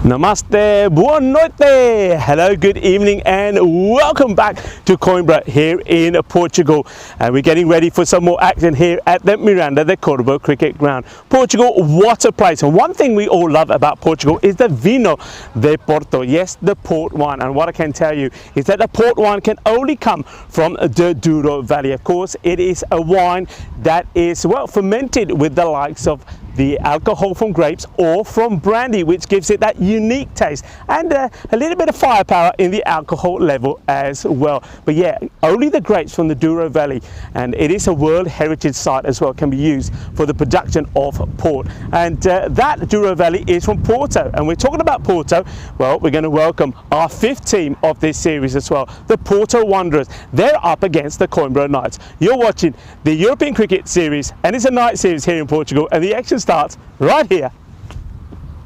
Namaste, buon noite, hello, good evening and welcome back to Coimbra here in Portugal, and we're getting ready for some more action here at the Miranda de Corvo cricket ground. Portugal, what a place, and one thing we all love about Portugal is the Vinho de Porto, yes, the port wine. And what I can tell you is that the port wine can only come from the Douro Valley. Of course, it is a wine that is, well, fermented with the likes of the alcohol from grapes or from brandy, which gives it that unique taste and a little bit of firepower in the alcohol level as well. But yeah, only the grapes from the Douro Valley, and it is a World Heritage Site as well, can be used for the production of port. And that Douro Valley is from Porto, and we're talking about Porto. Well, we're going to welcome our fifth team of this series as well, the Porto Wanderers. They're up against the Coimbra Knights. You're watching the European Cricket Series, and it's a night series here in Portugal, and the action starts right here,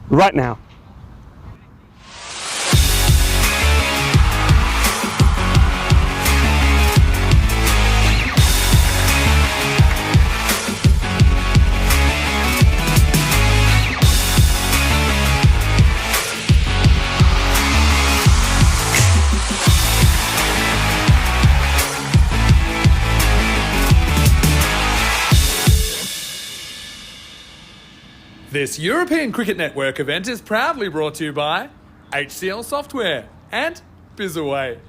right now. This European Cricket Network event is proudly brought to you by HCL Software and Bizaway.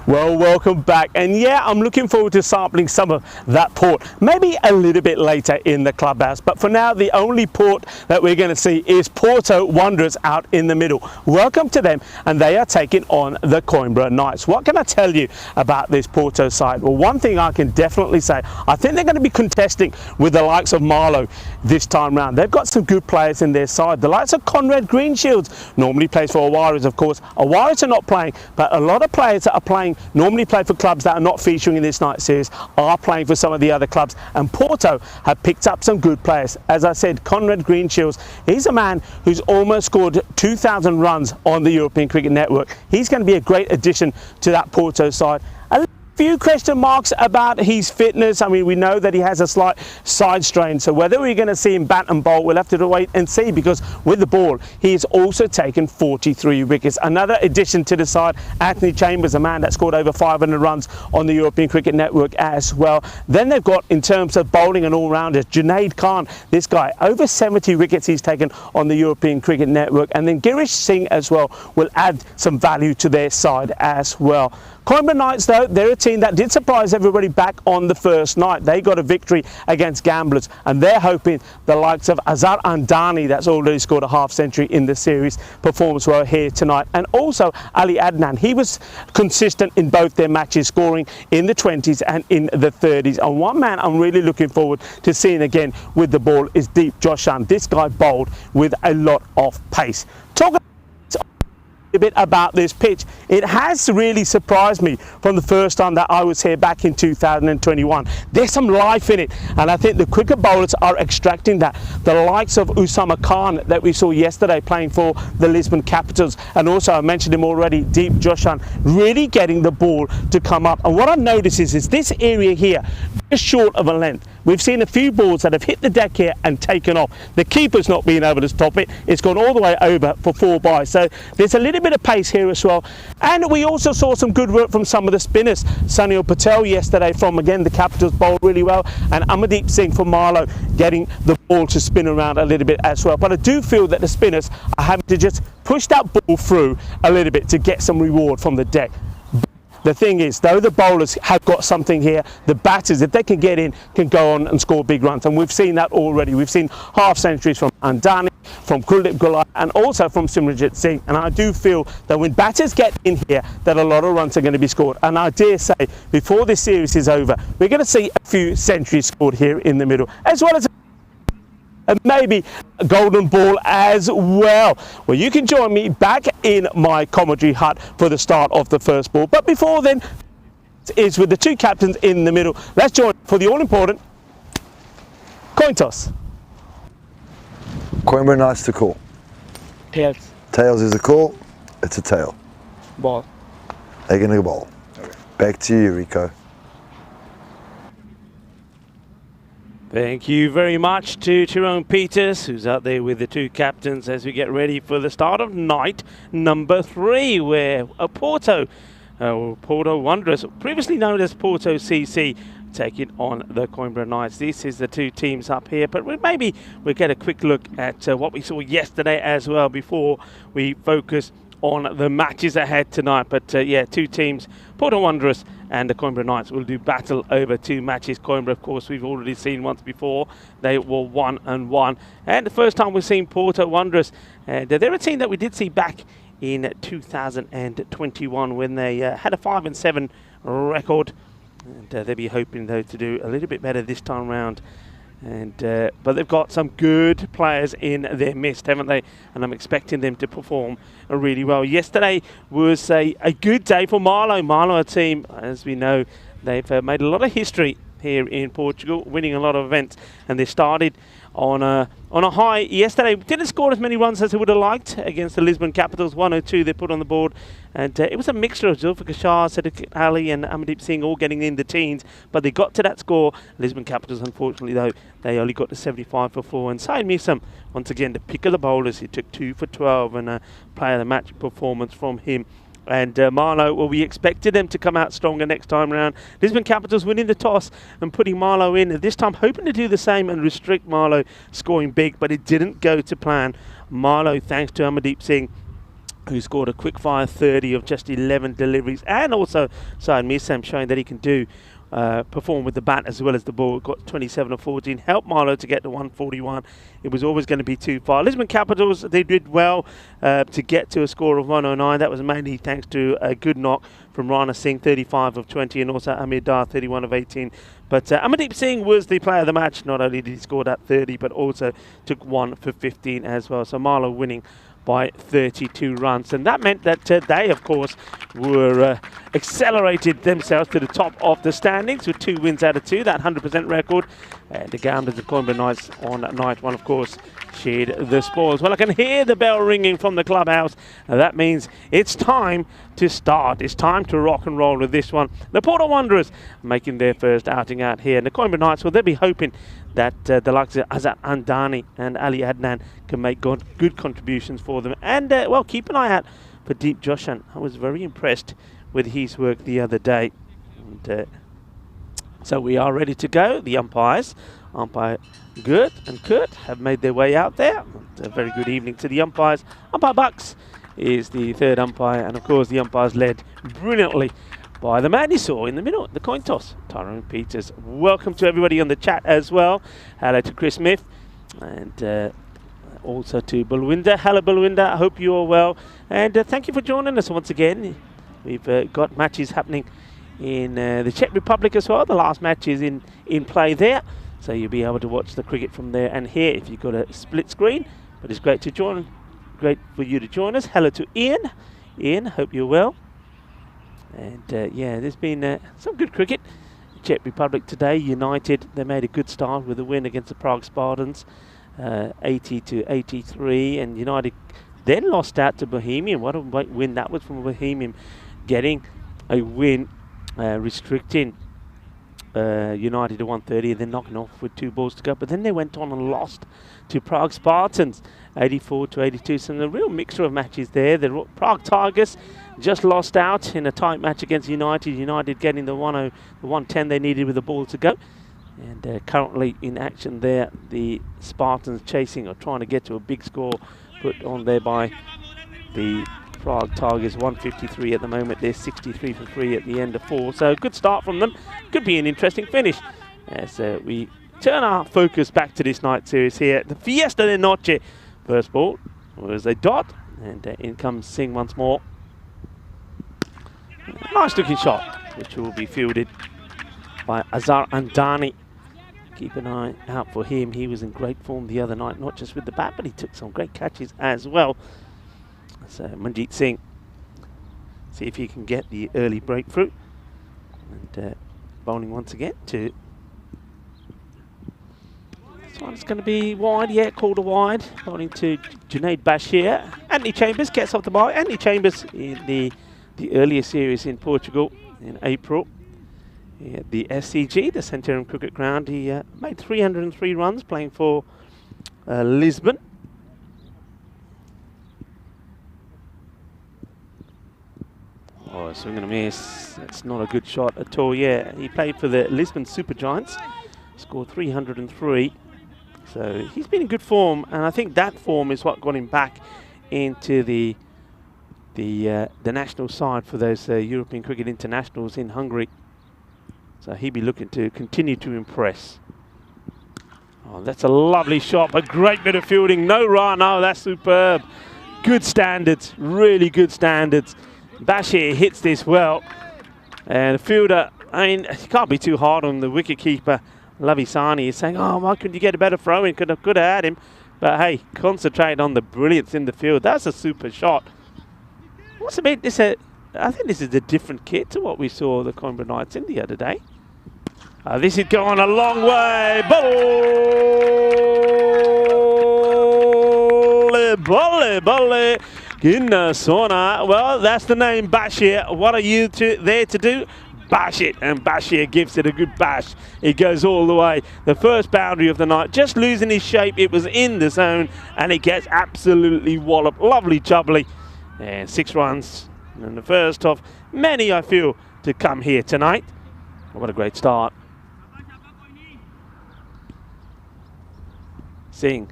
Well, welcome back, and yeah, I'm looking forward to sampling some of that port, maybe a little bit later in the clubhouse. But for now, the only port that we're going to see is Porto Wanderers out in the middle. Welcome to them, and they are taking on the Coimbra Knights. What can I tell you about this Porto side? Well, one thing I can definitely say, I think they're going to be contesting with the likes of Marlow this time round. They've got some good players in their side. The likes of Conrad Greenshields normally plays for Awaris, of course. Awaris are not playing, but a lot of players that are playing normally play for clubs that are not featuring in this night series are playing for some of the other clubs, and Porto have picked up some good players. As I said, Conrad Greenshields, he's a man who's almost scored 2,000 runs on the European Cricket Network. He's going to be a great addition to that Porto side. A few question marks about his fitness. I mean, we know that he has a slight side strain, so whether we're going to see him bat and bowl, we'll have to wait and see, because with the ball he has also taken 43 wickets. Another addition to the side, Anthony Chambers, a man that scored over 500 runs on the European Cricket Network as well. Then they've got, in terms of bowling and all-rounders, Junaid Khan, this guy, over 70 wickets he's taken on the European Cricket Network. And then Girish Singh as well will add some value to their side as well. Coimbra Knights, though, they're a team that did surprise everybody back on the first night. They got a victory against Gamblers, and they're hoping the likes of Azhar Andani, that's already scored a half century in the series, performs well here tonight. And also Ali Adnan, he was consistent in both their matches, scoring in the 20s and in the 30s. And one man I'm really looking forward to seeing again with the ball is Deep Joshan. This guy bowled with a lot of pace. Talk a bit about this pitch. It has really surprised me from the first time that I was here back in 2021. There's some life in it, and I think the cricket bowlers are extracting that. The likes of Usama Khan that we saw yesterday playing for the Lisbon Capitals, and also I mentioned him already, Deep Joshan, really getting the ball to come up. And what I've noticed is this area here, just short of a length. We've seen a few balls that have hit the deck here and taken off. The keeper's not being able to stop it. It's gone all the way over for 4 byes. So there's a little bit of pace here as well. And we also saw some good work from some of the spinners. Sunil Patel yesterday from, again, the Capitals bowled really well. And Amardeep Singh from Marlow getting the ball to spin around a little bit as well. But I do feel that the spinners are having to just push that ball through a little bit to get some reward from the deck. The thing is, though, the bowlers have got something here. The batters, if they can get in, can go on and score big runs. And we've seen that already. We've seen half centuries from Andani, from Kuldeep Gulai, and also from Simranjit Singh. And I do feel that when batters get in here, that a lot of runs are going to be scored. And I dare say, before this series is over, we're going to see a few centuries scored here in the middle, as well as and maybe a golden ball as well. Well, you can join me back in my commentary hut for the start of the first ball. But before then, is with the two captains in the middle. Let's join for the all-important coin toss. Coimbra Knights to call. Tails. Tails is a call. It's a tail. Ball. They're going to ball. Okay. Back to you, Rico. Thank you very much to Tyrone Peters, who's out there with the two captains as we get ready for the start of night number 3, where Porto Wanderers, previously known as Porto CC, taking on the Coimbra Knights. This is the two teams up here, but maybe we'll get a quick look at what we saw yesterday as well before we focus on the matches ahead tonight. But yeah, two teams, Porto Wanderers and the Coimbra Knights, will do battle over 2 matches. Coimbra, of course, we've already seen once before. They were 1-1. And the first time we've seen Porto Wanderers, they're a team that we did see back in 2021 when they had a 5-7 record. And they'll be hoping, though, to do a little bit better this time round. And but they've got some good players in their midst, haven't they? And I'm expecting them to perform really well. Yesterday was a good day for Marlow. Marlow, a team, as we know, they've made a lot of history here in Portugal, winning a lot of events, and they started on a high yesterday. Didn't score as many runs as they would have liked against the Lisbon Capitals. 102 they put on the board, and it was a mixture of Zulfikar Shah, Sadiq Ali and Amandeep Singh all getting in the teens, but they got to that score. Lisbon Capitals, unfortunately, though, they only got to 75 for 4, and Syed Misam, once again, the pick of the bowlers. He took 2 for 12, and a player of the match performance from him. And Marlow, well, we expected them to come out stronger next time round. Lisbon Capitals winning the toss and putting Marlow in, and this time hoping to do the same and restrict Marlow scoring big, but it didn't go to plan. Marlow, thanks to Amandeep Singh, who scored a quick-fire 30 of just 11 deliveries, and also Syed Misam showing that he can perform with the bat as well as the ball. Got 27 of 14, helped Marlow to get to 141. It was always going to be too far. Lisbon Capitals, they did well to get to a score of 109. That was mainly thanks to a good knock from Rana Singh, 35 of 20, and also Amir Dar, 31 of 18. But Amandeep Singh was the player of the match. Not only did he score that 30, but also took 1 for 15 as well. So Marlow winning by 32 runs, and that meant that they, of course, were accelerated themselves to the top of the standings with 2 wins out of 2, that 100% record. And the Gamblers of Coimbra Knights on night 1, of course, shared the spoils. Well, I can hear the bell ringing from the clubhouse, and that means it's time to start. It's time to rock and roll with this one. The Porto Wanderers making their first outing out here, and the Coimbra Knights, well, they'll be hoping that the likes of Azat Andani and Ali Adnan can make good contributions for them. And, well, keep an eye out for Deep Joshan. I was very impressed with his work the other day. And, so we are ready to go. The umpires, umpire Gert and Kurt, have made their way out there. A very good evening to the umpires. Umpire Bucks is the 3rd umpire, and of course the umpires led brilliantly by the man you saw in the middle, the coin toss, Tyrone Peters. Welcome to everybody on the chat as well. Hello to Chris Smith, and also to Balwinder. Hello Balwinder, I hope you are well, and thank you for joining us once again. We've got matches happening in the Czech Republic as well. The last match is in play there, so you'll be able to watch the cricket from there and here if you've got a split screen. But it's great for you to join us. Hello to Ian. Ian, hope you're well. And yeah, there's been some good cricket. Czech Republic today, United, they made a good start with a win against the Prague Spartans, 80-83, and United then lost out to Bohemian. What a win that was from Bohemian, getting a win, restricting United to 130 and then knocking off with 2 balls to go. But then they went on and lost to Prague Spartans, 84-82. So a real mixture of matches there. The Prague Tigers just lost out in a tight match against United. United getting the 110 they needed with the ball to go. And currently in action there, the Spartans chasing or trying to get to a big score put on there by the Prague Tigers. 153 at the moment. They're 63 for 3 at the end of 4. So a good start from them. Could be an interesting finish as we turn our focus back to this night series here. The Fiesta de Noche. First ball was a dot, and in comes Singh once more. Nice looking shot, which will be fielded by Azar Andani. Keep an eye out for him. He was in great form the other night, not just with the bat, but he took some great catches as well. So Manjeet Singh, see if he can get the early breakthrough. And bowling once again to... This one's going to be wide, yeah, called a wide. Bowling to Junaid Bashir. Anthony Chambers gets off the ball. Anthony Chambers in the earlier series in Portugal in April. at the SCG, the Centurion Cricket Ground. He made 303 runs playing for Lisbon. Oh, swing and a miss. That's not a good shot at all. Yeah, he played for the Lisbon Super Giants, scored 303. So he's been in good form, and I think that form is what got him back into the national side for those European Cricket Internationals in Hungary. So he'll be looking to continue to impress. Oh, that's a lovely shot, a great bit of fielding. No run. Oh, that's superb. Good standards, really good standards. Bashir hits this well, and the fielder, I mean, you can't be too hard on the wicketkeeper. Lavisani is saying, oh, why couldn't you get a better throw in? Could have had him. But hey, concentrate on the brilliance in the field. That's a super shot. What's a bit, I think this is a different kit to what we saw the Coimbra Knights in the other day. This is going a long way. Volley. Sona. Well, that's the name, Bashir. What are you there to do? Bash it, and Bashir gives it a good bash. It goes all the way. The first boundary of the night, just losing his shape. It was in the zone, and it gets absolutely walloped. Lovely jubbly, and 6 runs in the first of many, I feel, to come here tonight. What a great start. Singh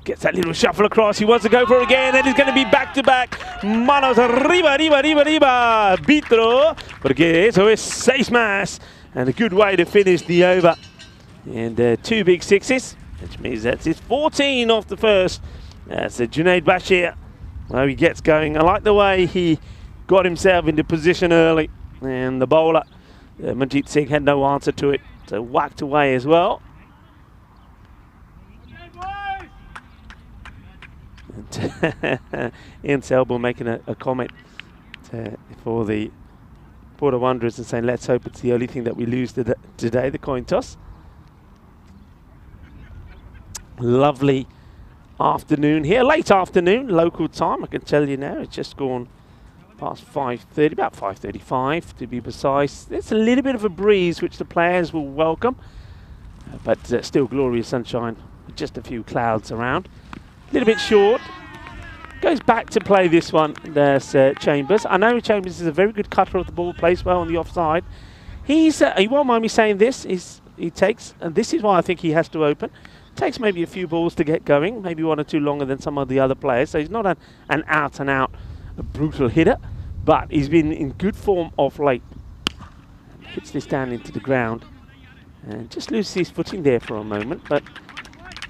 gets that little shuffle across. He wants to go for it again. Then it's going to be back-to-back. Manos arriba. Vitro. Porque eso es 6 más. And a good way to finish the over. And 2 big sixes, which means that's his 14 off the first. That's Junaid Bashir. Well, he gets going. I like the way he got himself into position early. And the bowler, Manjeet Singh, had no answer to it. So whacked away as well. Ian Selborne making a comment for the Porter Wanderers and saying, let's hope it's the only thing that we lose today, the coin toss. Lovely afternoon here, late afternoon, local time, I can tell you now. It's just gone past 5:30, about 5:35 to be precise. There's a little bit of a breeze which the players will welcome, but still glorious sunshine with just a few clouds around. A little bit short. Goes back to play this one. There's Chambers. I know Chambers is a very good cutter of the ball, plays well on the offside. He won't mind me saying this, he takes, and this is why I think he has to open, takes maybe a few balls to get going, maybe 1 or 2 longer than some of the other players. So he's not an out-and-out brutal hitter, but he's been in good form of late. Hits this down into the ground and just loses his footing there for a moment, but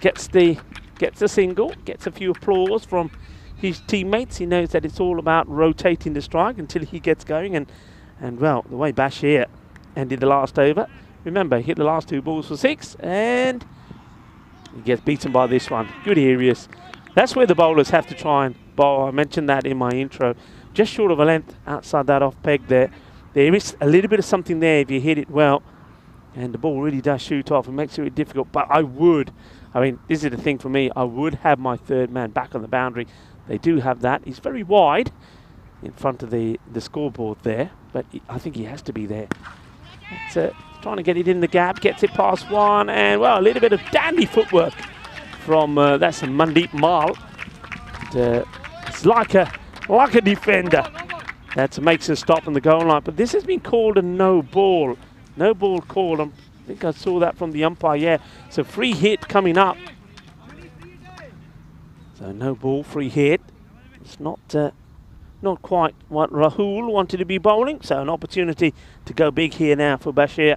gets a single, gets a few applause from his teammates. He knows that it's all about rotating the strike until he gets going, and well, the way Bashir ended the last over, remember, he hit the last 2 balls for 6, and he gets beaten by this one. Good areas. That's where the bowlers have to try and bowl. I mentioned that in my intro. Just short of a length outside that off peg there. There is a little bit of something there if you hit it well, and the ball really does shoot off. It makes it difficult, but I mean, this is the thing for me, I would have my 3rd man back on the boundary. They do have that. He's very wide in front of the scoreboard there, but I think he has to be there. It's, trying to get it in the gap, gets it past 1, and well, a little bit of dandy footwork from that's a Mandeep Mal. It's like a defender that makes a stop on the goal line, but this has been called a no ball. No ball called. I think I saw that from the umpire. Yeah, it's a free hit coming up. So no ball, free hit. It's not quite what Rahul wanted to be bowling. So an opportunity to go big here now for Bashir.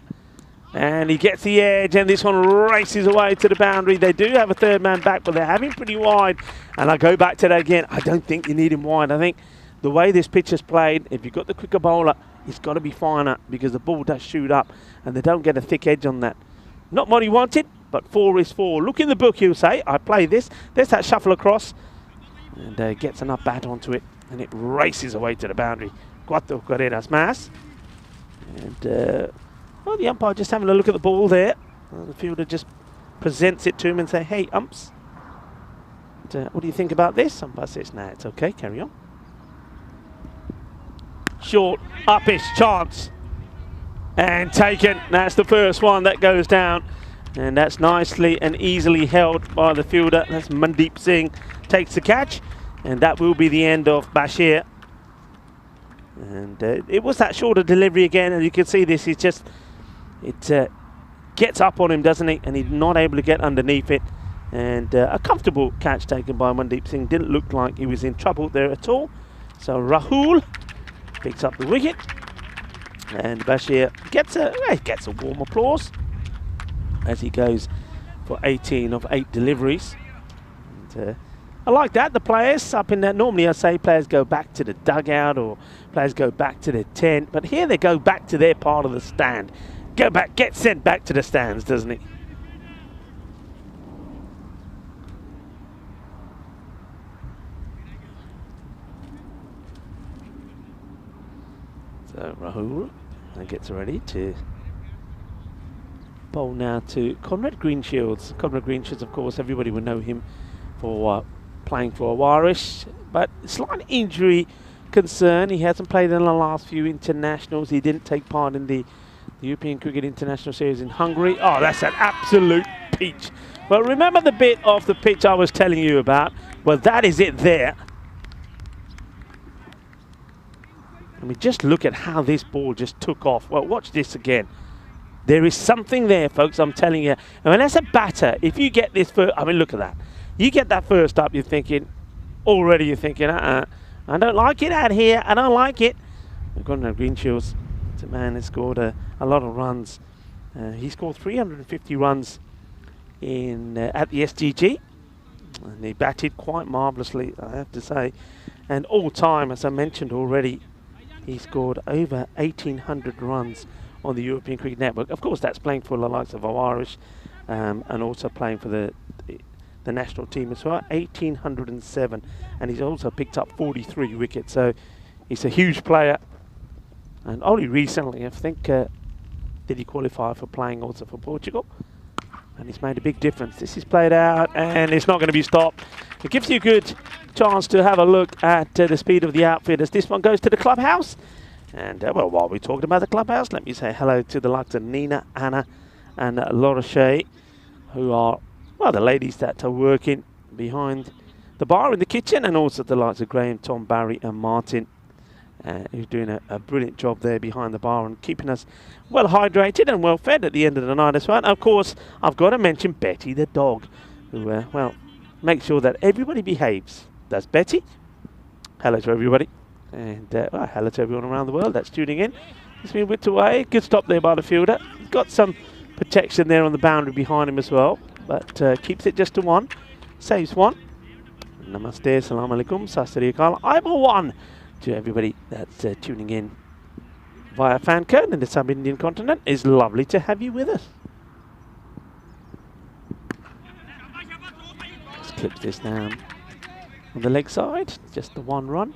And he gets the edge, and this one races away to the boundary. They do have a 3rd man back, but they're having pretty wide. And I go back to that again. I don't think you need him wide. I think the way this pitch is played, if you've got the quicker bowler, it's got to be finer because the ball does shoot up, and they don't get a thick edge on that. Not what he wanted, but 4 is 4. Look in the book, he'll say. I play this. There's that shuffle across, and gets enough bat onto it, and it races away to the boundary. 4 carreras más. And well, the umpire just having a look at the ball there. The fielder just presents it to him and say, hey, umps, what do you think about this? Umpire says, nah, it's okay, carry on. Short, uppish chance. And taken. That's the first one that goes down. And that's nicely and easily held by the fielder. That's Mandeep Singh takes the catch. And that will be the end of Bashir. And it was that shorter delivery again. And you can see this, it gets up on him, doesn't he? And he's not able to get underneath it. And a comfortable catch taken by Mandeep Singh. Didn't look like he was in trouble there at all. So Rahul picks up the wicket. And Bashir gets a warm applause as he goes for 18 of 8 deliveries. And, I like that, the players up in there. Normally I say players go back to the dugout or players go back to their tent, but here they go back to their part of the stand. Go back, get sent back to the stands, doesn't he? So Rahul gets ready to bowl now to Conrad Greenshields. Conrad Greenshields, of course, everybody will know him for playing for Awarish, but slight injury concern. He hasn't played in the last few internationals. He didn't take part in the European Cricket International Series in Hungary. Oh, that's an absolute peach. Well, remember the bit of the pitch I was telling you about? Well, that is it there. I mean, just look at how this ball just took off. Well, watch this again. There is something there, folks, I'm telling you. I mean, as a batter, if you get this first, I mean, look at that. You get that first up, you're thinking, I don't like it out here. I don't like it. I've got no Greenshields. It's a man who scored a lot of runs. He scored 350 runs at the SGG. And he batted quite marvellously, I have to say. And all time, as I mentioned already, he scored over 1,800 runs on the European Cricket Network. Of course, that's playing for the likes of Awarish and also playing for the national team as well. 1,807, and he's also picked up 43 wickets. So he's a huge player. And only recently, I think, did he qualify for playing also for Portugal. And he's made a big difference. This is played out, and it's not going to be stopped. It gives you a good chance to have a look at the speed of the outfield as this one goes to the clubhouse. And, well, while we're talking about the clubhouse, let me say hello to the likes of Nina, Anna, and Laura Shea, who are, well, the ladies that are working behind the bar in the kitchen, and also the likes of Graham, Tom, Barry, and Martin, who's doing a brilliant job there behind the bar and keeping us well hydrated and well fed at the end of the night as well. And of course, I've got to mention Betty the dog, who, well, makes sure that everybody behaves. That's Betty. Hello to everybody. And well, hello to everyone around the world that's tuning in. He's been whipped away. Good stop there by the fielder. He's got some protection there on the boundary behind him as well, but keeps it just to one. Saves one. Namaste, salam alaikum, sasri akal. I'm a one to everybody that's tuning in via fan code in the sub-Indian continent. It's lovely to have you with us. Let's clip this down on the leg side. Just the one run.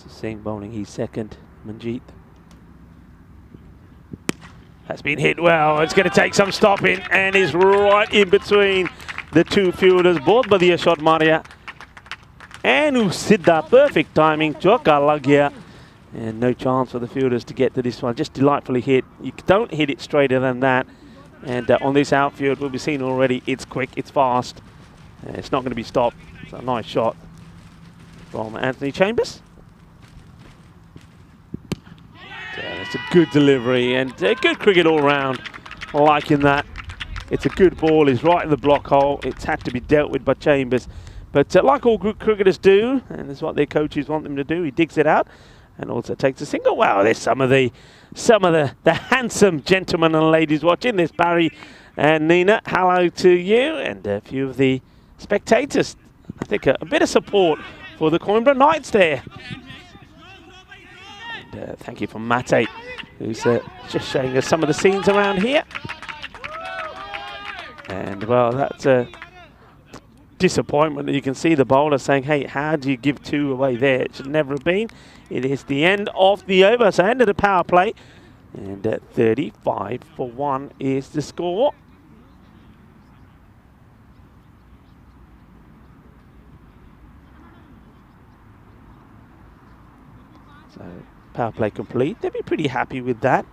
Singh bowling, he's second. Manjeet. That's been hit well. It's going to take some stopping, and is right in between the two fielders. Both Badiya shot Maria. And Usidda, perfect timing. Joka lag gaya. And no chance for the fielders to get to this one. Just delightfully hit. You don't hit it straighter than that. And on this outfield, we'll be seeing already, it's quick, it's fast. It's not going to be stopped. It's a nice shot from Anthony Chambers. It's a good delivery and good cricket all round. Liking that. It's a good ball. It's right in the block hole. It's had to be dealt with by Chambers. But like all good cricketers do, and that's what their coaches want them to do, he digs it out and also takes a single. Wow, there's some of the handsome gentlemen and ladies watching. There's Barry and Nina. Hello to you and a few of the spectators. I think a bit of support for the Coimbra Knights there. Thank you from Mate, who's just showing us some of the scenes around here. And, well, that's a disappointment that you can see the bowler saying, hey, how do you give two away there? It should never have been. It is the end of the over, so end of the power play. And 35 for 1 is the score. So power play complete. They'll be pretty happy with that.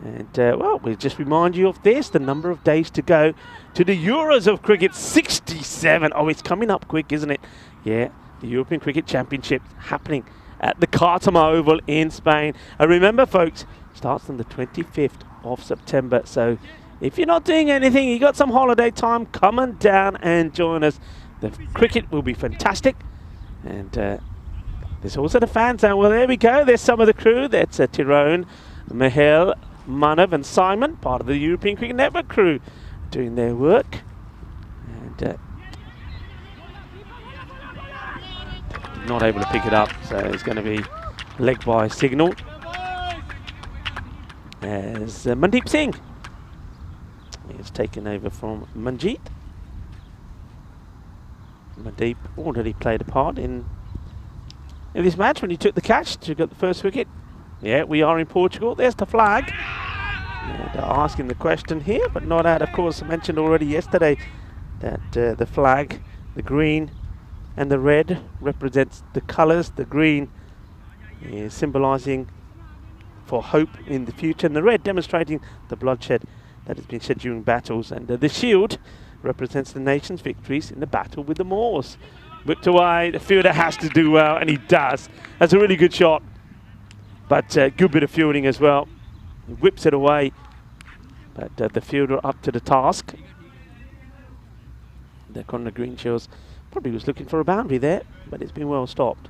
And well, we'll just remind you of this, the number of days to go to the Euros of Cricket, 67. Oh, it's coming up quick, isn't it? Yeah, the European Cricket Championship happening at the Cartama Oval in Spain. And remember, folks, starts on the 25th of September. So if you're not doing anything, you got some holiday time, come on down and join us. The cricket will be fantastic. And there's also the fan zone. Well, there we go. There's some of the crew. That's Tyrone, Mahel, Manav and Simon, part of the European Cricket Network crew, doing their work. And not able to pick it up, so it's going to be leg by signal. As Mandeep Singh is taken over from Manjeet. Mandeep already played a part in this match when he took the catch to get the first wicket. Yeah, we are in Portugal. There's the flag. And asking the question here, but not out. Of course, I mentioned already yesterday that the flag, the green and the red, represents the colours. The green is symbolising for hope in the future, and the red demonstrating the bloodshed that has been shed during battles. And the shield represents the nation's victories in the battle with the Moors. Whipped away. The fielder has to do well, and he does. That's a really good shot. But good bit of fielding as well. He whips it away. But the fielder up to the task. The Connor Greenshields probably was looking for a boundary there, but it's been well stopped.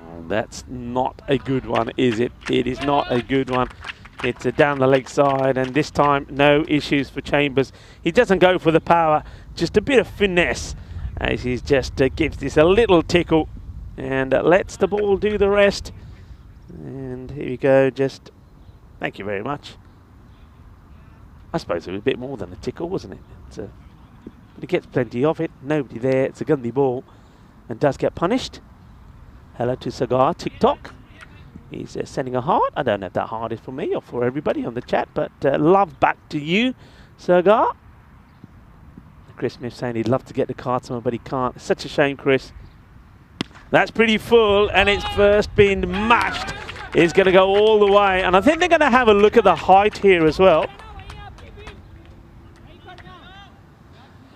Oh, that's not a good one, is it? It is not a good one. It's down the leg side, and this time no issues for Chambers. He doesn't go for the power, just a bit of finesse as he just gives this a little tickle and lets the ball do the rest. And here we go, just thank you very much. I suppose it was a bit more than a tickle, wasn't it? But he gets plenty of it. Nobody there. It's a Gandhi ball and does get punished. Hello to Sagar TikTok. He's sending a heart. I don't know if that heart is for me or for everybody on the chat, but love back to you, Sagar. Chris Smith saying he'd love to get the Cartama, but he can't. It's such a shame, Chris. That's pretty full, and it's first been mashed. It's going to go all the way, and I think they're going to have a look at the height here as well.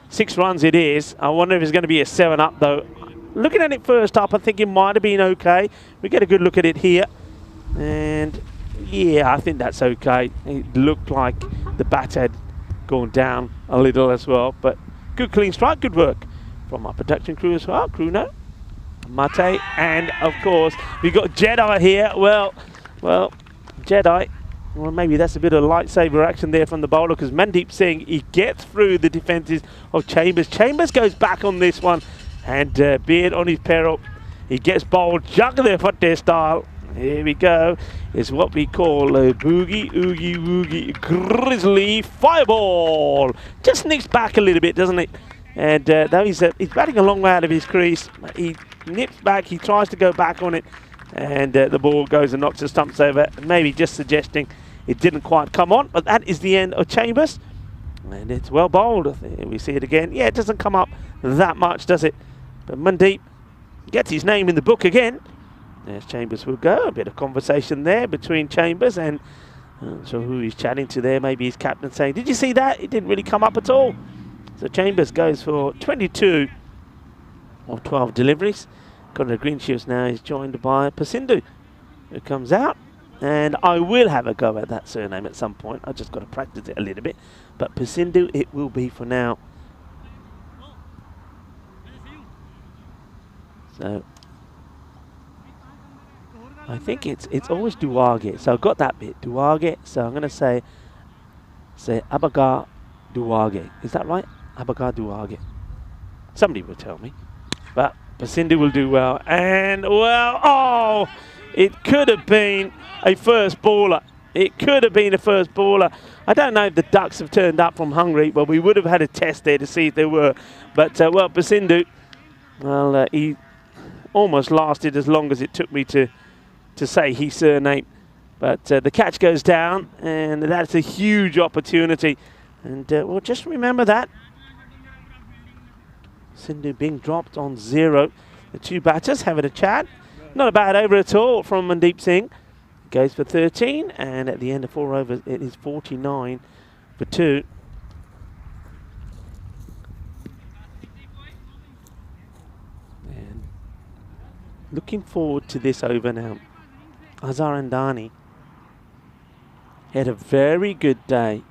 6 runs it is. I wonder if it's going to be a 7 up, though. Looking at it first up, I think it might have been okay. We get a good look at it here. And yeah, I think that's okay. It looked like the bat had gone down a little as well. But good clean strike, good work from our production crew as well. Bruno, Mate, and of course, we've got Jedi here. Well, Jedi. Well, maybe that's a bit of lightsaber action there from the bowler, because Mandeep Singh, he gets through the defences of Chambers. Chambers goes back on this one. And Beard on his peril. He gets bowled, juggle their foot there style. Here we go. It's what we call a boogie, oogie, woogie, grizzly fireball. Just nicks back a little bit, doesn't it? And though he's batting a long way out of his crease, he nips back, he tries to go back on it. And the ball goes and knocks the stumps over. Maybe just suggesting it didn't quite come on. But that is the end of Chambers. And it's well bowled. We see it again. Yeah, it doesn't come up that much, does it? But Mandeep gets his name in the book again. There's Chambers will go. A bit of conversation there between Chambers and I'm not sure who he's chatting to there. Maybe his captain saying, did you see that? It didn't really come up at all. So Chambers goes for 22 of 12 deliveries. Connor Greenshields now is joined by Pasindu, who comes out. And I will have a go at that surname at some point. I've just got to practice it a little bit. But Pasindu it will be for now. So I think it's always Duwage. So I've got that bit, Duwage. So I'm going to say Abaga Duwage. Is that right? Abaga Duwage. Somebody will tell me. But Pasindu will do well. And, well, oh, it could have been a first baller. It could have been a first baller. I don't know if the Ducks have turned up from Hungary, but we would have had a test there to see if they were. But, well, Pasindu, well, he almost lasted as long as it took me to say his surname. But the catch goes down, and that's a huge opportunity. And, well, just remember that. Sindhu being dropped on 0. The two batters having a chat. Not a bad over at all from Mandeep Singh. Goes for 13, and at the end of 4 overs, it is 49 for 2. And looking forward to this over now. Azhar Andani had a very good day,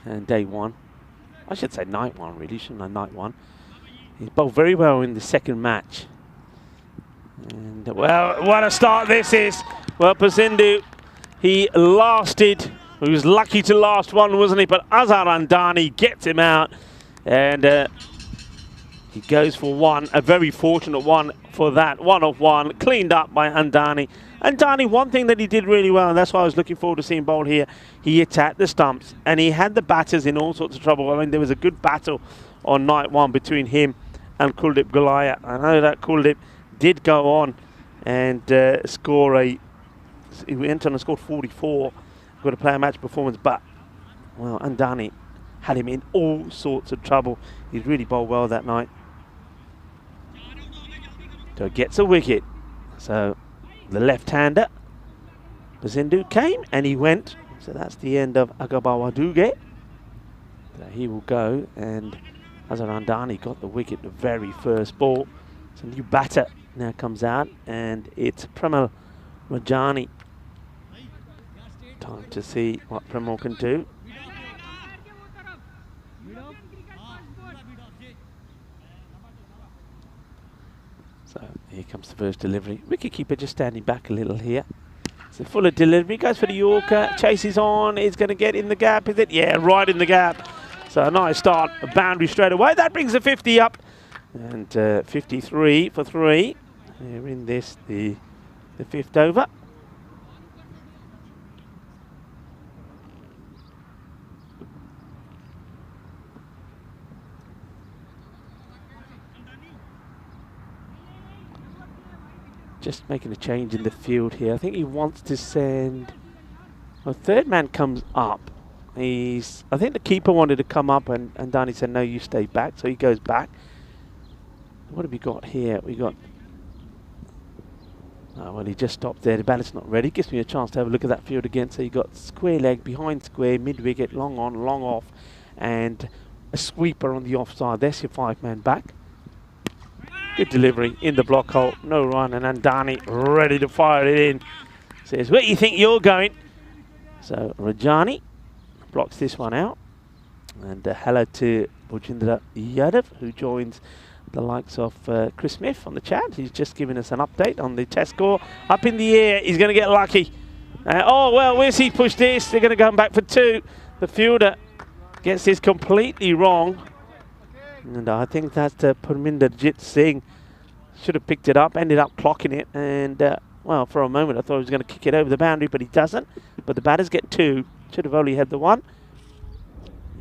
and day 1. I should say night 1, really, shouldn't I? Night 1. He bowled very well in the second match. And, well, what a start this is. Well, Sindhu, he lasted. He was lucky to last one, wasn't he? But Azhar Andani gets him out. And he goes for 1. A very fortunate one for that. 1 of 1. Cleaned up by Andani. Andani, one thing that he did really well, and that's why I was looking forward to seeing bowl here, he attacked the stumps. And he had the batters in all sorts of trouble. I mean, there was a good battle on night 1 between him and Kuldeep Gulaya. I know that Kuldeep did go on and score he went on and scored 44. Got a player match performance, but, well, Andani had him in all sorts of trouble. He's really bowled well that night. So it gets a wicket. So the left-hander, Sindhu, came and he went. So that's the end of Agabawa Duge. So he will go, and Azhar Andani got the wicket the very first ball. So new batter now comes out, and it's Premal Rajani. Time to see what Premal can do. So here comes the first delivery. Wicketkeeper just standing back a little here. So Fuller delivery, goes for the Yorker, chases on, is going to get in the gap, is it? Yeah, right in the gap. So a nice start, a boundary straight away. That brings the 50 up. And 53 for 3. We're in this, the 5th over. Just making a change in the field here. I think he wants to send... Well, third man comes up. I think the keeper wanted to come up, and Danny said, no, you stay back. So he goes back. What have we got here? We got... Oh, well, he just stopped there. The batter's not ready. Gives me a chance to have a look at that field again. So you got square leg, behind square, mid-wicket, long on, long off, and a sweeper on the offside. There's your 5-man back. Good delivery in the block hole. No run, and Andani ready to fire it in. Says, where do you think you're going? So Rajani blocks this one out. And hello to Bujindra Yadav, who joins the likes of Chris Smith on the chat. He's just giving us an update on the test score. Up in the air, he's going to get lucky. Oh, well, where's he pushed this? They're going to come back for 2. The fielder gets this completely wrong. And I think that's Parminder Jit Singh. Should have picked it up, ended up clocking it. And, well, for a moment I thought he was going to kick it over the boundary, but he doesn't. But the batters get 2. Should have only had the 1.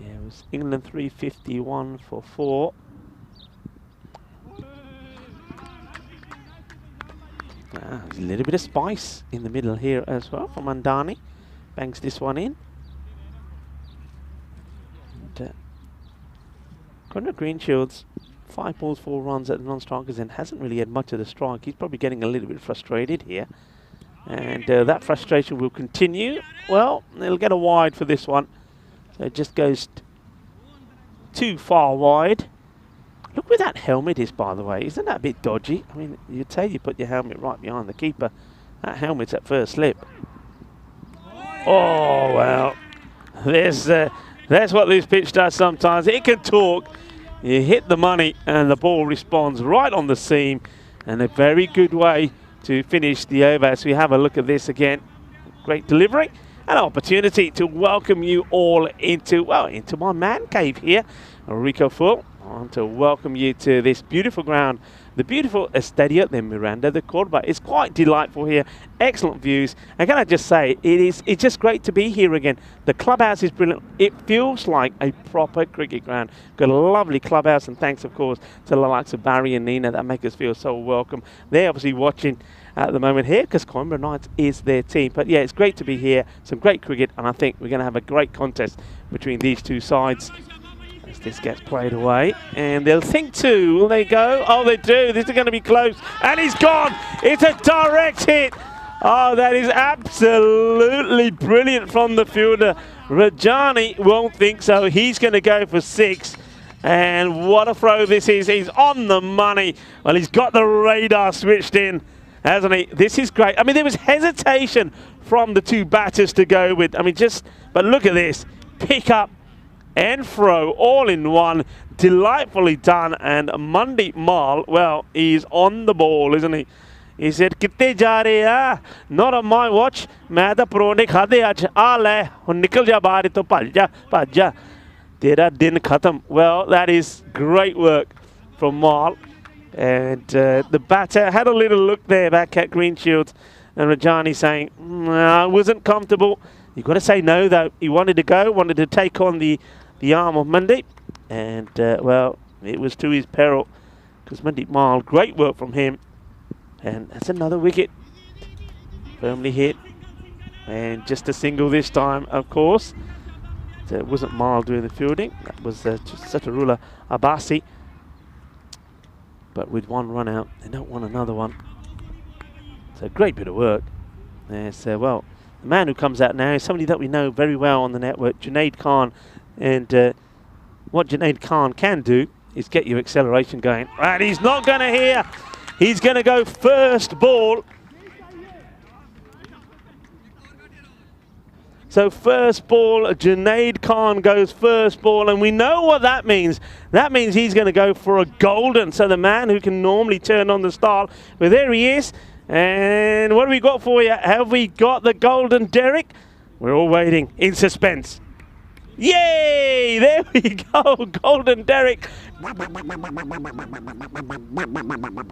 Yeah, it was England 351 for 4. There's a little bit of spice in the middle here as well from Andani. Bangs this one in. And, Conrad Greenshields, 5 balls, 4 runs at the non-strikers and hasn't really had much of the strike. He's probably getting a little bit frustrated here. And that frustration will continue. Well, they'll get a wide for this one. So it just goes too far wide. Look where that helmet is, by the way. Isn't that a bit dodgy? I mean, you'd say you put your helmet right behind the keeper. That helmet's at first slip. Oh, well. That's what this pitch does sometimes. It can talk. You hit the money and the ball responds right on the seam. And a very good way to finish the over. So we have a look at this again. Great delivery. An opportunity to welcome you all into my man cave here. Rico Full. I want to welcome you to this beautiful ground, the beautiful Estadio de Miranda de Cordoba. It's quite delightful here, excellent views. And can I just say, it's just great to be here again. The clubhouse is brilliant. It feels like a proper cricket ground. Got a lovely clubhouse, and thanks, of course, to the likes of Barry and Nina that make us feel so welcome. They're obviously watching at the moment here because Coimbra Knights is their team. But yeah, it's great to be here. Some great cricket, and I think we're going to have a great contest between these two sides. As this gets played away, and they'll think two. Will they go? Oh, they do. This is going to be close, and he's gone. It's a direct hit. Oh, that is absolutely brilliant from the fielder. Rajani won't think so. He's going to go for 6. And what a throw this is. He's on the money. Well, he's got the radar switched in, hasn't he? This is great. I mean, there was hesitation from the two batters to go with. I mean, but look at this. Pick up and throw all in one. Delightfully done. And Mandeep Mal, well, he's on the ball, isn't he? He said, "Kitte ja rahe ha? Not on my watch. मैं तो परोने खाधे आज. आ ले, हुन निकल जा बाहर तो भज जा. Tera din khatam." Well, that is great work from Mal. And the batter had a little look there back at Greenshields, and Rajani saying, "I wasn't comfortable." You've got to say no, though. He wanted to go, wanted to take on the arm of Mandeep. And, well, it was to his peril, because Mandeep Mal, great work from him. And that's another wicket. Firmly hit. And just a single this time, of course. So it wasn't Mal doing the fielding. That was Satarullah Abbasi. But with one run out, they don't want another one. So great bit of work. There's, well, the man who comes out now is somebody that we know very well on the network, Junaid Khan. And what Junaid Khan can do is get your acceleration going. And he's not going to hear. He's going to go first ball. So first ball, Junaid Khan goes first ball, and we know what that means. That means he's going to go for a golden. So the man who can normally turn on the style, well, there he is. And what have we got for you? Have we got the golden Derek? We're all waiting in suspense. Yay! There we go, golden Derek.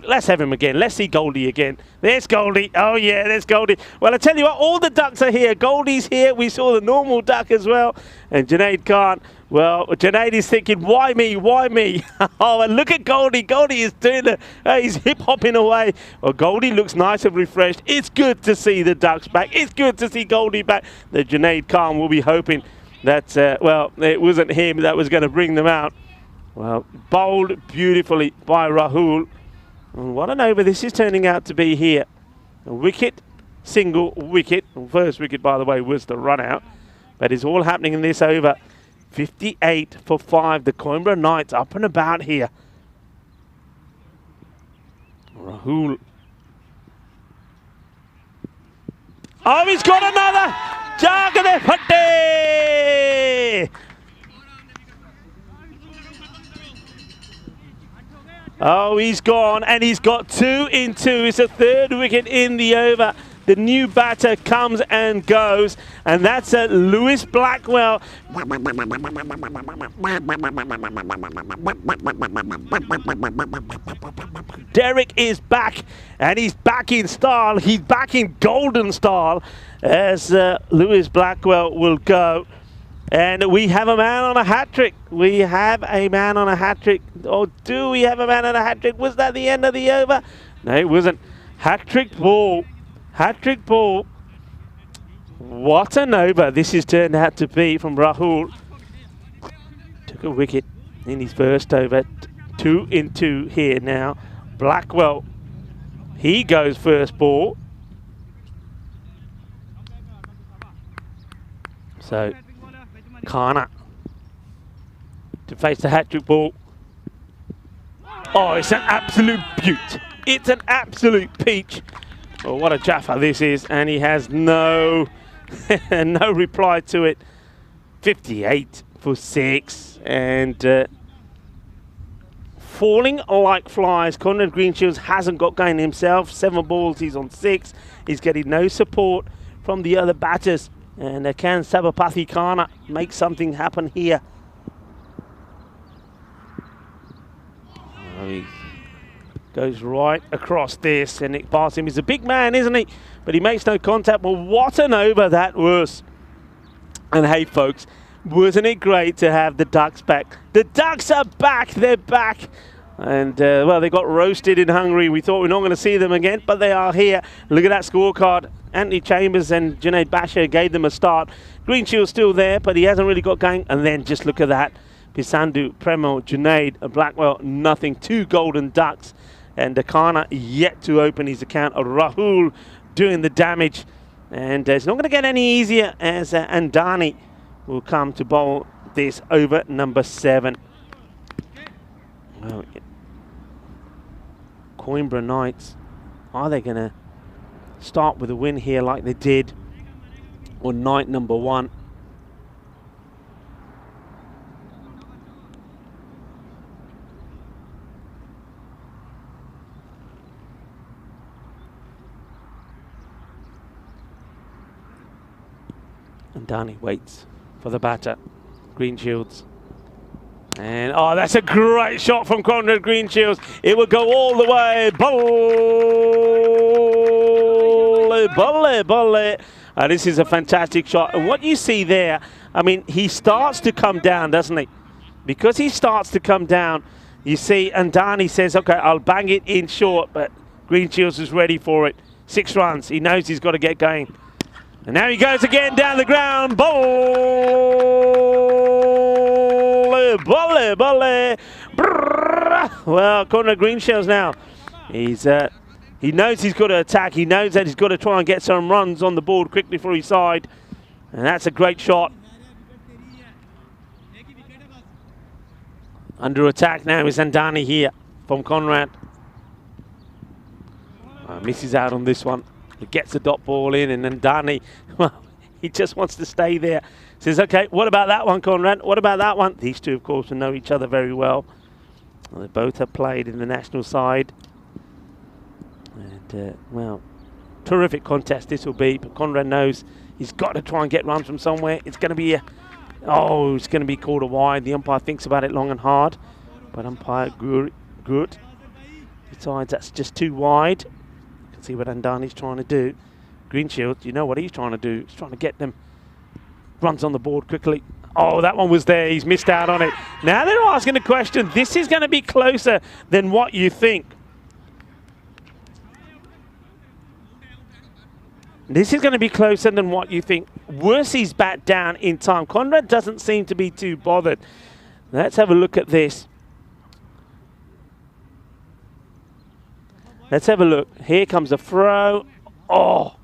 Let's have him again. Let's see Goldie again. There's Goldie. Oh yeah, there's Goldie. Well, I tell you what, all the ducks are here. Goldie's here. We saw the normal duck as well. And Junaid Khan, well, Junaid is thinking, why me? Why me? Oh, and look at Goldie. Goldie is doing he's hip-hopping away. Well, Goldie looks nice and refreshed. It's good to see the ducks back. It's good to see Goldie back. The Junaid Khan will be hoping that, well, it wasn't him that was going to bring them out. Well, bowled beautifully by Rahul. And what an over this is turning out to be here. A wicket, single wicket. First wicket, by the way, was the run out. But it's all happening in this over. 58 for 5. The Coimbra Knights up and about here. Rahul. Oh, he's got another! Jagade Phatte! Oh, he's gone, and he's got 2 in 2. It's a third wicket in the over. The new batter comes and goes, and that's Lewis Blackwell. Derek is back, and he's back in style. He's back in golden style as Lewis Blackwell will go. And we have a man on a hat-trick. We have a man on a hat-trick. Or do we have a man on a hat-trick? Was that the end of the over? No, it wasn't. Hat-trick ball. Hat-trick ball. What an over this has turned out to be from Rahul. Took a wicket in his first over. 2 in 2 here now. Blackwell, he goes first ball. So Kana to face the hat-trick ball. Oh, it's an absolute beaut. It's an absolute peach. Oh, what a Jaffa this is, and he has no no reply to it. 58 for 6, and falling like flies. Conrad Greenshields hasn't got going himself. 7 balls, he's on 6. He's getting no support from the other batters. And can Sabapathy Kana make something happen here? Oh, he goes right across this, and it past him. He's a big man, isn't he? But he makes no contact. Well, what an over that was. And hey, folks, wasn't it great to have the Ducks back? The Ducks are back. They're back. And, well, they got roasted in Hungary. We thought we're not going to see them again, but they are here. Look at that scorecard. Anthony Chambers and Junaid Basha gave them a start. Greenshield's still there, but he hasn't really got going. And then just look at that. Pisandu, Premo, Junaid, Blackwell, nothing. 2 golden ducks. And Dakana yet to open his account. Rahul doing the damage. And it's not going to get any easier as Andani will come to bowl this over number 7. Well, Coimbra Knights, are they going to start with a win here like they did on night number 1? And Dani waits for the batter, Greenshields. And, oh, that's a great shot from Conrad Greenshields. It will go all the way. Bolle. This is a fantastic shot. And what you see there, I mean, he starts to come down, doesn't he? Because he starts to come down, you see, and Dani says, okay, I'll bang it in short, but Greenshields is ready for it. 6 runs. He knows he's got to get going. And now he goes again down the ground. Bolle. Well, Conrad Greenshields now. He knows he's got to attack. He knows that he's got to try and get some runs on the board quickly for his side. And that's a great shot. Under attack now is Andani here from Conrad. Misses out on this one. He gets the dot ball in, and then Dani, well, he just wants to stay there. Says, okay, what about that one, Conrad? What about that one? These two, of course, will know each other very well. They both have played in the national side. And, well, terrific contest this will be, but Conrad knows he's got to try and get runs from somewhere. It's going to be it's going to be called a wide. The umpire thinks about it long and hard, but umpire good. Besides, that's just too wide. See what Andani's trying to do. Greenshields, you know what he's trying to do. He's trying to get them runs on the board quickly. Oh, that one was there. He's missed out on it. Now they're asking the question. This is going to be closer than what you think. This is going to be closer than what you think. Worsey's bat down in time. Conrad doesn't seem to be too bothered. Let's have a look at this. Let's have a look. Here comes a throw. Oh,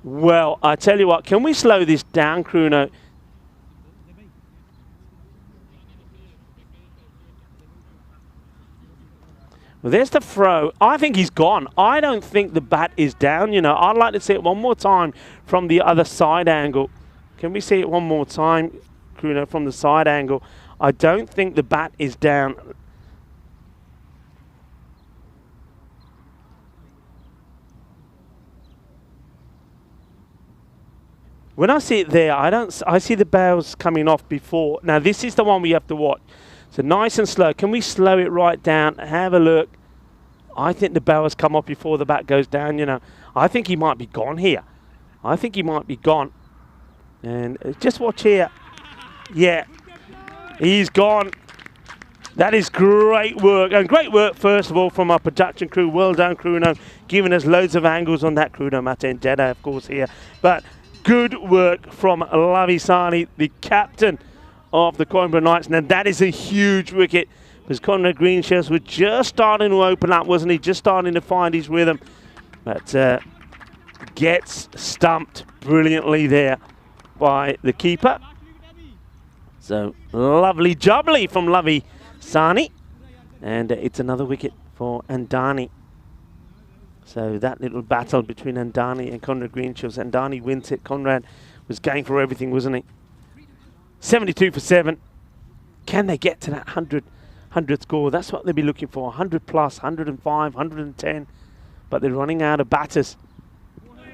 well, I tell you what. Can we slow this down, Kruno? Well, there's the throw. I think he's gone. I don't think the bat is down, you know. I'd like to see it one more time from the other side angle. Can we see it one more time, Kruno, from the side angle? I don't think the bat is down. When I see it there, I see the bails coming off before. Now, this is the one we have to watch. So nice and slow. Can we slow it right down? Have a look. I think the bails come off before the bat goes down, you know. I think he might be gone here. I think he might be gone. And just watch here. Yeah, he's gone. That is great work. And great work, first of all, from our production crew. Well done, Kruno. Giving us loads of angles on that. Kruno Mate Jeddah, of course, here. But good work from Lavisani, the captain of the Coimbra Knights. Now that is a huge wicket because Conrad Greenshields was just starting to open up, wasn't he? Just starting to find his rhythm. But gets stumped brilliantly there by the keeper. So lovely jubbly from Lavisani. And it's another wicket for Andani. So that little battle between Andani and Conrad Greenshields. Andani wins it. Conrad was going for everything, wasn't he? 72 for 7. Can they get to that 100 score? That's what they'll be looking for. 100 plus, 105, 110. But they're running out of batters.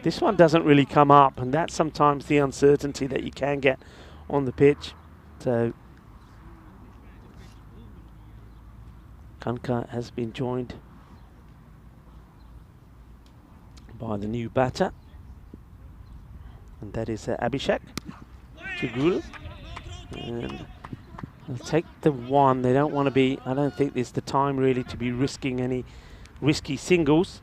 This one doesn't really come up, and that's sometimes the uncertainty that you can get on the pitch. So Kanka has been joined by the new batter, and that is Abhishek Chugul. And they'll take the one. They don't want to be, I don't think there's the time really to be risking any risky singles.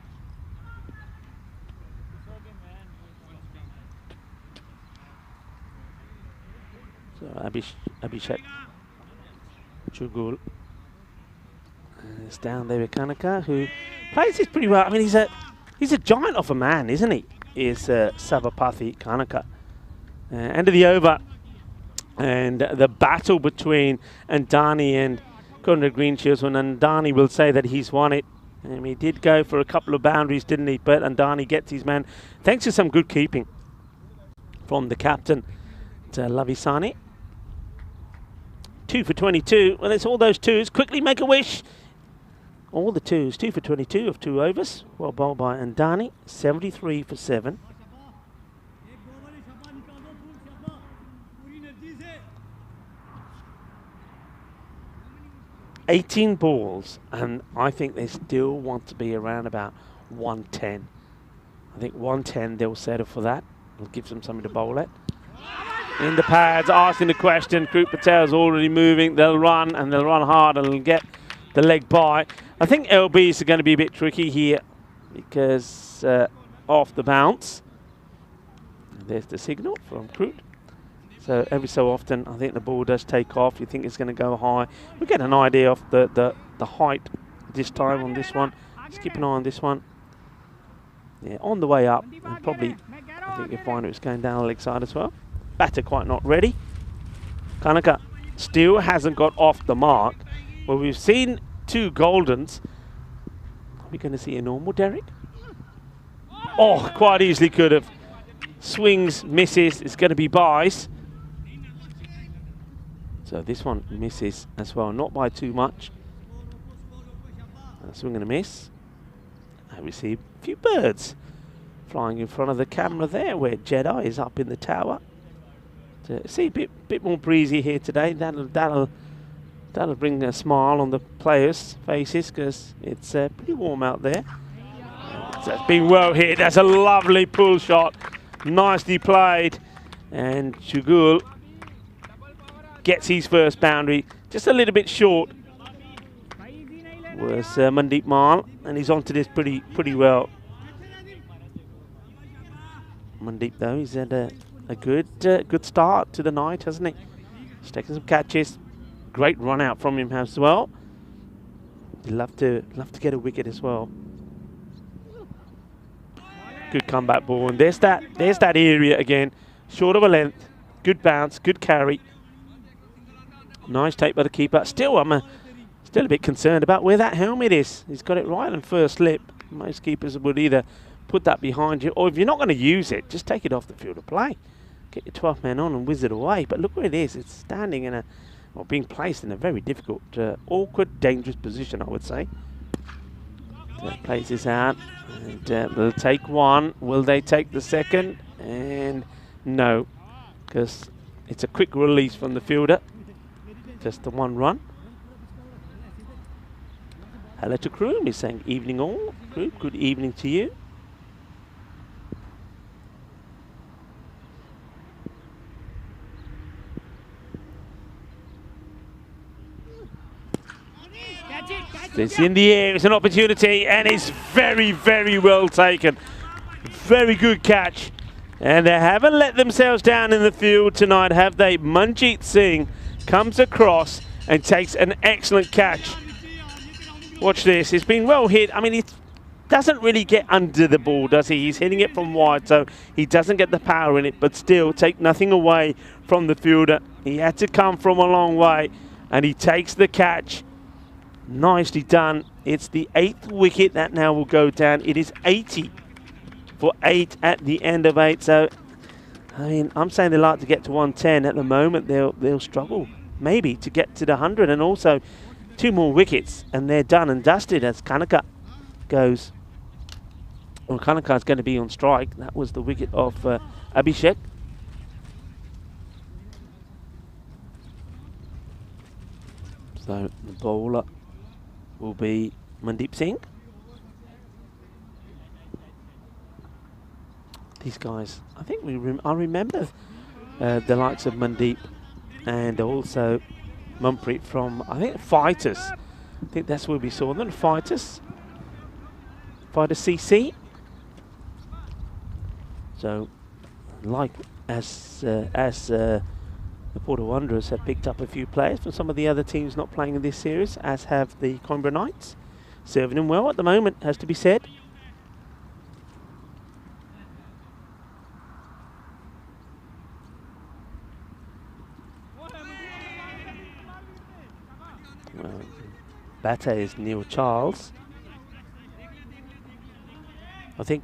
So Abhishek Chugul. It's down there with Kanaka, who plays this pretty well. I mean, he's a giant of a man, isn't he? Is Sabapathi Kanaka. End of the over. And the battle between Andani and Conrad Greenshields, when Andani will say that he's won it. He did go for a couple of boundaries, didn't he? But Andani gets his man. Thanks to some good keeping from the captain, to Lavisani. 2 for 22. Well, it's all those twos. Quickly make a wish. All the twos. 2 for 22 of 2 overs. Well bowled by Andani. 73 for 7. "18 balls, and I think they still want to be around about 110. I think 110 they'll settle for that. It'll give them something to bowl at. In the pads, asking the question. Krup Patel's already moving. They'll run, and they'll run hard, and they'll get the leg by. I think LBs are going to be a bit tricky here because off the bounce. There's the signal from Krup. So every so often, I think the ball does take off. You think it's going to go high. We get an idea of the height this time on this one. Just keep an eye on this one. Yeah, on the way up, and probably I think you'll find it's going down the leg side as well. Batter quite not ready. Kanaka still hasn't got off the mark. Well, we've seen 2 Goldens. Are we going to see a normal Derek? Oh, quite easily could have. Swings, misses. It's going to be byes. So this one misses as well, not by too much. Swing and a miss. I receive a few birds flying in front of the camera there, where Jedi is up in the tower. So see a bit more breezy here today. That'll bring a smile on the players' faces because it's pretty warm out there. So it's been well hit. That's a lovely pull shot, nicely played, and Chugul gets his first boundary, just a little bit short was Mandeep Mal, and he's onto this pretty well. Mandeep though, he's had a good start to the night, hasn't he? He's taking some catches, great run out from him as well. He'd love to get a wicket as well. Good comeback ball, and there's that area again, short of a length, good bounce, good carry. Nice take by the keeper. Still, I'm still a bit concerned about where that helmet is. He's got it right on first slip. Most keepers would either put that behind you, or if you're not going to use it, just take it off the field of play. Get your 12 man on and whiz it away. But look where it is. It's standing in being placed in a very difficult, awkward, dangerous position, I would say. So plays this out, and they'll take one. Will they take the second? And no, because it's a quick release from the fielder. Just the one run. Hello to Kroom. He's saying evening all. Kroom, good evening to you. It's in the air. It's an opportunity, and it's very, very well taken. Very good catch. And they haven't let themselves down in the field tonight, have they? Manjeet Singh comes across and takes an excellent catch. Watch this. It's been well hit. I mean, he doesn't really get under the ball, does he? He's hitting it from wide, so he doesn't get the power in it, but still take nothing away from the fielder. He had to come from a long way, and he takes the catch. Nicely done. It's the 8th wicket that now will go down. It is 80 for 8 at the end of 8. So, I mean, I'm saying they like to get to 110. At the moment, they'll struggle maybe to get to the 100, and also 2 more wickets, and they're done and dusted as Kanaka goes. Well, Kanaka's going to be on strike. That was the wicket of Abhishek. So the bowler will be Mandeep Singh. These guys, I think I remember the likes of Mandeep and also Mumpreet from, I think, Fighters. I think that's where we saw them, Fighters. Fighter CC. So, like as the Porto Wanderers have picked up a few players from some of the other teams not playing in this series, as have the Coimbra Knights. Serving them well at the moment, has to be said. Well, batter is Neil Charles. I think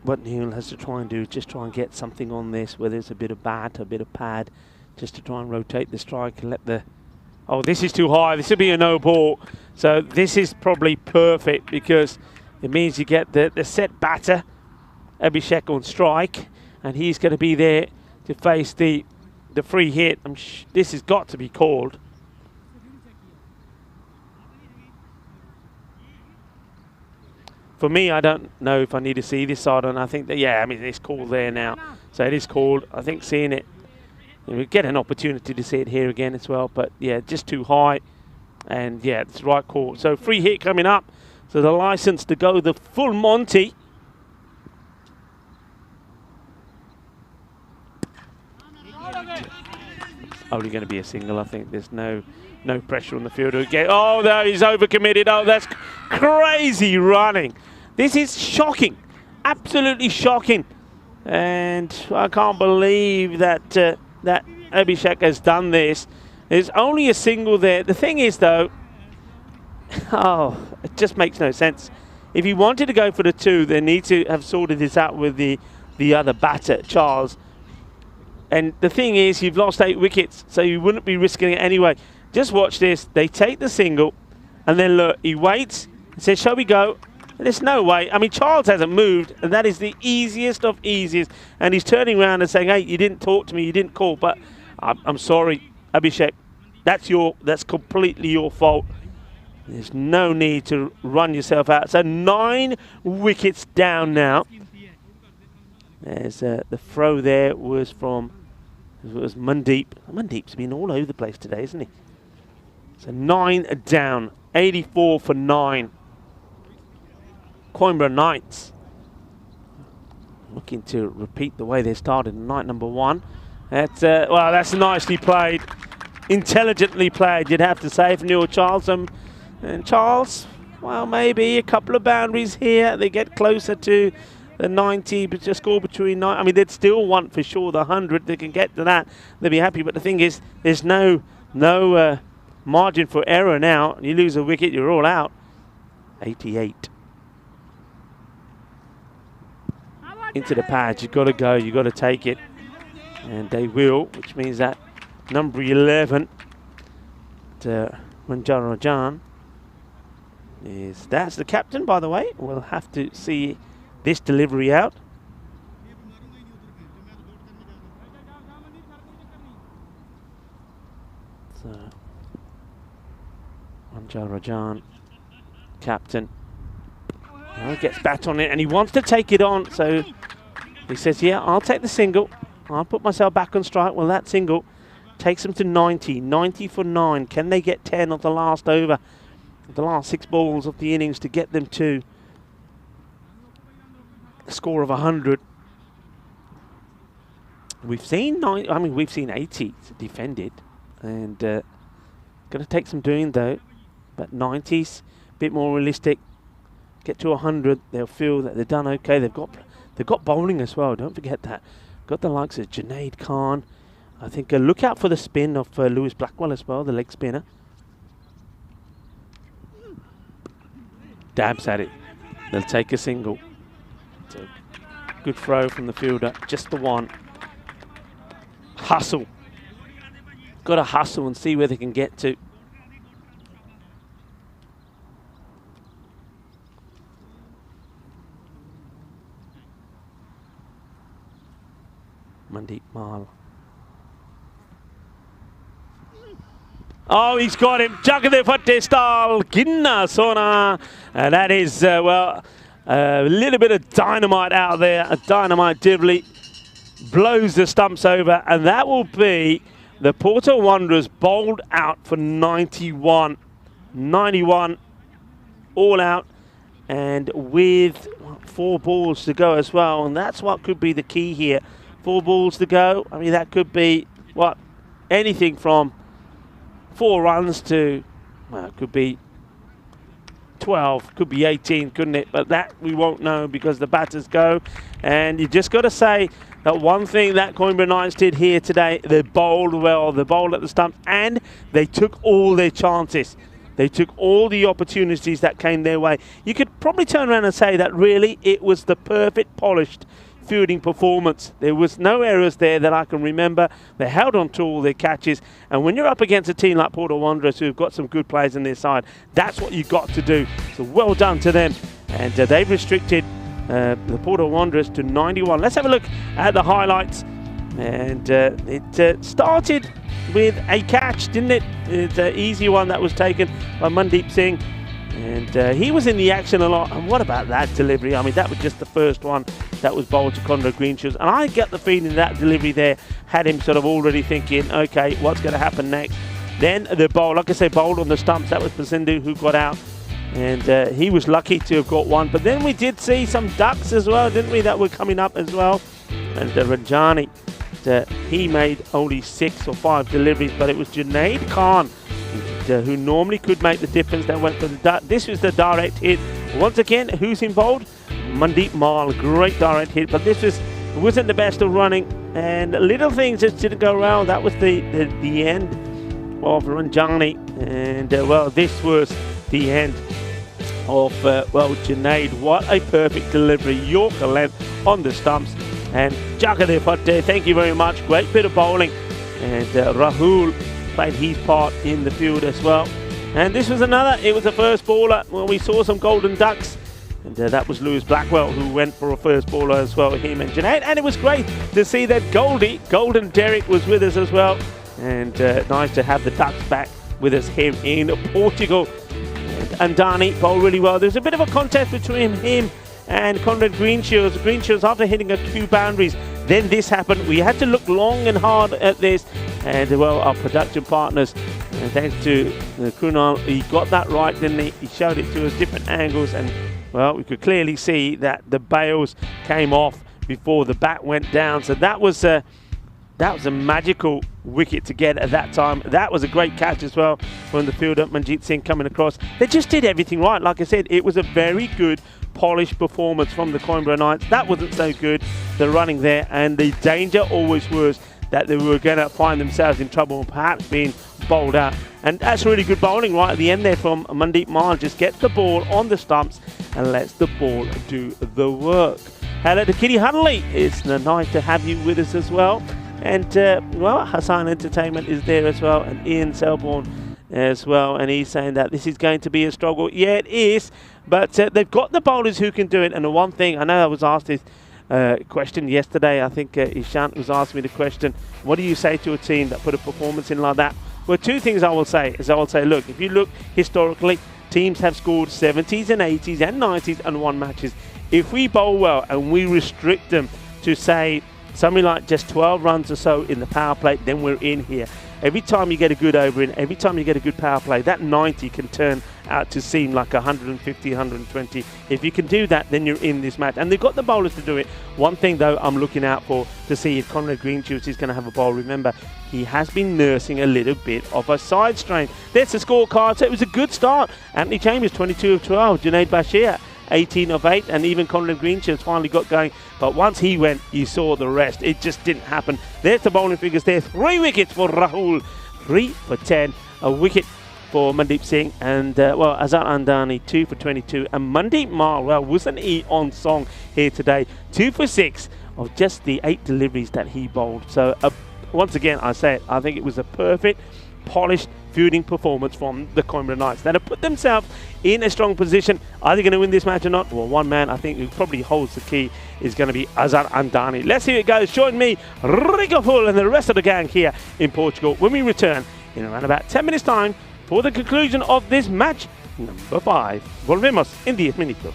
what Neil has to try and do is just try and get something on this, whether it's a bit of bat, a bit of pad, just to try and rotate the strike and let the... Oh, this is too high. This would be a no ball. So this is probably perfect because it means you get the set batter, Abhishek, on strike, and he's going to be there to face the free hit. This has got to be called. For me, I don't know if I need to see this side, and I think that, yeah, I mean, it's called there now. So it is called. I think seeing it, we get an opportunity to see it here again as well, but yeah, just too high. And yeah, it's the right call. So free hit coming up. So the license to go the full Monty. Only going to be a single, I think. There's no pressure on the fielder again. Oh, no, he's overcommitted. Oh, that's crazy running. This is shocking. Absolutely shocking. And I can't believe that that Abhishek has done this. There's only a single there. The thing is, though, oh, it just makes no sense. If he wanted to go for the 2, they need to have sorted this out with the other batter, Charles. And the thing is, you've lost 8 wickets, so you wouldn't be risking it anyway. Just watch this. They take the single, and then look, he waits and says, shall we go? And there's no way. I mean, Charles hasn't moved, and that is the easiest of easiest. And he's turning around and saying, hey, you didn't talk to me, you didn't call, but I'm sorry, Abhishek. That's completely your fault. There's no need to run yourself out. So 9 wickets down now. There's the throw there was Mandeep. Mandeep's been all over the place today, isn't he? So 9 down, 84 for 9. Coimbra Knights looking to repeat the way they started in night number 1. Well, that's nicely played, intelligently played, you'd have to say, for Neil Charles. And Charles, well, maybe a couple of boundaries here. They get closer to the 90, but just score between 9. I mean, they'd still want for sure the 100. They can get to that, they'll be happy. But the thing is, there's no margin for error now. You lose a wicket, you're all out. 88. Into the pads, you've got to go, you've got to take it. And they will, which means that number 11, Manjarajan, that's the captain, by the way. We'll have to see this delivery out. So, Manjarajan, captain. Now gets bat on it, and he wants to take it on, so he says, yeah, I'll take the single. I'll put myself back on strike. Well, that single takes them to 90. 90 for 9. Can they get 10 on the last over? The last 6 balls of the innings to get them to a score of 100. We've seen we've seen 80 defended, and going to take some doing though. But 90s, a bit more realistic. Get to 100, they'll feel that they've done okay. They've got bowling as well. Don't forget that. Got the likes of Junaid Khan. I think look out for the spin of Lewis Blackwell as well, the leg spinner. Dabs at it. They'll take a single. It's a good throw from the fielder. Just the one. Hustle. Got to hustle and see where they can get to. Mandeep Mal. Oh, he's got him. Jagade Fatte style. Ginna Sona. And that is, well, a little bit of dynamite out there. A dynamite Dibley blows the stumps over. And that will be the Porto Wanderers bowled out for 91. 91 all out. And with 4 balls to go as well. And that's what could be the key here. 4 balls to go. I mean, that could be, what, anything from 4 runs to, well, it could be 12, could be 18, couldn't it? But that we won't know because the batters go. And you just got to say that one thing that Coimbra Knights did here today, they bowled well, they bowled at the stumps, and they took all their chances. They took all the opportunities that came their way. You could probably turn around and say that really it was the perfect polished fielding performance. There was no errors there that I can remember. They held on to all their catches, and when you're up against a team like Portugal Wanderers who've got some good players in their side, that's what you've got to do. So well done to them. And they've restricted the Portugal Wanderers to 91. Let's have a look at the highlights. And it started with a catch, didn't it? It's an easy one that was taken by Mandeep Singh. And he was in the action a lot. And what about that delivery? I mean, that was just the first one that was bowled to Conrad Greenshields. And I get the feeling that delivery there had him sort of already thinking, okay, what's going to happen next? Then the bowl, like I say, bowled on the stumps. That was Pasindu who got out. And he was lucky to have got one. But then we did see some ducks as well, didn't we, that were coming up as well. And Ranjani, he made only 6 or 5 deliveries, but it was Junaid Khan who normally could make the difference that went for the duck. This was the direct hit. Once again, who's involved? Mandeep Mal, great direct hit, but this wasn't the best of running, and little things just didn't go around. That was the end of Ranjani, and well, this was the end of well, Junaid. What a perfect delivery, Yorker length on the stumps. And Jagadev Patte, thank you very much. Great bit of bowling. And Rahul played his part in the field as well. And this was another, it was a first bowler. Well, we saw some golden ducks. And that was Lewis Blackwell who went for a first bowler as well, him and Junaid. And it was great to see that Golden Derek was with us as well. And nice to have the ducks back with us here in Portugal. And Dani bowled really well. There's a bit of a contest between him and Conrad Greenshields. Greenshields, after hitting a few boundaries, then this happened. We had to look long and hard at this, and well, our production partners, and thanks to Kunal, he got that right, didn't he? He showed it to us different angles, and well, we could clearly see that the bails came off before the bat went down. So that was a magical wicket to get at that time. That was a great catch as well from the fielder Manjeet Singh coming across. They just did everything right. Like I said, it was a very good polished performance from the Coimbra Knights. That wasn't so good, the running there, and the danger always was that they were going to find themselves in trouble and perhaps being bowled out. And that's really good bowling right at the end there from Mandeep Mal. Just gets the ball on the stumps and lets the ball do the work. Hello to Kitty Hunley. It's nice to have you with us as well. And well, Hassan Entertainment is there as well, and Ian Selborne as well, and he's saying that this is going to be a struggle. Yeah, it is, but they've got the bowlers who can do it. And the one thing, I know I was asked this question yesterday, I think Ishant was asking me the question, what do you say to a team that put a performance in like that? Well, 2 things I will say is, I will say, look, if you look historically, teams have scored 70s and 80s and 90s and won matches. If we bowl well and we restrict them to, say, something like just 12 runs or so in the power play, then we're in here. Every time you get a good over in, every time you get a good power play, that 90 can turn out to seem like 150, 120. If you can do that, then you're in this match. And they've got the bowlers to do it. One thing, though, I'm looking out for to see if Conrad Greenshields is going to have a bowl. Remember, he has been nursing a little bit of a side strain. There's the scorecard. So it was a good start. Anthony Chambers, 22 of 12. Junaid Bashir, 18 of 8, and even Conrad Greenshields finally got going. But once he went, you saw the rest. It just didn't happen. There's the bowling figures there. 3 wickets for Rahul, 3 for 10, a wicket for Mandeep Singh, and well, Azhar Andani 2 for 22, and Mandeep Mal, well, wasn't he on song here today? 2 for 6 of just the 8 deliveries that he bowled. So once again, I say it, I think it was a perfect, polished fielding performance from the Coimbra Knights that have put themselves in a strong position. Are they going to win this match or not? Well, one man I think who probably holds the key is going to be Azhar Andani. Let's see how it goes. Join me, Rico Full, and the rest of the gang here in Portugal when we return in around about 10 minutes time for the conclusion of this match number 5. Volvemos en 10 minutos.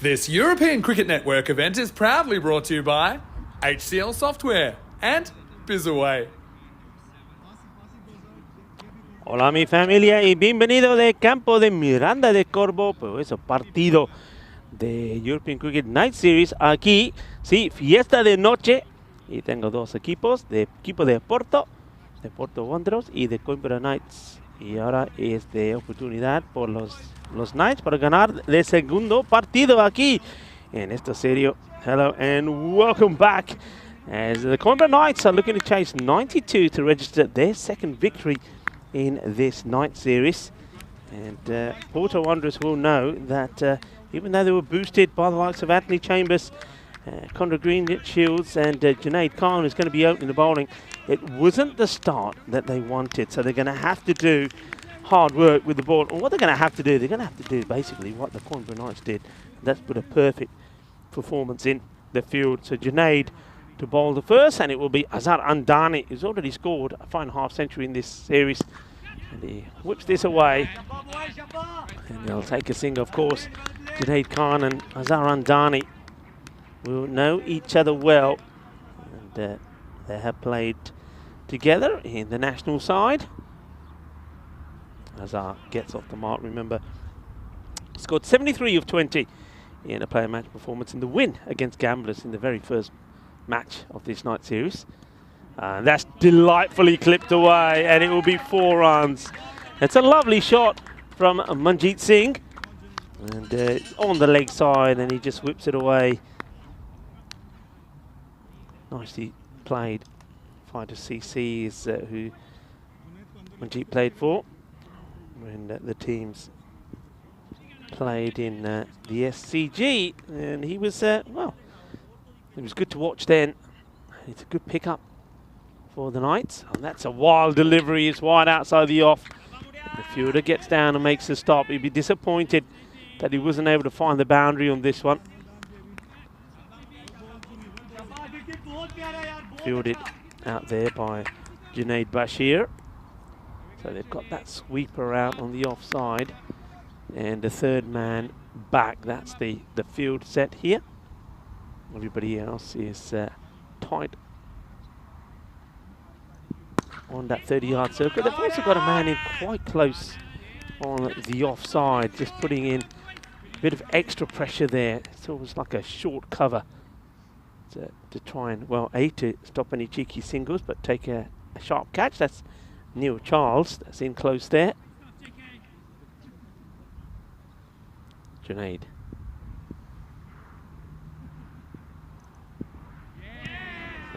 This European Cricket Network event is proudly brought to you by HCL Software and BizAway. Hola mi familia y bienvenido de campo de Miranda de Corvo, pues partido de European Cricket Night Series aquí, sí, fiesta de noche, y tengo dos equipos, equipo de Porto Wanderers y de Coimbra Knights, y ahora es de oportunidad por los Knights para ganar el segundo partido aquí en esta serie. Hello and welcome back as the Coimbra Knights are looking to chase 92 to register their second victory in this night series, and Porto Wanderers will know that even though they were boosted by the likes of Anthony Chambers, Conrad Greenshields and Junaid Khan, who's going to be opening the bowling, it wasn't the start that they wanted, so they're going to have to do hard work with the ball. And what they're going to have to do, they're going to have to do basically what the Coimbra Knights did. That's put a perfect performance in the field. So Junaid to bowl the first, and it will be Azhar Andani, who's already scored a fine half-century in this series. And he whips this away. And they'll take a single, of course. Junaid Khan and Azhar Andani will know each other well. And they have played together in the national side. Azhar gets off the mark, remember, scored 73 of 20 in a player match performance in the win against Gamblers in the very first match of this night series. That's delightfully clipped away, and it will be 4 runs. It's a lovely shot from Manjeet Singh, and on the leg side, and he just whips it away. Nicely played. Fighter CC is who Manjeet played for when the teams played in the SCG, and he was well, it was good to watch then. It's a good pickup for the Knights, and that's a wild delivery. It's wide outside the off. The fielder gets down and makes a stop. He'd be disappointed that he wasn't able to find the boundary on this one. Fielded out there by Junaid Bashir. So they've got that sweeper out on the offside, and the third man back. That's the field set here. Everybody else is tight on that 30-yard circle. They've also got a man in quite close on the offside, just putting in a bit of extra pressure there. It's almost like a short cover to try and, well, to stop any cheeky singles, but take a sharp catch. That's Neil Charles, that's in close there. Junaid.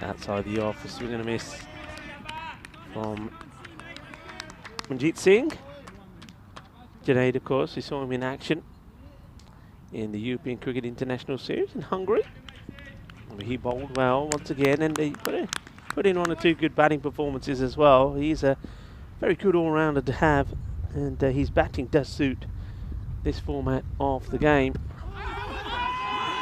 Outside the off, we're going to miss from Manjeet Singh. Junaid, of course, we saw him in action in the European Cricket International Series in Hungary. He bowled well once again, and he put in 1 or 2 good batting performances as well. He's a very good all-rounder to have, and his batting does suit this format of the game.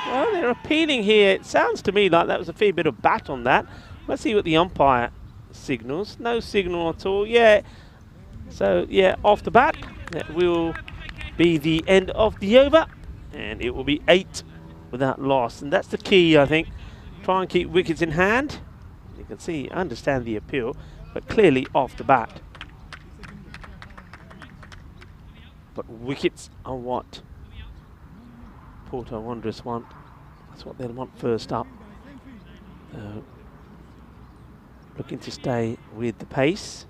Well, they're appealing here. It sounds to me like that was a fair bit of bat on that. Let's see what the umpire signals. No signal at all. Yeah. So, yeah, off the bat, that will be the end of the over, and it will be 8 without loss. And that's the key, I think. Try and keep wickets in hand. You can see, understand the appeal, but clearly off the bat. But wickets are what Porto Wanderers want. That's what they'll want first up. Looking to stay with the pace.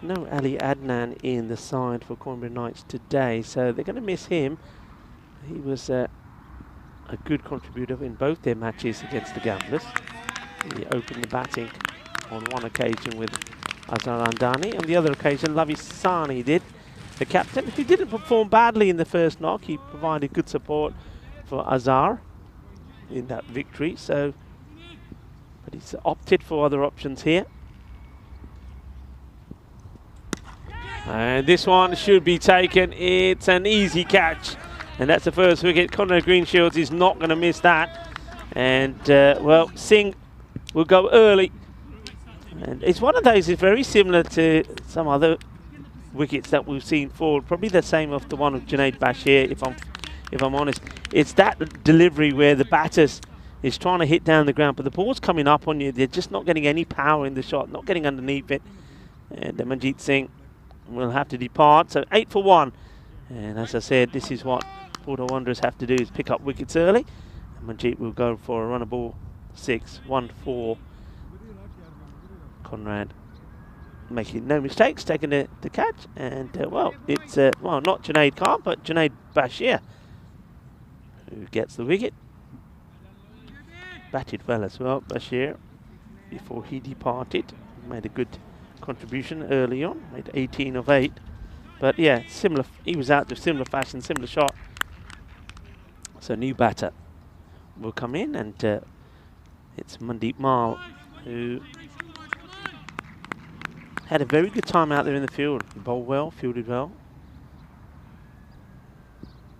No Ali Adnan in the side for Coimbra Knights today, so they're going to miss him. He was a good contributor in both their matches against the Gamblers. He opened the batting on one occasion with Azhar Andani. On the other occasion, Lavi Sani did. The captain, who didn't perform badly in the first knock, he provided good support for Azhar in that victory. So, but he's opted for other options here. And this one should be taken. It's an easy catch, and that's the first wicket. Conrad Greenshields is not going to miss that. And well, Singh will go early. And it's one of those, it's very similar to some other wickets that we've seen forward. Probably the same of the one of Junaid Bashir, if I'm honest. It's that delivery where the batters is trying to hit down the ground, but the ball's coming up on you. They're just not getting any power in the shot, not getting underneath it. And Manjeet Singh will have to depart. So 8 for 1. And as I said, this is what Porto Wanderers have to do, is pick up wickets early. And Manjeet will go for a run of ball 6, 1 for Conrad. Making no mistakes, taking the catch. And, well, it's, well, not Junaid Khan, but Junaid Bashir who gets the wicket. Batted well as well, Bashir, before he departed. Made a good contribution early on, made 18 of 8. But yeah, similar. He was out to similar fashion, similar shot. So new batter will come in, and it's Mandeep Mal, who had a very good time out there in the field. He bowled well, fielded well,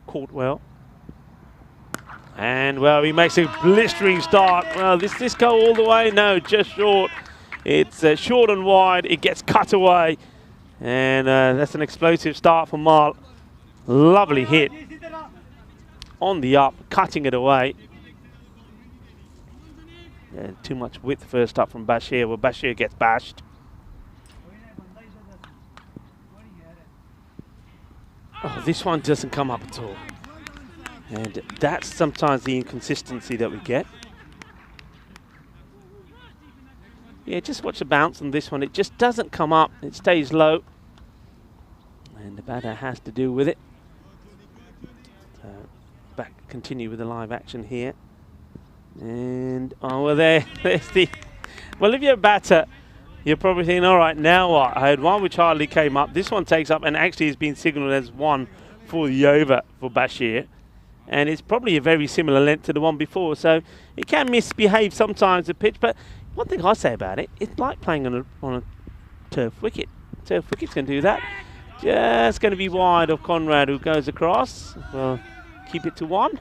caught well. And, well, he makes a blistering start. Well, this go all the way? No, just short. It's short and wide. It gets cut away. And that's an explosive start for Mal. Lovely hit. On the up, cutting it away. Too much width first up from Bashir. Well, Bashir gets bashed. Oh, this one doesn't come up at all. And that's sometimes the inconsistency that we get. Yeah, just watch the bounce on this one. It just doesn't come up. It stays low. And the batter has to deal with it. So continue with the live action here. And, oh, well, there's the... Well, if you're a batter, you're probably thinking, all right, now what? I had one which hardly came up. This one takes up and actually has been signalled as 1 for the over for Bashir. And it's probably a very similar length to the one before, so it can misbehave sometimes, the pitch. But one thing I say about it, it's like playing on a turf wicket. Turf wickets can do that. Just going to be wide of Conrad, who goes across. Well, keep it to 1.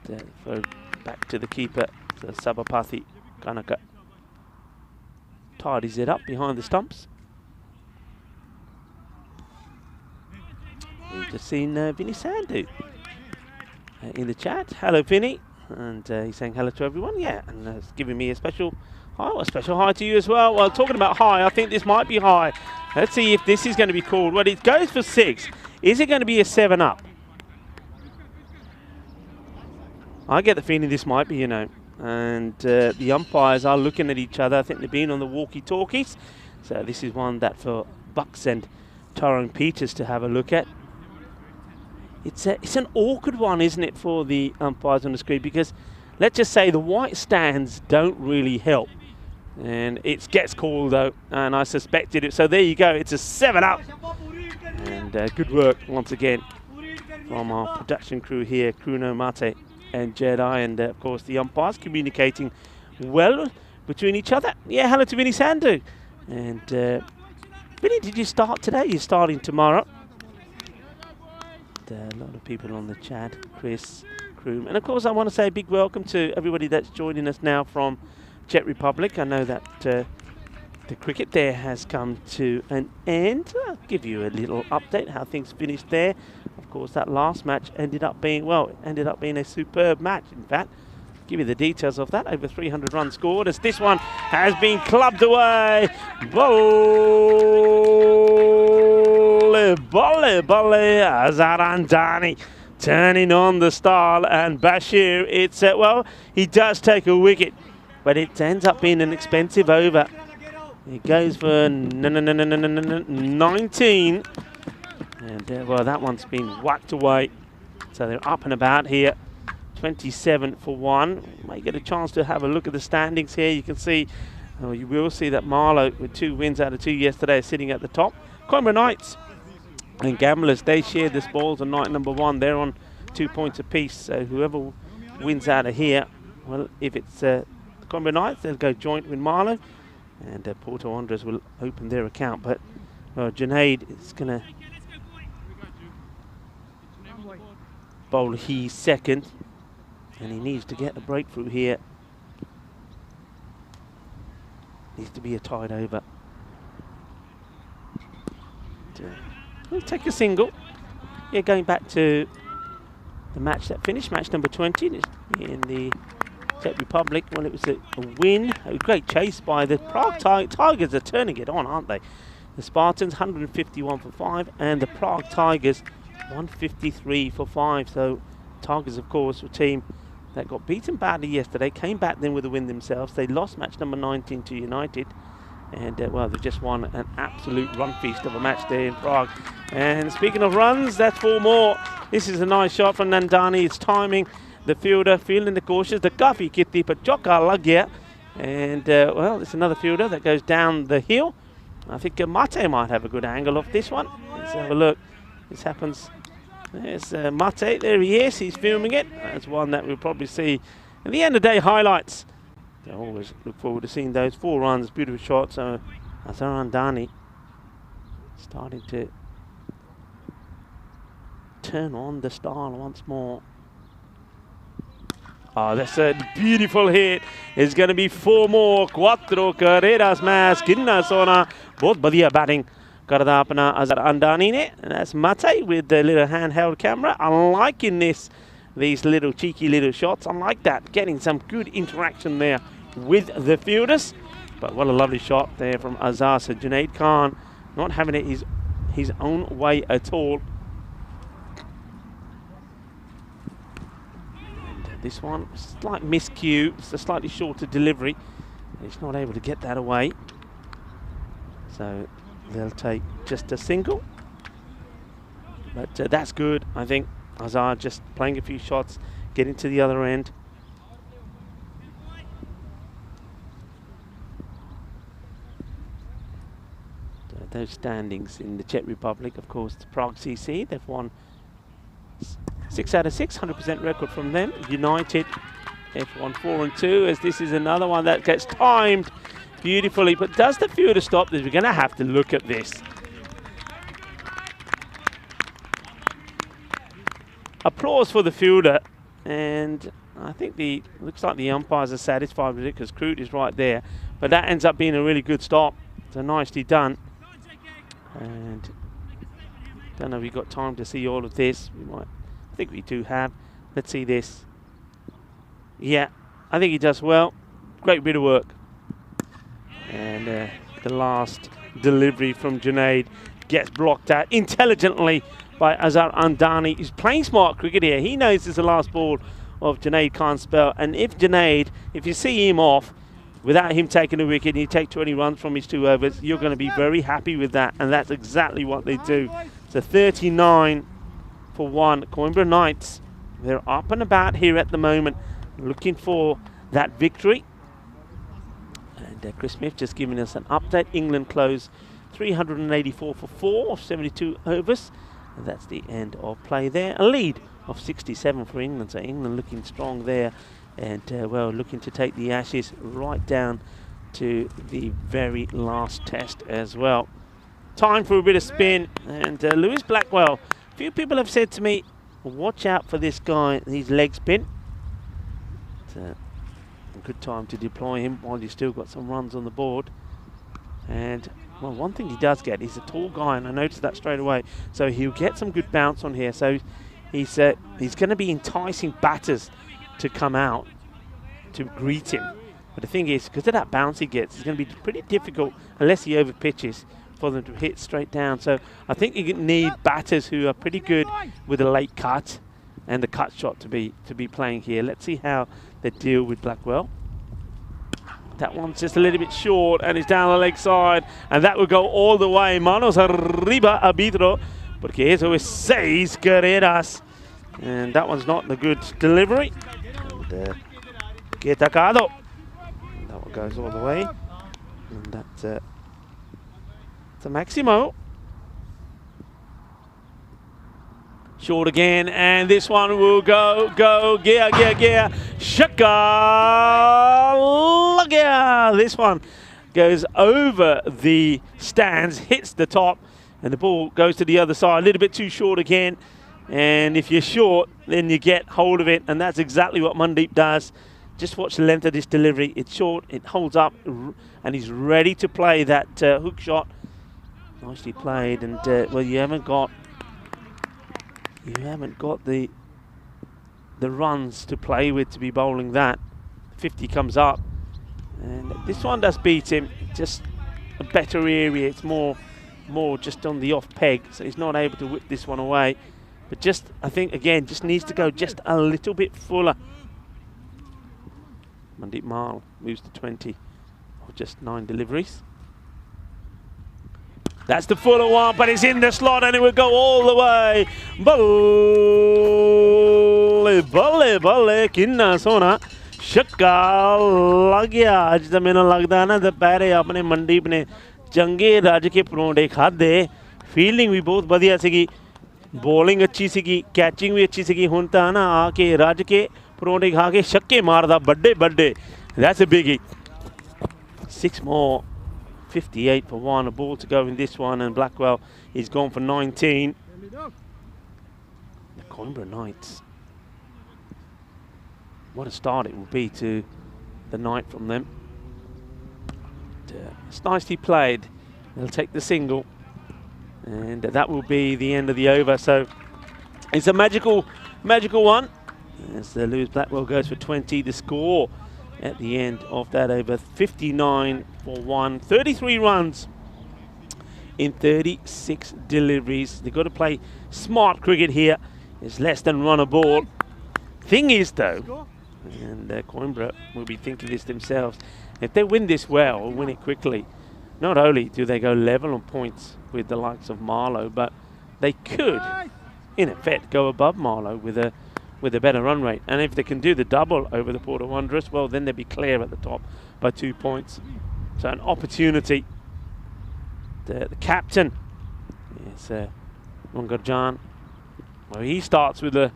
Throw back to the keeper, to Sabapathy Kanaka. Tidies it up behind the stumps. We've just seen Vinny Sandhu in the chat. Hello, Vinny. And he's saying hello to everyone. Yeah, and he's giving me a special hi. Well, a special hi to you as well. Well, talking about high, I think this might be high. Let's see if this is going to be called. Well, it goes for 6. Is it going to be a 7 up? I get the feeling this might be, you know. And the umpires are looking at each other. I think they've been on the walkie-talkies. So this is one that for Bucks and Tyrone Peters to have a look at. It's an awkward one, isn't it, for the umpires on the screen? Because let's just say the white stands don't really help. And it gets called, though, and I suspected it. So there you go. It's a 7 up. And good work once again from our production crew here, Kruno Mate and Jedi, and of course the umpires communicating well between each other. Yeah, hello to Vinny Sandhu. And Vinny, did you start today? You're starting tomorrow. A lot of people on the chat, Chris, Crew, and of course I want to say a big welcome to everybody that's joining us now from Czech Republic. I know that the cricket there has come to an end. I'll give you a little update how things finished there. Of course, that last match ended up being a superb match. In fact, give you the details of that. Over 300 runs scored as this one has been clubbed away. Volley, Azarandani turning on the style, and Bashir, it's, well, he does take a wicket, but it ends up being an expensive over. It goes for 19. And, well, that one's been whacked away. So they're up and about here. 27 for 1. Might get a chance to have a look at the standings here. You can see, you will see that Marlow, with 2 wins out of 2 yesterday, is sitting at the top. Coimbra Knights and Gamblers, they share the spoils on night number 1. They're on 2 points apiece. So whoever wins out of here, well, if it's the Coimbra Knights, they'll go joint with Marlow. And Porto Wanderers will open their account. But Junaid is going to bowl he second. And he needs to get a breakthrough here. Needs to be a tied over. We'll take a single. Yeah, going back to the match that finished, match number 20 in the Czech Republic. Well, it was a win, a great chase by the Prague Tigers. Are turning it on, aren't they? The Spartans 151 for 5, and the Prague Tigers 153 for 5. So Tigers, of course, were a team that got beaten badly yesterday, came back then with a win themselves. They lost match number 19 to United. And, well, they just won an absolute run feast of a match there in Prague. And speaking of runs, that's 4 more. This is a nice shot from Nandani. It's timing. The fielder feeling the cautious. The Kafi Kitty Pachoka Lagya. And, well, it's another fielder that goes down the hill. I think Mate might have a good angle off this one. Let's have a look. This happens. There's Mate. There he is. He's filming it. That's one that we'll probably see in the end of the day highlights. I always look forward to seeing those 4 runs, beautiful shots. Azarandani starting to turn on the style once more. Oh, that's a beautiful hit. It's going to be 4 more. 4 carreras más. Ginna Sona. Both badhiya batting. Karda apna Azarandani ne. And that's Mate with the little handheld camera. I'm liking this. These little cheeky little shots. I like that. Getting some good interaction there with the fielders. But what a lovely shot there from Azhar. So Junaid Khan not having it his own way at all. And this one, slight miscue. It's a slightly shorter delivery. He's not able to get that away. So they'll take just a single. But that's good, I think. Azhar just playing a few shots, getting to the other end. Those standings in the Czech Republic, of course, the Prague CC, they've won 6 out of 6, 100% record from them. United, they've won 4 and 2, as this is another one that gets timed beautifully. But does the fielder stop this? We're going to have to look at this. Applause for the fielder, and I think looks like the umpires are satisfied with it because Kroot is right there. But that ends up being a really good stop. So nicely done. And don't know if we've got time to see all of this. We might. I think we do have. Let's see this. Yeah, I think he does well. Great bit of work. And the last delivery from Junaid gets blocked out intelligently by Azhar Andani. He's playing smart cricket here. He knows it's the last ball of Junaid Khan's spell. And if you see him off, without him taking a wicket, and you take 20 runs from his 2 overs, you're going to be very happy with that. And that's exactly what they do. So 39 for 1. Coimbra Knights, they're up and about here at the moment, looking for that victory. And Chris Smith just giving us an update. England closed 384 for 4 of 72 overs. And that's the end of play there. A lead of 67 for England. So England looking strong there. And, well, looking to take the Ashes right down to the very last test as well. Time for a bit of spin. And Lewis Blackwell. A few people have said to me, watch out for this guy, his leg spin. It's a good time to deploy him while you've still got some runs on the board. And, well, one thing he does get, he's a tall guy, and I noticed that straight away. So he'll get some good bounce on here. So he's going to be enticing batters to come out to greet him. But the thing is, because of that bounce he gets, it's going to be pretty difficult, unless he over pitches, for them to hit straight down. So I think you need batters who are pretty good with a late cut and the cut shot to be playing here. Let's see how they deal with Blackwell. That one's just a little bit short and it's down the leg side, and that will go all the way. Manos arriba, arbitro, porque eso es 6 carreras. And that one's not the good delivery. And que tacado. That one goes all the way. And that's a Maximo. Short again, and this one will go, gear. Shaka, this one goes over the stands, hits the top, and the ball goes to the other side. A little bit too short again. And if you're short, then you get hold of it, and that's exactly what Mandeep does. just watch the length of this delivery. It's short, it holds up, and he's ready to play that hook shot. Nicely played, and well, you haven't got the runs to play with to be bowling that. 50 comes up, and this one does beat him. Just a better area. It's more just on the off peg, so he's not able to whip this one away. But just, I think again, just needs to go just a little bit fuller. Mandeep Mal moves to 20, or just 9 deliveries. That's the fuller one, but it's in the slot and it will go all the way. Balle, balle, balle, kinna sona. Shakka lag gaya. Aj ta mainu lagda na dupehre apne Mandeep ne चंगे रज के परोंठे खाधे. Fielding भी बहुत बढ़िया सी, bowling अच्छी सी, catching भी अच्छी सी. हुण तां ना आके रज के परोंठे खा के छक्के मारदा बड़े बड़े. That's a biggie. 6 more. 58 for 1. A ball to go in this one, and Blackwell is gone for 19. The Coimbra Knights. What a start it will be to the night from them. It's nicely played. They'll take the single, and that will be the end of the over. So it's a magical one. As the Lewis Blackwell goes for 20. The score at the end of that over, 59 for 1. 33 runs in 36 deliveries. They've got to play smart cricket here. It's less than run a ball. Thing is though, and Coimbra will be thinking this themselves, if they win this well, win it quickly, not only do they go level on points with the likes of Marlow, but they could, in effect, go above Marlow with a better run rate. And if they can do the double over the Port of Wanderers, well, then they'll be clear at the top by 2 points. So an opportunity. The captain is Mungarjan. Well, he starts with a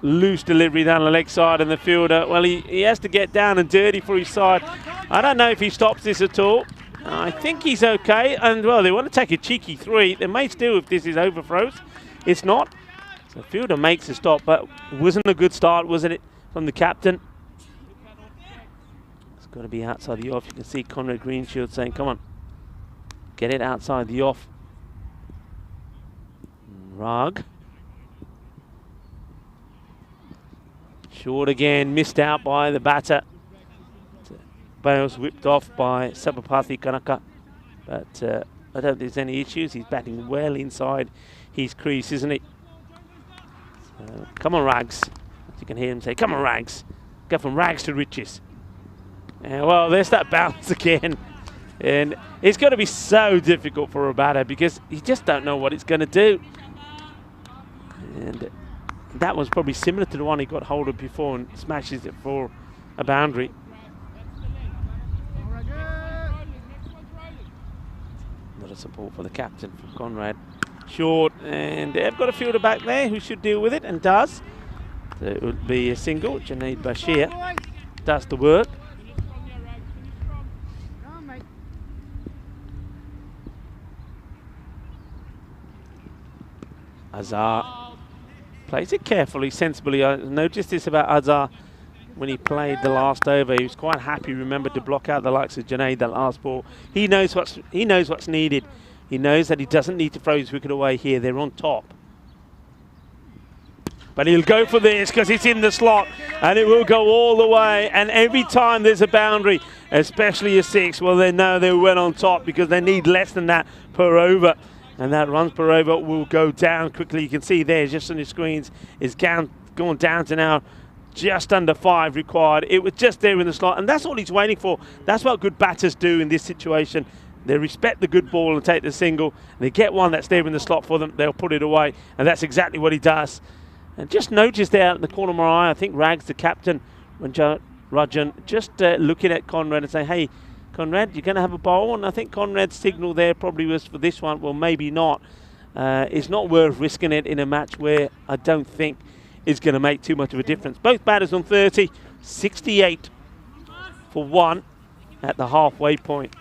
loose delivery down the leg side, and the fielder, well, he has to get down and dirty for his side. I don't know if he stops this at all. I think he's okay, and well, they want to take a cheeky 3. They may still if this is overthrows. It's not. So fielder makes a stop, but wasn't a good start, wasn't it, from the captain? It's got to be outside the off. You can see Conrad Greenshield saying, come on, get it outside the off. Rug. Short again, missed out by the batter. Bales whipped off by Sabapathi Kanaka, but I don't think there's any issues. He's batting well inside his crease, isn't he? So, come on, Rags. You can hear him say, come on, Rags. Go from rags to riches. Well, there's that bounce again. And it's going to be so difficult for a batter because you just don't know what it's going to do. And that was probably similar to the one he got hold of before and smashes it for a boundary. Not a support for the captain from Conrad. Short, and they've got a fielder back there who should deal with it, and does. So it would be a single. Junaid Bashir does the work. Azhar plays it carefully, sensibly. I noticed this about Azhar when he played the last over. He was quite happy, remembered to block out the likes of Junaid that last ball. He knows what's needed. He knows that he doesn't need to throw his wicket away here. They're on top. But he'll go for this because it's in the slot and it will go all the way. And every time there's a boundary, especially a 6, well, they know they went on top because they need less than that per over. And that runs per over will go down quickly. You can see there, just on your screens, is gone down to now just under 5 required. It was just there in the slot, and that's all he's waiting for. That's what good batters do in this situation. They respect the good ball and take the single. They get one that's there in the slot for them, they'll put it away, and that's exactly what he does. And just notice there at the corner of my eye, I think Rags, the captain, Rajan, just looking at Conrad and saying, hey, Conrad, you're going to have a bowl? And I think Conrad's signal there probably was for this one. Well, maybe not. It's not worth risking it in a match where I don't think it's going to make too much of a difference. Both batters on 30, 68 for 1 at the halfway point.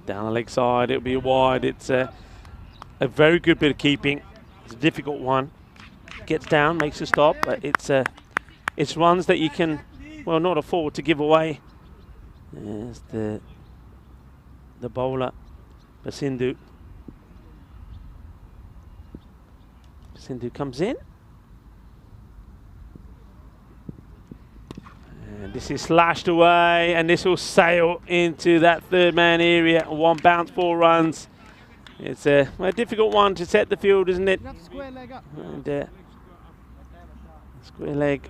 Down the leg side, it'll be a wide. It's a very good bit of keeping. It's a difficult one. gets down, makes a stop, but it's runs that you can, well, not afford to give away. There's the bowler, Basindu. Basindu comes in. And this is slashed away, and this will sail into that third man area. One bounce, 4 runs. It's a difficult one to set the field, isn't it? And square leg.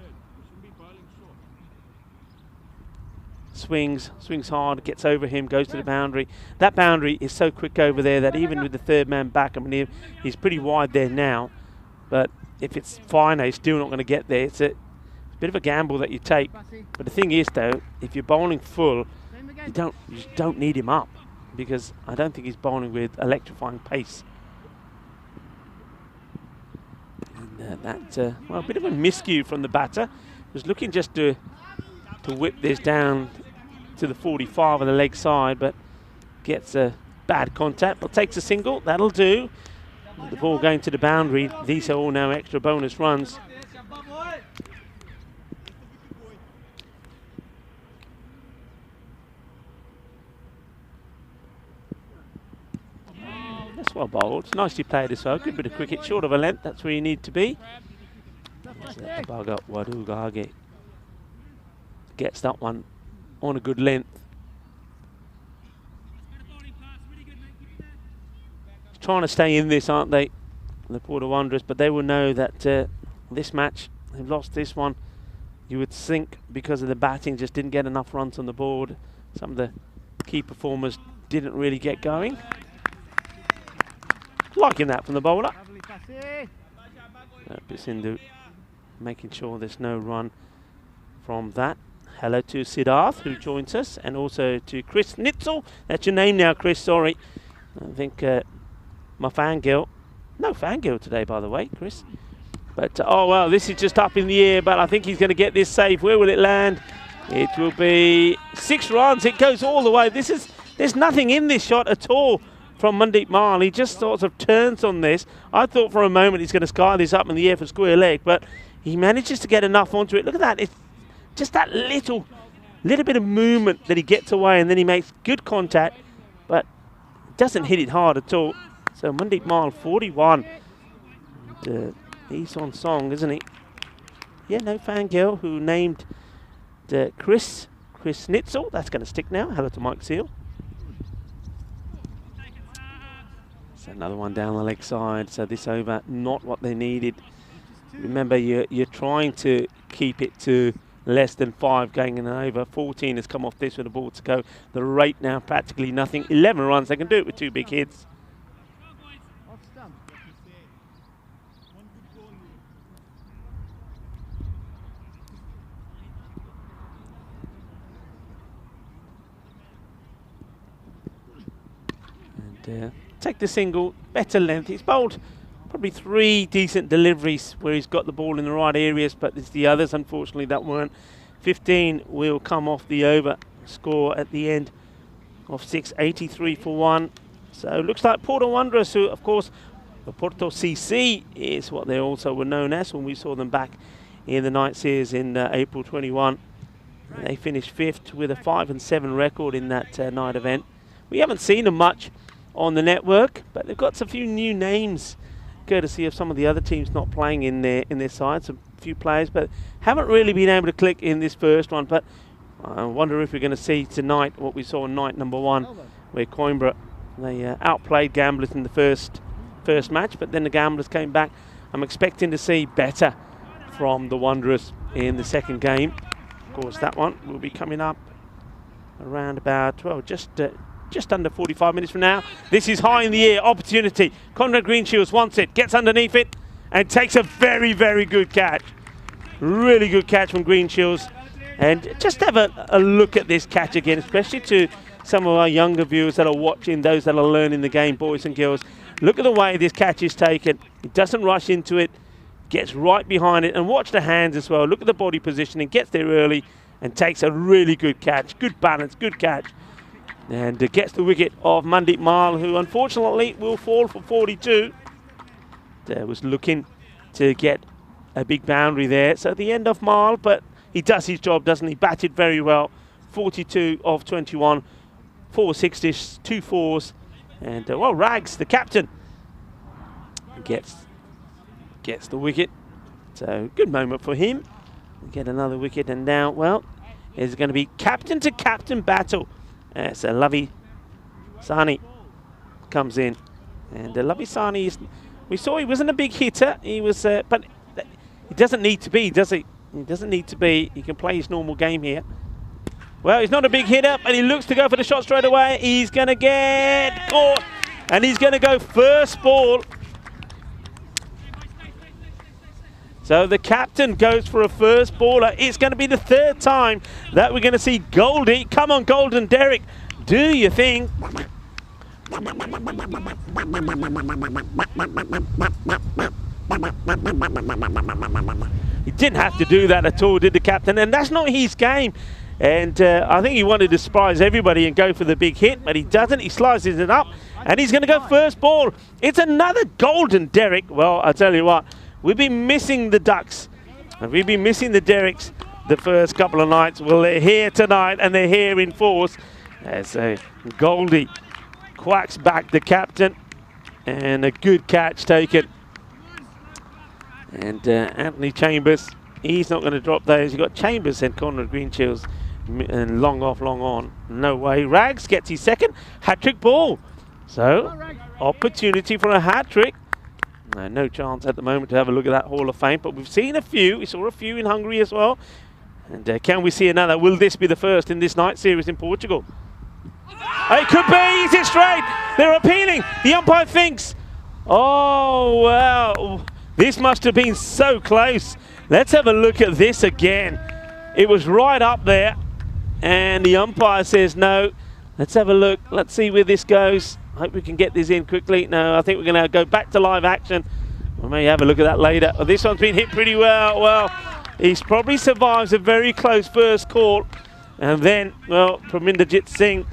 Swings hard, gets over him, goes to the boundary. That boundary is so quick over there that even with the third man back, I mean, he's pretty wide there now. But if it's fine, he's still not going to get there. It's a bit of a gamble that you take. But the thing is, though, if you're bowling full, you don't need him up, because I don't think he's bowling with electrifying pace. And well, a bit of a miscue from the batter. Was looking just to whip this down to the 45 on the leg side, but gets a bad contact, but takes a single. That'll do. The ball going to the boundary. These are all now extra bonus runs. That's well bowled. Nicely played as well. Good bit of cricket, short of a length. That's where you need to be. Wadugage gets that one on a good length. Trying to stay in this, aren't they, the Porter Wanderers? But they will know that this match, they've lost this one. You would think because of the batting, just didn't get enough runs on the board. Some of the key performers didn't really get going. Liking that from the bowler. Basindu making sure there's no run from that. Hello to Siddharth, who joins us, and also to Chris Nitzel. That's your name now, Chris, sorry. I think my fangirl. No fangirl today, by the way, Chris. But, oh, well, this is just up in the air, but I think he's going to get this safe. Where will it land? It will be 6 runs. It goes all the way. There's nothing in this shot at all from Mandeep Mal. He just sort of turns on this. I thought for a moment he's going to sky this up in the air for square leg, but he manages to get enough onto it. Look at that. It's just that little bit of movement that he gets away, and then he makes good contact, but doesn't hit it hard at all. So Mandeep Mal, 41. And, he's on song, isn't he? Yeah, no fangirl who named Chris Nitzel. That's going to stick now. Hello to Mike Seal. So another one down the leg side. So this over, not what they needed. Remember, you're trying to keep it to less than 5 going in and over. 14 has come off this with a ball to go. The rate now practically nothing. 11 runs. They can do it with 2 big hits. And take the single, better length. He's bowled probably 3 decent deliveries where he's got the ball in the right areas, but it's the others, unfortunately, that weren't. 15 will come off the over score at the end of 6, 83 for 1. So looks like Porter Wanderers, who, of course, the Porto CC is what they also were known as when we saw them back in the night series in April 21. They finished 5th with a 5-7 record in that night event. We haven't seen them much on the network, but they've got a few new names, courtesy of some of the other teams not playing in their sides. A few players, but haven't really been able to click in this first one. But I wonder if we're going to see tonight what we saw in night number 1, where Coimbra, they outplayed Gamblers in the first match, but then the Gamblers came back. I'm expecting to see better from the Wanderers in the second game. Of course, that one will be coming up around about, well, just under 45 minutes from now. This is high in the air, opportunity. Conrad Greenshields wants it, gets underneath it, and takes a very, very good catch. Really good catch from Greenshields. And just have a look at this catch again, especially to some of our younger viewers that are watching, those that are learning the game, boys and girls. Look at the way this catch is taken. It doesn't rush into it, gets right behind it, and watch the hands as well. Look at the body positioning, gets there early, and takes a really good catch. Good balance, good catch. And gets the wicket of Mandeep Mal, who unfortunately will fall for 42. Was looking to get a big boundary there. So the end of mile, but he does his job, doesn't he? Batted very well. 42 of 21, 4 sixes, 2 fours, and well, Rags, the captain, gets the wicket. So good moment for him. Get another wicket, and now, well, it's going to be captain to captain battle. So Lovey Sani comes in, and Lovey Sani is. We saw he wasn't a big hitter. He was, but he doesn't need to be, does he? He doesn't need to be. He can play his normal game here. Well, he's not a big hitter, and he looks to go for the shot straight away. He's going to get caught, and he's going to go first ball. So the captain goes for a first baller. It's going to be the 3rd time that we're going to see Goldie. Come on, Golden Derek. Do your thing. He didn't have to do that at all, did the captain? And that's not his game. And I think he wanted to surprise everybody and go for the big hit, but he doesn't. He slices it up, and he's going to go first ball. It's another Golden Derek. Well, I'll tell you what. We've been missing the Ducks, and we've been missing the Derricks the first couple of nights. Well, they're here tonight, and they're here in force. As Goldie quacks back the captain, and a good catch taken. And Anthony Chambers, he's not going to drop those. You've got Chambers and Conrad Greenchills, and long off, long on. No way. Rags gets his 2nd hat-trick ball. So, opportunity for a hat-trick. No chance at the moment to have a look at that Hall of Fame, but we've seen a few. We saw a few in Hungary as well. And can we see another? Will this be the first in this night series in Portugal? It could be. Is it straight? They're appealing. The umpire thinks. Oh, wow. This must have been so close. Let's have a look at this again. It was right up there, and the umpire says no. Let's have a look. Let's see where this goes. Hope we can get this in quickly. No, I think we're going to go back to live action. We may have a look at that later. Oh, this one's been hit pretty well. Well, he's probably survives a very close first call. And then, well, Praminderjit Singh,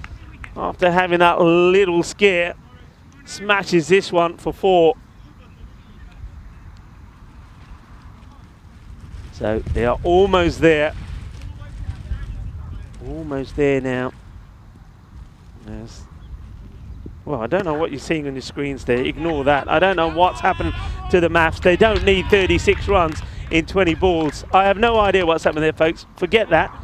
after having that little scare, smashes this one for 4. So they are almost there. Almost there now. Yes. Well, I don't know what you're seeing on your screens there. Ignore that. I don't know what's happened to the maths. They don't need 36 runs in 20 balls. I have no idea what's happened there, folks. Forget that.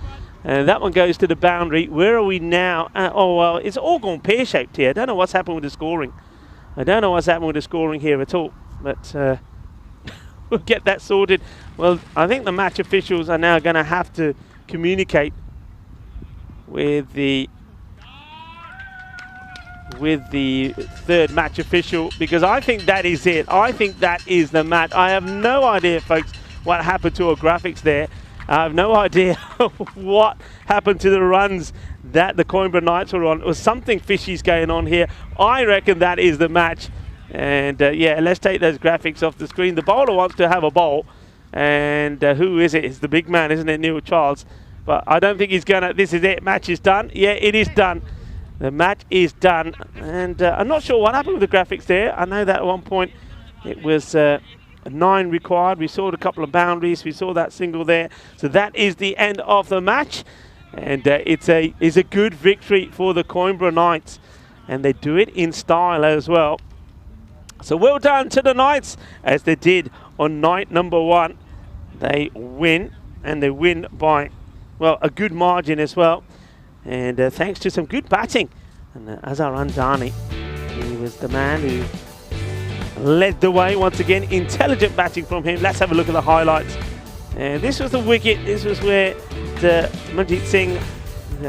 And that one goes to the boundary. Where are we now? Oh, well, it's all gone pear-shaped here. I don't know what's happened with the scoring. I don't know what's happened with the scoring here at all. But we'll get that sorted. Well, I think the match officials are now going to have to communicate with the 3rd match official, because I think that is it. I think that is the match. I have no idea, folks, what happened to our graphics there. I have no idea what happened to the runs that the Coimbra Knights were on. It was something fishy's going on here. I reckon that is the match. And yeah, let's take those graphics off the screen. The bowler wants to have a bowl. And who is it? It's the big man, isn't it? Neil Charles. But I don't think he's going to. This is it. Match is done. Yeah, it is done. The match is done, and I'm not sure what happened with the graphics there. I know that at one point it was a 9 required. We saw a couple of boundaries. We saw that single there. So that is the end of the match, and it's a good victory for the Coimbra Knights, and they do it in style as well. So well done to the Knights, as they did on night number 1. They win, and they win by, well, a good margin as well. And thanks to some good batting. And Azhar Andani, he was the man who led the way once again. Intelligent batting from him. Let's have a look at the highlights. This was the wicket. This was where Manjit Singh,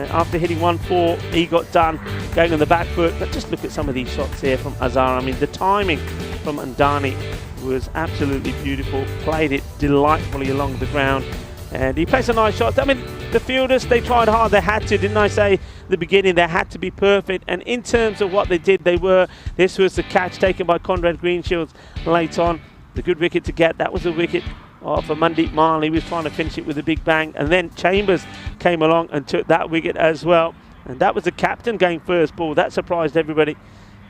after hitting 1-4, he got done going on the back foot. But just look at some of these shots here from Azhar. I mean, the timing from Andani was absolutely beautiful. Played it delightfully along the ground. And he plays a nice shot. I mean, the fielders, they tried hard. They had to. Didn't I say at the beginning they had to be perfect? And in terms of what they did, they were. This was the catch taken by Conrad Greenchills late on. The good wicket to get. That was the wicket for Mandeep Marley. He was trying to finish it with a big bang. And then Chambers came along and took that wicket as well. And that was the captain going first ball. That surprised everybody.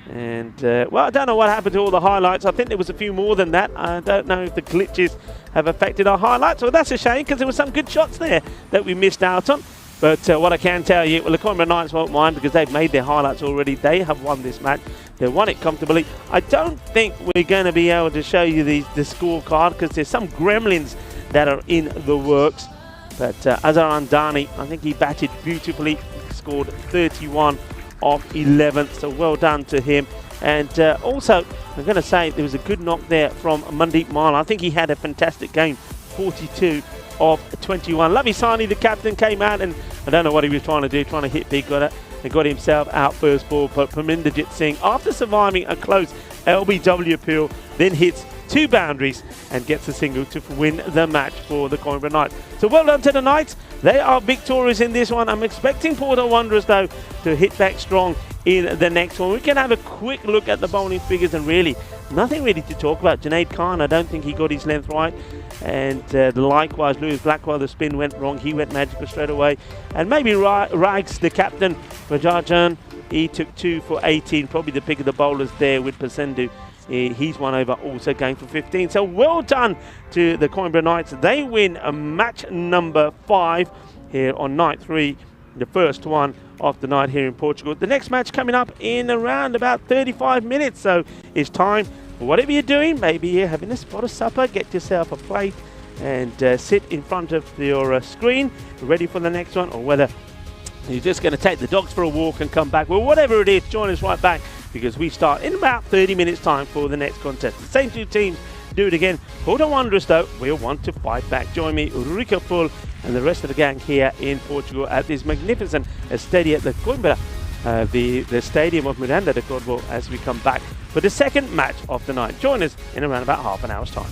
And, well, I don't know what happened to all the highlights. I think there was a few more than that. I don't know if the glitches have affected our highlights. Well, that's a shame because there were some good shots there that we missed out on. But what I can tell you, well, the Coimbra Knights won't mind because they've made their highlights already. They have won this match. They won it comfortably. I don't think we're going to be able to show you the scorecard because there's some gremlins that are in the works. But Azhar Andani, I think he batted beautifully. Scored 31 of 11, so well done to him. And also, I'm going to say there was a good knock there from Mandeep Mala. I think he had a fantastic game, 42 of 21. Lavi Sani, the captain, came out and I don't know what he was trying to do, trying to hit big, got it, and got himself out first ball. But Parminderjit Singh, after surviving a close LBW appeal, then hits 2 boundaries and gets a single to win the match for the Coimbra Knights. So well done to the Knights. They are victorious in this one. I'm expecting Porto Wanderers, though, to hit back strong in the next one. We can have a quick look at the bowling figures and really nothing really to talk about. Junaid Khan, I don't think he got his length right. And likewise, Lewis Blackwell, the spin went wrong. He went magical straight away. And maybe Rags, the captain, Rajajan, he took 2 for 18. Probably the pick of the bowlers there with Pasendu. He's one over, also going for 15. So well done to the Coimbra Knights. They win a match number 5 here on night 3, the first one of the night here in Portugal. The next match coming up in around about 35 minutes. So it's time, whatever you're doing, maybe you're having a spot of supper, get yourself a plate and sit in front of your screen, ready for the next one, or whether you're just going to take the dogs for a walk and come back. Well, whatever it is, join us right back because we start in about 30 minutes time for the next contest. The same 2 teams do it again. Porto Wanderers, though, will want to fight back. Join me, Ulrika Full, and the rest of the gang here in Portugal at this magnificent stadium, the Coimbra, the stadium of Miranda de Corvo, as we come back for the second match of the night. Join us in around about half an hour's time.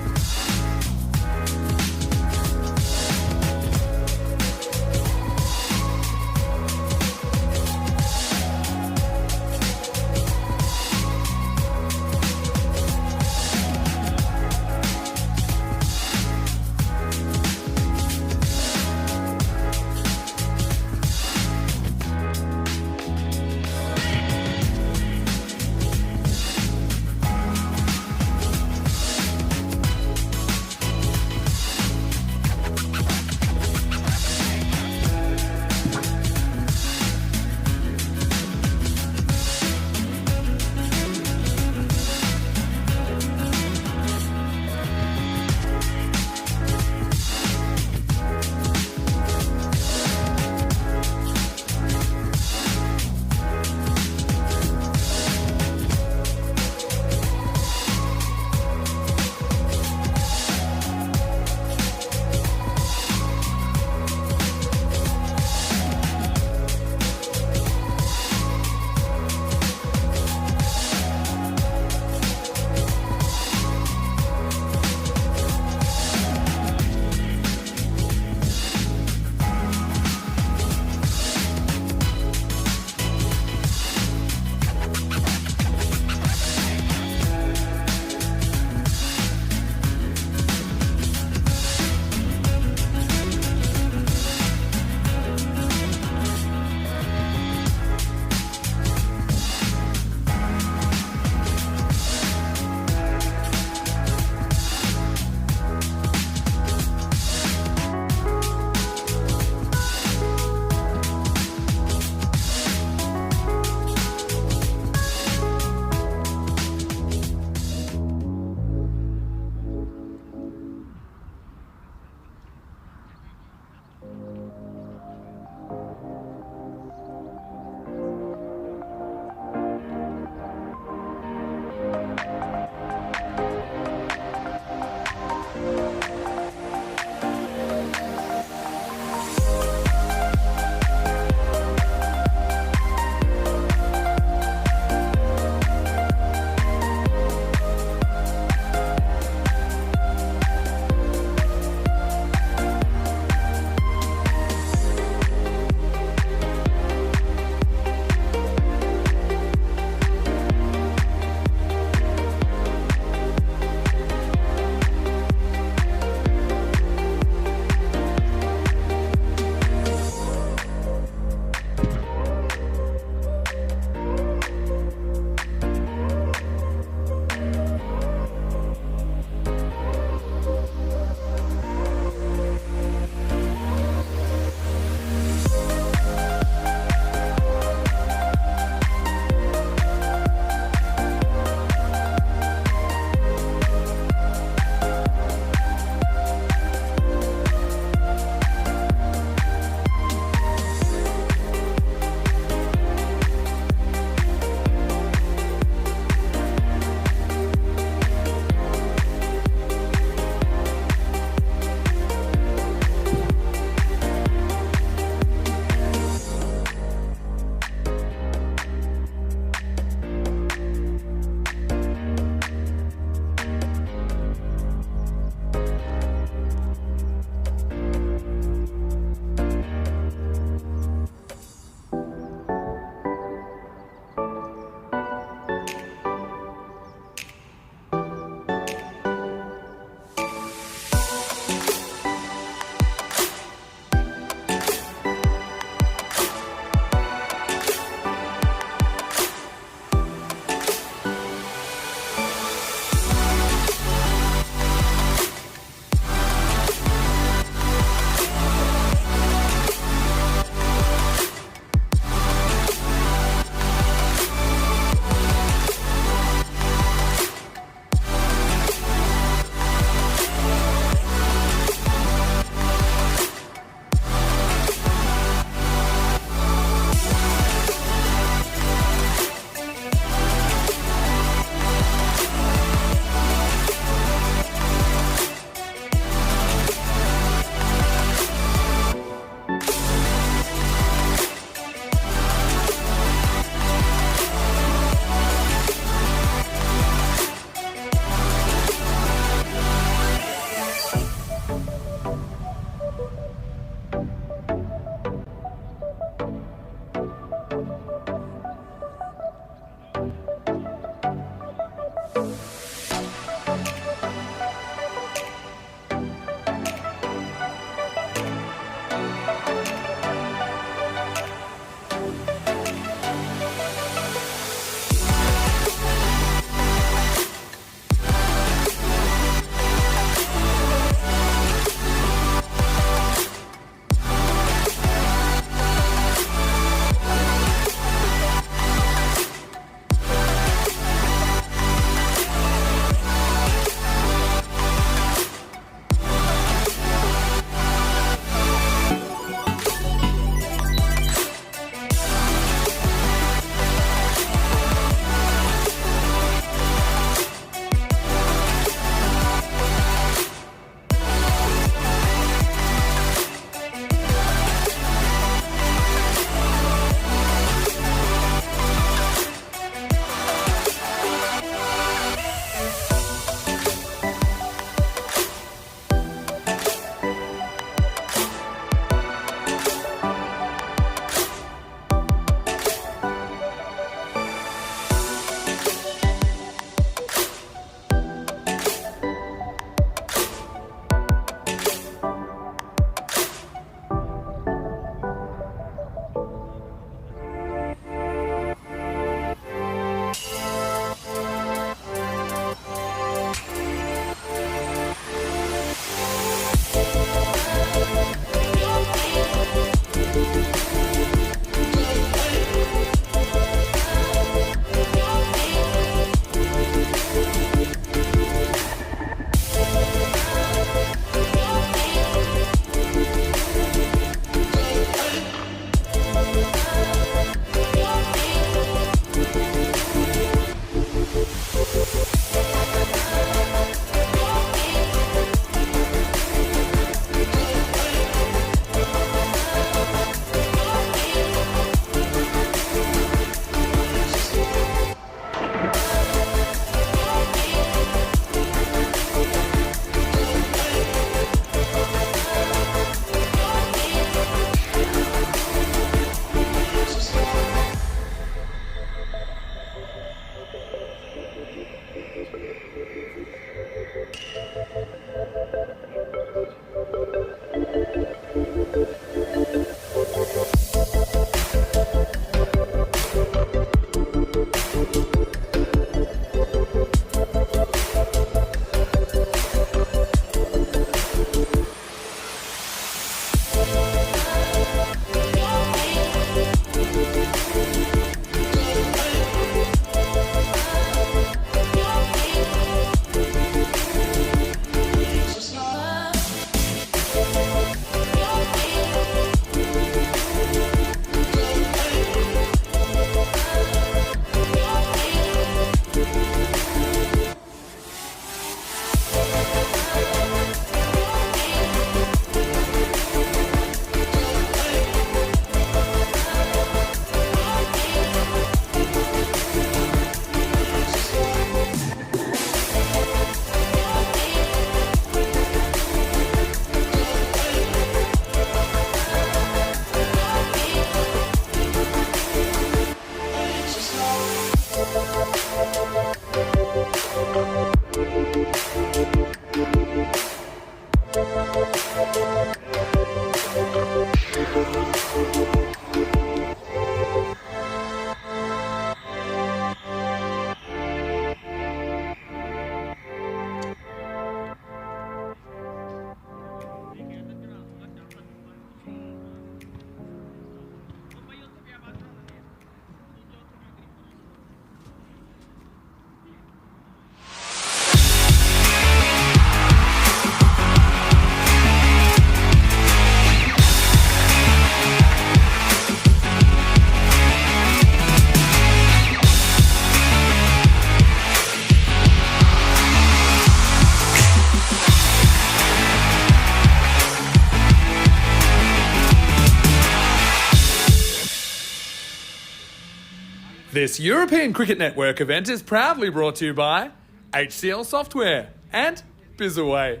This European Cricket Network event is proudly brought to you by HCL Software and Bizaway.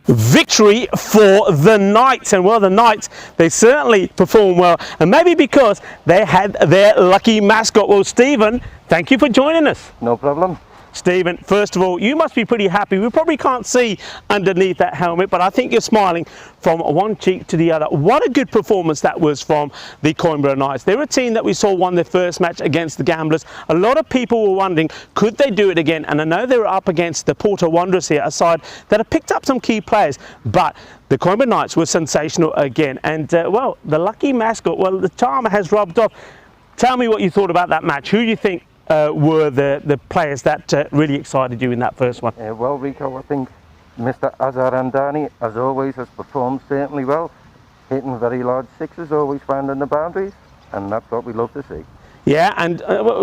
Victory for the Knights, and well, the Knights, they certainly performed well, and maybe because they had their lucky mascot. Well, Stephen, thank you for joining us. No problem. Stephen, first of all, you must be pretty happy. We probably can't see underneath that helmet, but I think you're smiling from one cheek to the other. What a good performance that was from the Coimbra Knights. They're a team that we saw won their first match against the Gamblers. A lot of people were wondering, could they do it again? And I know they were up against the Porto Wanderers here, a side that have picked up some key players, but the Coimbra Knights were sensational again. And well, the lucky mascot, well, the charm has rubbed off. Tell me what you thought about that match. Who do you think were the players that really excited you in that first one? Well, Rico, I think Mr. Azhar Andani, as always, has performed certainly well, hitting very large sixes, always finding the boundaries, and that's what we love to see. Yeah, and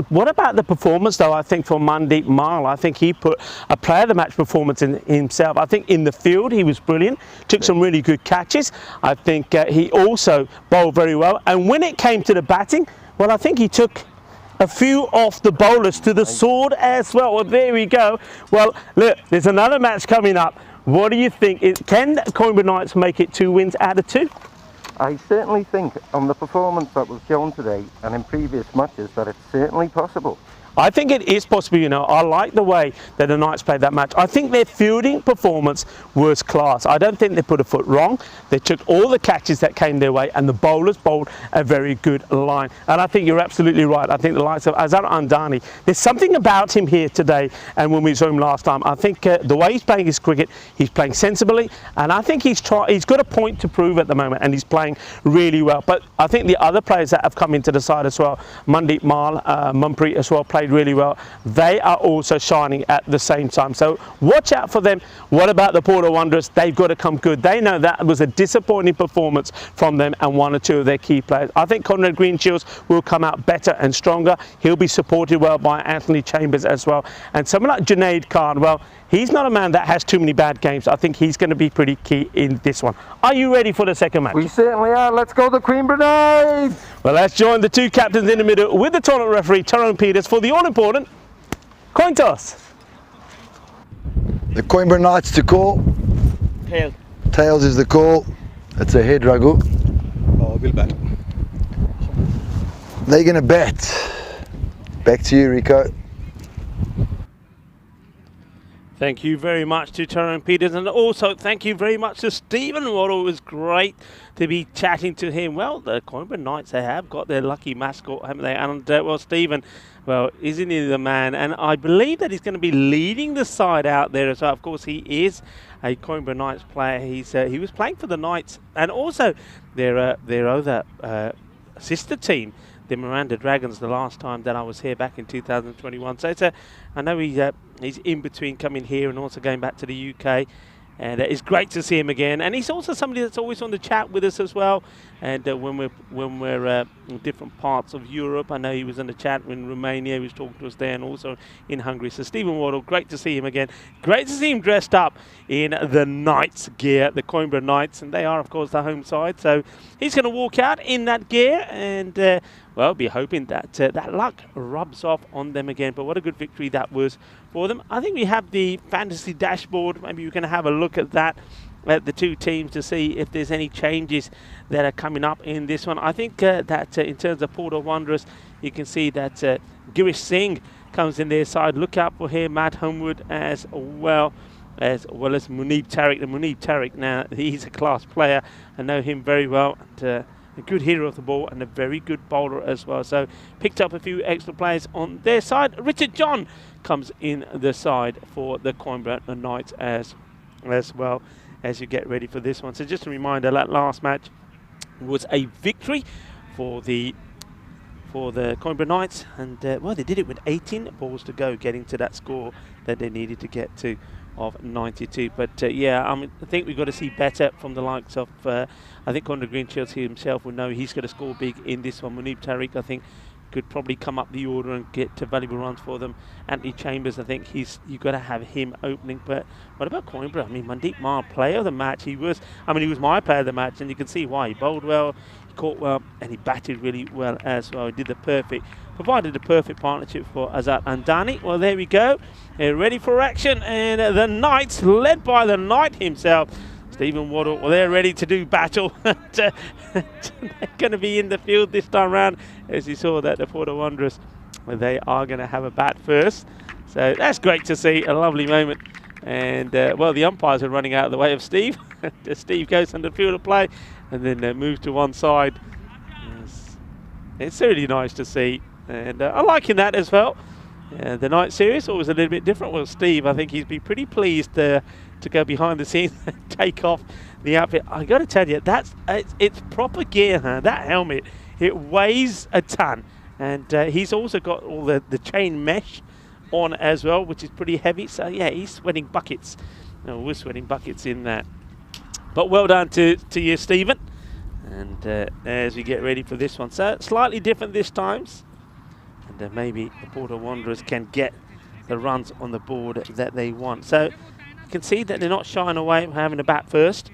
what about the performance, though, I think, for Mandeep Mal? I think he put a player of the match performance in himself. I think in the field he was brilliant, took some really good catches. I think he also bowled very well, and when it came to the batting, well, I think he took a few off the bowlers to the sword as well. Well, there we go. Well, look, there's another match coming up. What do you think? Can Coimbra Knights make it 2 wins out of 2? I certainly think on the performance that was shown today and in previous matches that it's certainly possible. I think it is possible, you know. I like the way that the Knights played that match. I think their fielding performance was class. I don't think they put a foot wrong. They took all the catches that came their way, and the bowlers bowled a very good line. And I think you're absolutely right. I think the likes of Azhar Andani, there's something about him here today, and when we saw him last time, I think the way he's playing his cricket, he's playing sensibly, and I think he's got a point to prove at the moment, and he's playing really well. But I think the other players that have come into the side as well, Mandeep Mal, Mumpreet as well, played really well. They are also shining at the same time, so watch out for them. What about the Porto Wanderers? They've got to come good. They know that was a disappointing performance from them and one or two of their key players. I think Conrad Greenshields will come out better and stronger. He'll be supported well by Anthony Chambers as well, and someone like Junaid Khan, well, he's not a man that has too many bad games. I think he's going to be pretty key in this one. Are you ready for the second match? We certainly are. Let's go the Coimbra Knights! Well, let's join the two captains in the middle with the tournament referee, Tyrone Peters, for the all-important coin toss. The Coimbra Knights to call. Tails. Tails is the call. It's a head, Raghu. Oh, we'll bat. They're going to bat. Back to you, Rico. Thank you very much to Tyrone Peters, and also thank you very much to Stephen Waddle. It was great to be chatting to him. Well, the Coimbra Knights, they have got their lucky mascot, haven't they? And well, Stephen, well, isn't he the man? And I believe that he's going to be leading the side out there as well. Of course, he is a Coimbra Knights player. He was playing for the Knights, and also their other sister team, the Miranda Dragons, the last time that I was here back in 2021. So I know he's in between coming here and also going back to the UK, and it's great to see him again. And he's also somebody that's always on the chat with us as well. And when we're in different parts of Europe, I know he was in the chat in Romania. He was talking to us there, and also in Hungary. So Stephen Waddle, great to see him again. Great to see him dressed up in the Knights gear, the Coimbra Knights, and they are of course the home side. So he's going to walk out in that gear, and well, be hoping that that luck rubs off on them again. But what a good victory that was for them. I think we have the fantasy dashboard. Maybe we can have a look at that, at the two teams, to see if there's any changes that are coming up in this one. I think that in terms of Porto Wanderers, You can see that Girish Singh comes in their side. Look out for him, Matt Homewood as well as Munib Tariq. And Munib Tariq, now he's a class player. I know him very well. And, a good hitter of the ball and a very good bowler as well. So picked up a few extra players on their side. Richard John comes in the side for the Coimbra Knights as well as you get ready for this one. So just a reminder, that last match was a victory for the Coimbra Knights, and well, they did it with 18 balls to go, getting to that score that they needed to get to of 92. But yeah, I think we've got to see better from the likes of I think Conor Greenshields himself will know he's going to score big in this one. Munib Tariq, I think, could probably come up the order and get valuable runs for them. Anthony Chambers, I think you've got to have him opening. But what about Coimbra? I mean, Mandeep Mar, player of the match. He was my player of the match, and you can see why. He bowled well, he caught well, and he batted really well as well. He provided the perfect partnership for Azhar Andani. Well, there we go. They're ready for action, and the Knights, led by the Knight himself, Stephen Waddle, well, they're ready to do battle. They're going to be in the field this time round, as you saw that the Porto Wanderers, well, they are going to have a bat first. So that's great to see, a lovely moment. And, well, the umpires are running out of the way of Steve. Steve goes under field of play and then moves to one side. It's really nice to see. And I'm liking that as well. The night series always a little bit different. Well, Steve, I think he'd be pretty pleased to go behind the scenes and take off the outfit. I got to tell you, it's proper gear, huh? That helmet, it weighs a ton, and he's also got all the chain mesh on as well, which is pretty heavy. So yeah, he's sweating buckets. No, we're sweating buckets in that. But well done to you, Stephen. And as we get ready for this one, so slightly different this time. And maybe the Porto Wanderers can get the runs on the board that they want. So you can see that they're not shying away from having a bat first,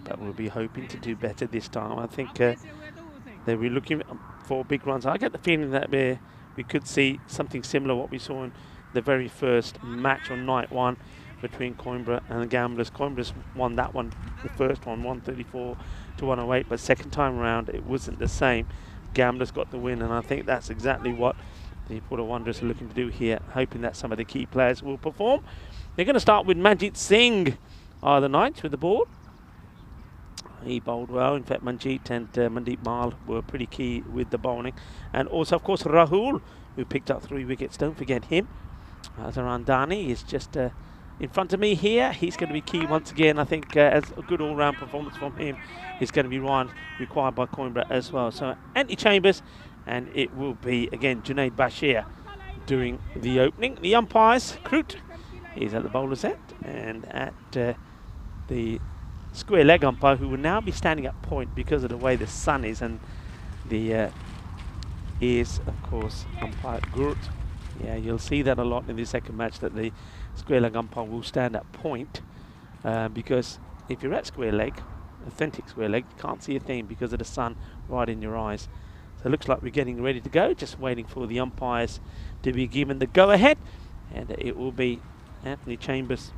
but we'll be hoping to do better this time. I think they'll be looking for big runs. I get the feeling that we could see something similar what we saw in the very first match on night one between Coimbra and the Gamblers. Coimbra's won that one, the first one, 134 to 108, but second time around it wasn't the same. Gamblers got the win, and I think that's exactly what the Porto Wanderers are looking to do here, hoping that some of the key players will perform. They're going to start with Manjit Singh, the Knights, with the ball. He bowled well. In fact, Manjit and Mandeep Mal were pretty key with the bowling. And also, of course, Rahul, who picked up 3 wickets. Don't forget him. Azhar Andani is just in front of me here. He's going to be key once again. I think as a good all-round performance from him is going to be required by Coimbra as well. So Anthony Chambers, and it will be again Junaid Bashir doing the opening. The umpires, Kroot, he's at the bowler's end, and at the square leg umpire, who will now be standing at point because of the way the sun is, and the is of course umpire Gurt. Yeah, you'll see that a lot in the second match, that the square leg umpire will stand at point, because if you're at square leg, authentic square leg, you can't see a thing because of the sun right in your eyes. So it looks like we're getting ready to go, just waiting for the umpires to be given the go ahead, and it will be Anthony Chambers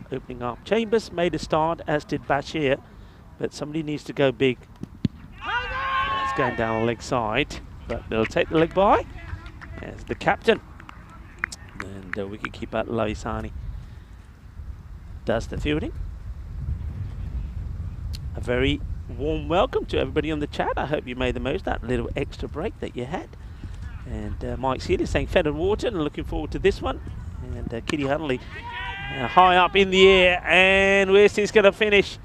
opening up. Chambers made a start, as did Bashir, but somebody needs to go big. It's going down the leg side, but they'll take the leg by as the captain, and wicketkeeper Lavisani does the fielding. A very warm welcome to everybody on the chat. I hope you made the most of that little extra break that you had. And Mike Seeley saying Fed and Water, and looking forward to this one. And Kitty Hunley high up in the air, and where's this going to finish?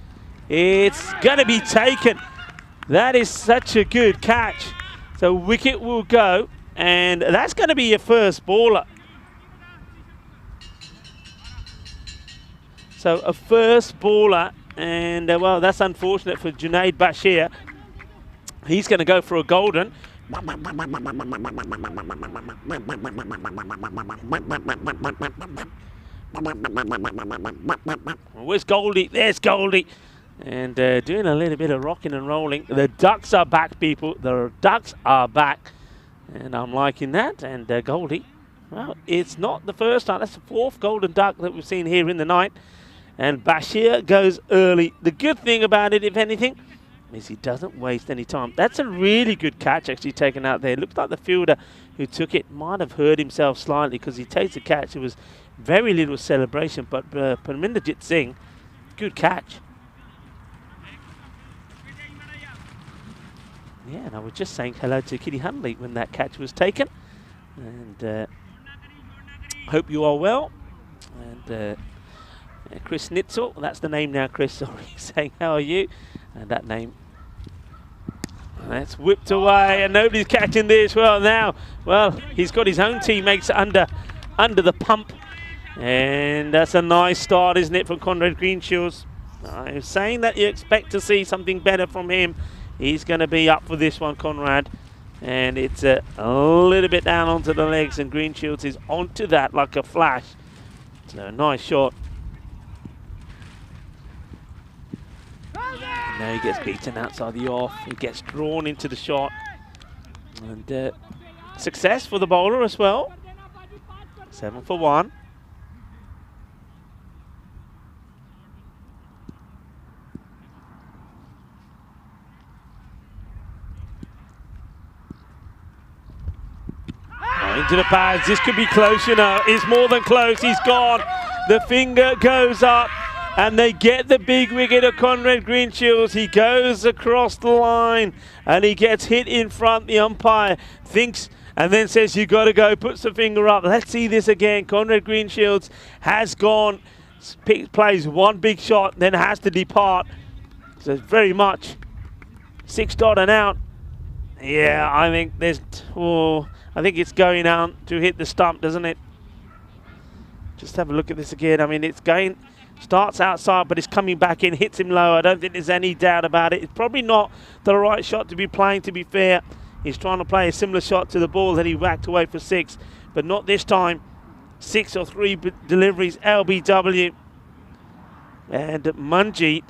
It's going to be taken. That is such a good catch. So wicket will go, and that's going to be your first bowler. So a first bowler, and well, that's unfortunate for Junaid Bashir. He's going to go for a golden. Where's Goldie? There's Goldie. And doing a little bit of rocking and rolling. The Ducks are back, people. The Ducks are back. And I'm liking that. And Goldie, well, it's not the first time. That's the fourth golden duck that we've seen here in the night. And Bashir goes early. The good thing about it, if anything, is he doesn't waste any time. That's a really good catch actually taken out there. It looked like the fielder who took it might have hurt himself slightly because he takes the catch. It was very little celebration, but Parminderjit Singh, good catch. Yeah, and I was just saying hello to Kitty Hunley when that catch was taken. And hope you are well. And Chris Nitzel, that's the name now, Chris, sorry, saying how are you? And that name, that's whipped away, and nobody's catching this. Well, now, well, he's got his own teammates under the pump. And that's a nice start, isn't it, from Conrad Greenshields? I was saying that you expect to see something better from him. He's going to be up for this one, Conrad. And it's a little bit down onto the legs, and Greenshields is onto that like a flash. So, nice shot. And now he gets beaten outside the off. He gets drawn into the shot. And success for the bowler as well. 7 for 1. Into the pads. This could be close, you know. It's more than close. He's gone. The finger goes up. And they get the big wicket of Conrad Greenshields. He goes across the line and he gets hit in front. The umpire thinks and then says, you got to go, puts the finger up. Let's see this again. Conrad Greenshields has gone, plays one big shot, then has to depart. So it's very much 6 dot and out. Yeah, I think I think it's going out to hit the stump, doesn't it? Just have a look at this again. I mean, it's going... Starts outside, but it's coming back in, hits him low. I don't think there's any doubt about it. It's probably not the right shot to be playing, to be fair. He's trying to play a similar shot to the ball that he whacked away for 6, but not this time. 6 or 3 deliveries, LBW. And Manjeet,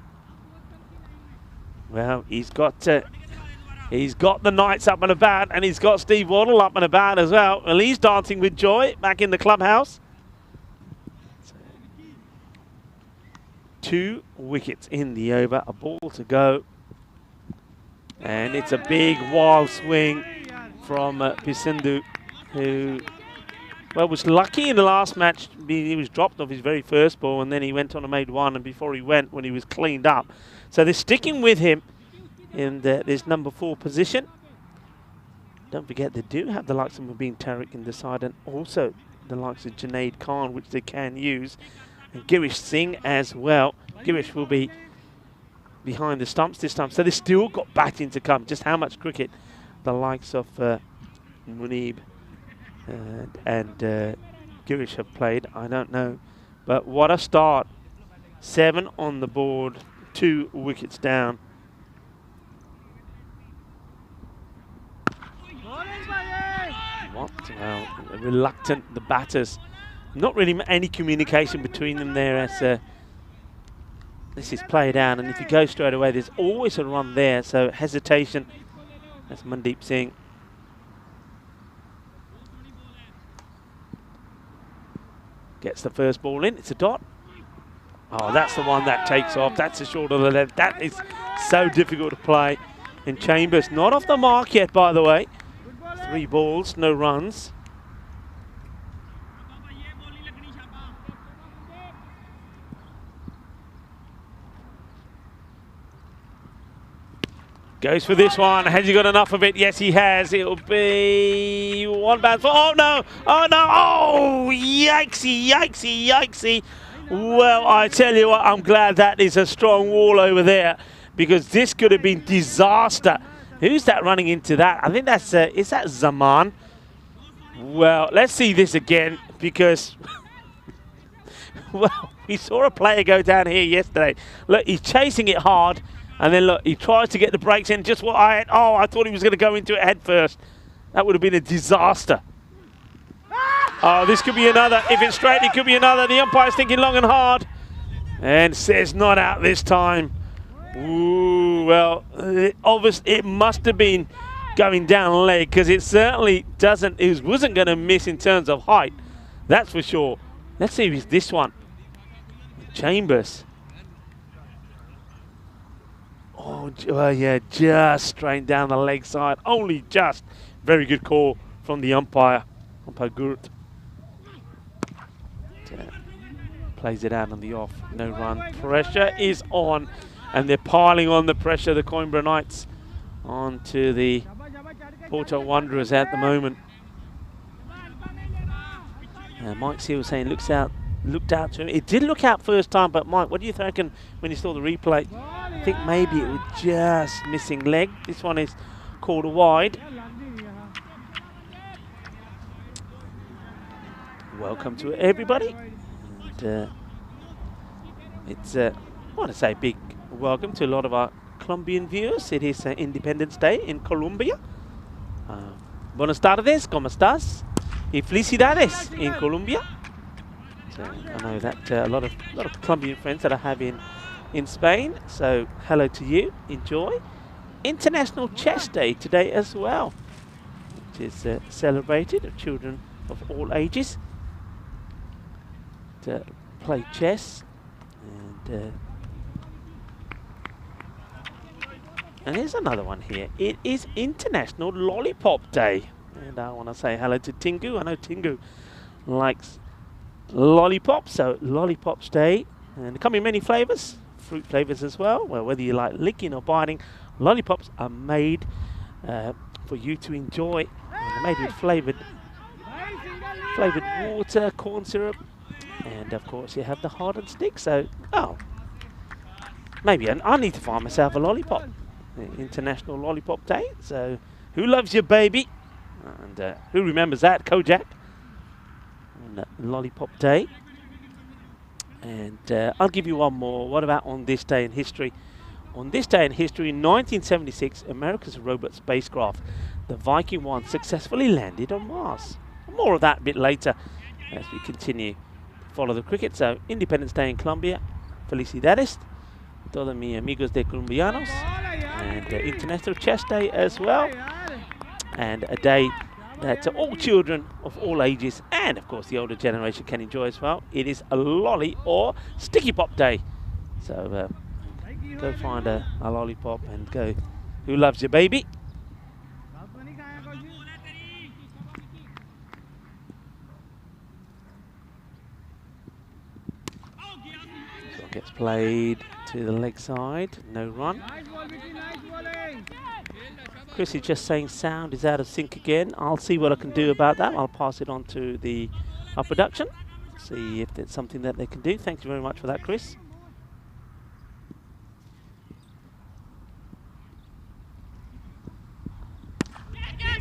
well, he's got the Knights up and about, and he's got Steve Waddle up and about as well. Well, he's dancing with joy back in the clubhouse. 2 wickets in the over, a ball to go. And it's a big wild swing from Pisindu, who, well, was lucky in the last match. He was dropped off his very first ball, and then he went on and made 1, and before he went, when he was cleaned up. So they're sticking with him in this number 4 position. Don't forget, they do have the likes of Mubin Tariq in the side, and also the likes of Junaid Khan, which they can use. And Girish Singh as well. Girish will be behind the stumps this time. So they've still got batting to come. Just how much cricket the likes of Munib and Girish have played, I don't know. But what a start. 7 on the board, 2 wickets down. What? Well, reluctant, the batters. Not really any communication between them there as this is played out, and if you go straight away, there's always a run there, so hesitation. That's Mandeep Singh. Gets the first ball in, it's a dot. Oh, that's the one that takes off. That's a short of the left. That is so difficult to play. And Chambers not off the mark yet, by the way. 3 balls, no runs. Goes for this one. Has he got enough of it? Yes, he has. It'll be 1 bounce. Oh, no. Oh, no. Oh, yikesy, yikesy, yikesy. Well, I tell you what, I'm glad that is a strong wall over there, because this could have been disaster. Who's that running into that? I think that's, is that Zaman? Well, let's see this again, because, well, we saw a player go down here yesterday. Look, he's chasing it hard. And then look, he tries to get the brakes in. Just what I thought he was going to go into it head first. That would have been a disaster. Oh, this could be another. If it's straight, it could be another. The umpire's thinking long and hard. And says not out this time. Ooh, well, it must have been going down leg, because it certainly wasn't going to miss in terms of height. That's for sure. Let's see if it's this one. Chambers. Oh, yeah, just straight down the leg side. Only just. Very good call from the umpire Gurt. Plays it out on the off. No run. Pressure is on. And they're piling on the pressure, the Coimbra Knights, onto the Porto Wanderers at the moment. Mike Seal was saying looked out to him. It did look out first time, but Mike, what do you reckon when you saw the replay? I think maybe it was just missing leg. This one is called a wide. Welcome to everybody. And, it's, I want to say big welcome to a lot of our Colombian viewers. It is Independence Day in Colombia. Buenas tardes, ¿cómo estás? Y felicidades in Colombia. So I know that a lot of Colombian friends that I have in Spain. So hello to you. Enjoy. International Chess Day today as well, which is celebrated of children of all ages to play chess. And here's another one here. It is International Lollipop Day. And I want to say hello to Tingu. I know Tingu likes lollipops, so Lollipops Day. And there come in many flavours, fruit flavours as well. Well, whether you like licking or biting, lollipops are made for you to enjoy. They're made with flavoured water, corn syrup, and of course you have the hardened stick. So, maybe I need to find myself a lollipop. International Lollipop Day. So, who loves your baby? And who remembers that? Kojak on Lollipop Day. And I'll give you one more. What about on this day in history? On this day in history, in 1976, America's robot spacecraft, the Viking 1, successfully landed on Mars. More of that a bit later as we continue to follow the cricket. So, Independence Day in Colombia. Felicidades. Todos mis amigos de colombianos. And International Chess Day as well. And a day that all children of all ages and of course the older generation can enjoy as well. It is a lolly or sticky pop day. So go find a lollipop and go. Who loves your baby? So it gets played to the leg side. No run. Chris is just saying sound is out of sync again. I'll see what I can do about that. I'll pass it on to our production. See if there's something that they can do. Thank you very much for that, Chris.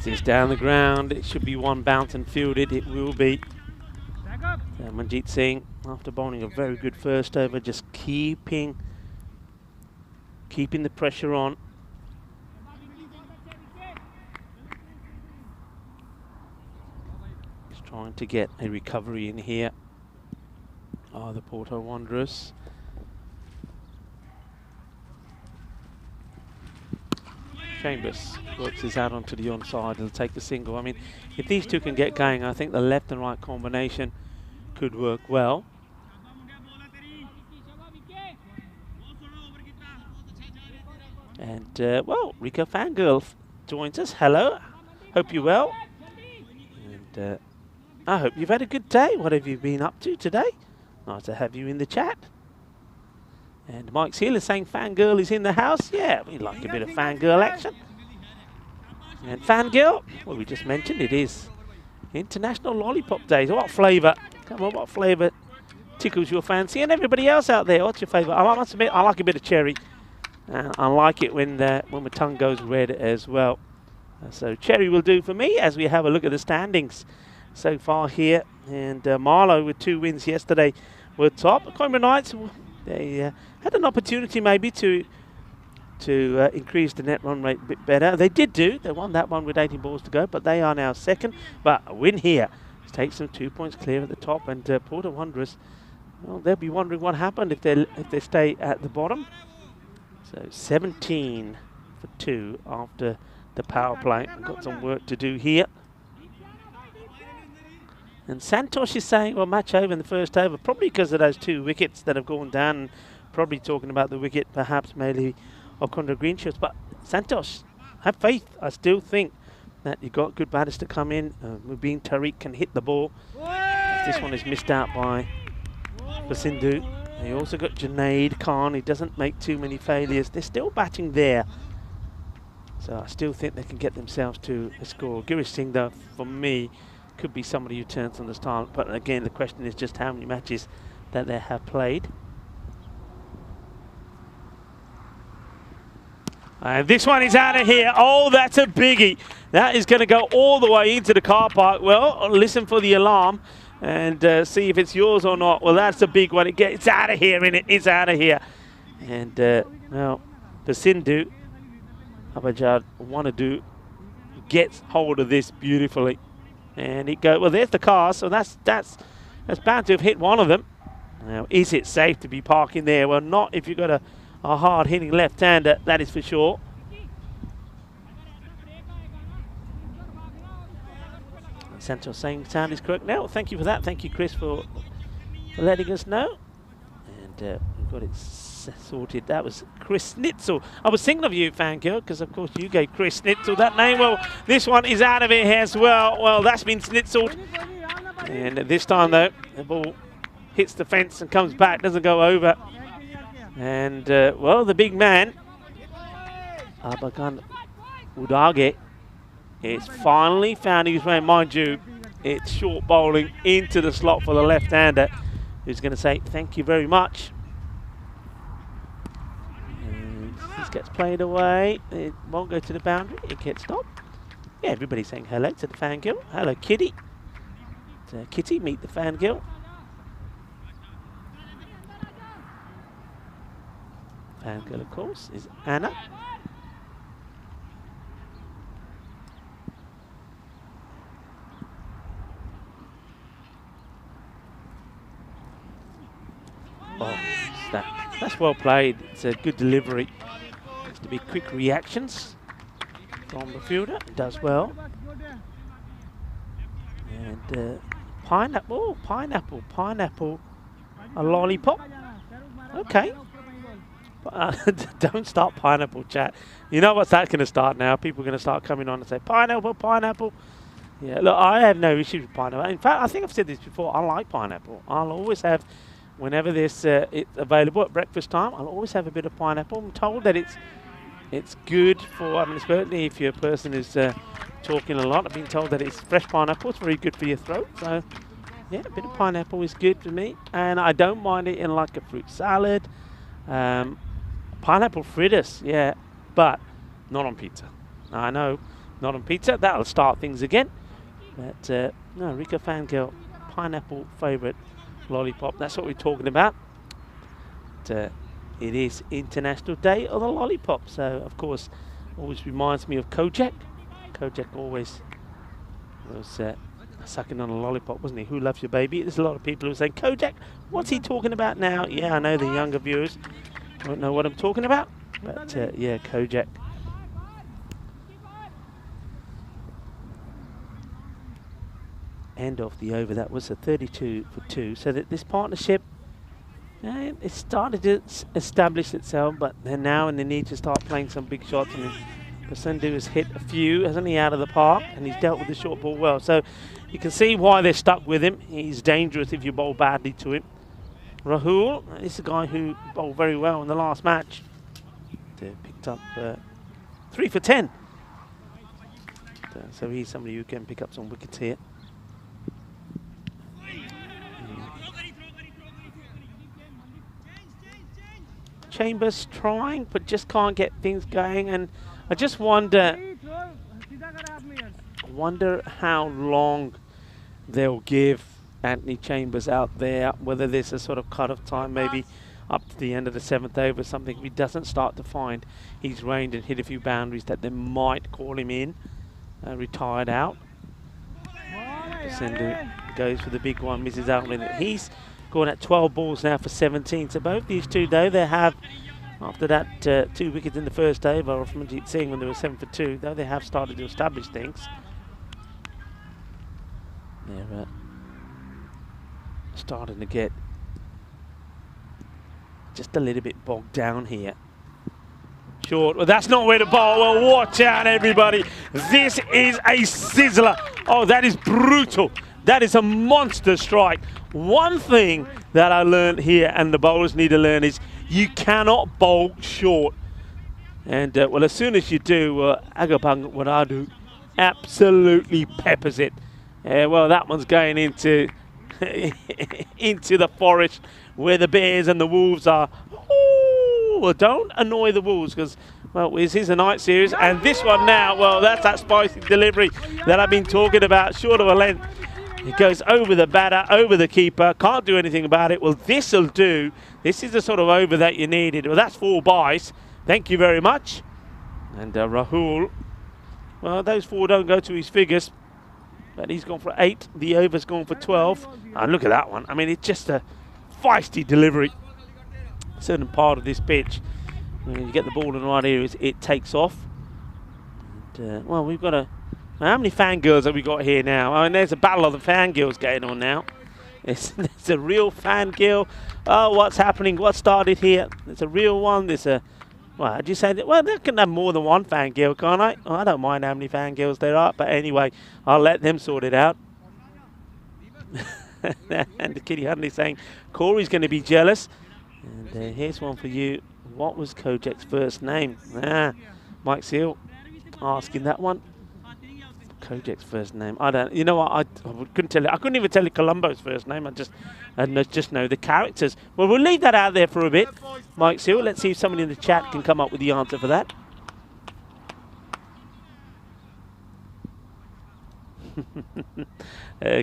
It's down the ground. It should be one bounce and fielded. It will be. Manjeet Singh, after bowling a very good first over, just keeping the pressure on. Trying to get a recovery in here are the Porto Wanderers. Chambers works his out onto the onside. He'll take the single. I mean, if these two can get going, I think the left and right combination could work well. And, well, Rico Fangirl joins us. Hello. Hope you're well. And I hope you've had a good day. What have you been up to today? Nice to have you in the chat. And Mike Seal is saying Fangirl is in the house. Yeah, we like a bit of Fangirl action. And Fangirl, well, we just mentioned it is International Lollipop Day. What flavour? Come on, what flavour tickles your fancy? And everybody else out there, what's your favourite? I must admit, I like a bit of cherry. I like it when my tongue goes red as well. So cherry will do for me as we have a look at the standings so far here. And Marlow with 2 wins yesterday were top. The Coimbra Knights, they had an opportunity maybe to increase the net run rate a bit better. They did do. They won that one with 18 balls to go, but they are now second. But a win here takes them 2 points clear at the top. And Porto Wanderers, well, they'll be wondering what happened if they stay at the bottom. So 17 for 2 after the power play. We've got some work to do here. And Santosh is saying, well, match over in the first over, probably because of those 2 wickets that have gone down. Probably talking about the wicket perhaps maybe of contra green shirts. But Santos, have faith. I still think that you've got good batters to come in. Mubin Tariq can hit the ball. This one is missed out by Basindu. And you also got Junaid Khan. He doesn't make too many failures. They're still batting there. So I still think they can get themselves to a score. Girish Singh, though, for me, could be somebody who turns on the start. But again, the question is just how many matches that they have played. And this one is out of here. Oh, that's a biggie. That is going to go all the way into the car park. Well, listen for the alarm and see if it's yours or not. Well, that's a big one. It's out of here, innit? It's out of here. And now, Basindu Abajad Wanadu gets hold of this beautifully. And it goes, well, there's the car, so that's bound to have hit one of them. Now, is it safe to be parking there? Well, not if you've got a hard-hitting left-hander, that is for sure. Santos saying sound is correct now. Thank you for that. Thank you, Chris, for letting us know. And we've got it sorted. That was Chris Snitzel. I was thinking of you, fangirl, because of course you gave Chris Snitzel that name. Well, this one is out of here as well. Well, that's been Snitzeled. And this time, though, the ball hits the fence and comes back, doesn't go over. And, well, the big man, Abakan Udage, is finally found his way. Mind you, it's short bowling into the slot for the left-hander, who's going to say thank you very much. And this gets played away. It won't go to the boundary. It gets stopped. Yeah, everybody's saying hello to the fangirl. Hello, Kitty. Kitty, meet the fangirl. Fangirl, of course, is Anna. Oh, that's well played. It's a good delivery. Has to be quick reactions from the fielder. It does well. And pineapple, a lollipop. Okay. Don't start pineapple chat. You know what's that going to start now? People are going to start coming on and say pineapple. Yeah, look, I have no issues with pineapple. In fact, I think I've said this before. I like pineapple. I'll always have, whenever it's available at breakfast time, I'll always have a bit of pineapple. I'm told that it's good for, I mean, especially if you're a person who's talking a lot. I've been told that it's fresh pineapple. It's very good for your throat. So, yeah, a bit of pineapple is good for me. And I don't mind it in like a fruit salad. Pineapple fritters, yeah, but not on pizza. I know, not on pizza. That'll start things again. But no, Rico Fangirl, pineapple favourite lollipop. That's what we're talking about. But, it is International Day of the Lollipop. So, of course, always reminds me of Kojak. Kojak always was sucking on a lollipop, wasn't he? Who loves your baby? There's a lot of people who are saying, Kojak, what's he talking about now? Yeah, I know the younger viewers don't know what I'm talking about. But, yeah, Kojak. End of the over. That was a 32 for 2. So that this partnership, it started to establish itself, but they're now in the need to start playing some big shots. I mean, Basindu has hit a few, hasn't he, out of the park, and he's dealt with the short ball well. So you can see why they're stuck with him. He's dangerous if you bowl badly to him. Rahul is a guy who bowled very well in the last match. They picked up 3 for 10. So he's somebody who can pick up some wickets here. Chambers trying, but just can't get things going, and I just wonder how long they'll give Anthony Chambers out there, whether there's a sort of cut-off time, maybe up to the end of the 7th over or something. If he doesn't start to find he's reigned and hit a few boundaries, that they might call him in, retired out. Basindu goes for the big one, misses out with it. He's going at 12 balls now for 17. So both these two, though, they have, after that 2 wickets in the first over from Manjeet Singh when they were 7 for 2, though they have started to establish things. They're starting to get just a little bit bogged down here. short. Well, that's not where to bowl. Well, watch out, everybody. This is a sizzler. Oh, that is brutal. That is a monster strike. One thing that I learned here, and the bowlers need to learn, is you cannot bowl short. And, well, as soon as you do, Agapang Wadadu absolutely peppers it. Well, that one's going into, into the forest where the bears and the wolves are. Ooh, well, don't annoy the wolves because, well, this is a night series. And this one now, well, that's that spicy delivery that I've been talking about, short of a length. It goes over the batter, over the keeper, can't do anything about it. Well, this'll do. This is the sort of over that you needed. Well, that's 4 byes. Thank you very much. And Rahul, well, those 4 don't go to his figures, but he's gone for 8. The over's gone for 12. And look at that one. I mean, it's just a feisty delivery. A certain part of this pitch, when you get the ball in the right areas, it takes off. And, well, we've got a... How many fangirls have we got here now? I mean, there's a battle of the fangirls going on now. There's a real fangirl. Oh, what's happening? What started here? There's a real one. There's a... Well, how'd you say that? Well, they can have more than one fangirl, can't I? Oh, I don't mind how many fangirls there are. But anyway, I'll let them sort it out. And the Kitty Huntley saying, Corey's going to be jealous. And here's one for you. What was Kojak's first name? Mike Seal asking that one. Kojak's first name. I don't. You know what? I couldn't tell you. I couldn't even tell you Columbo's first name. I just know the characters. Well, we'll leave that out there for a bit, Mike Seal. Let's see if somebody in the chat can come up with the answer for that.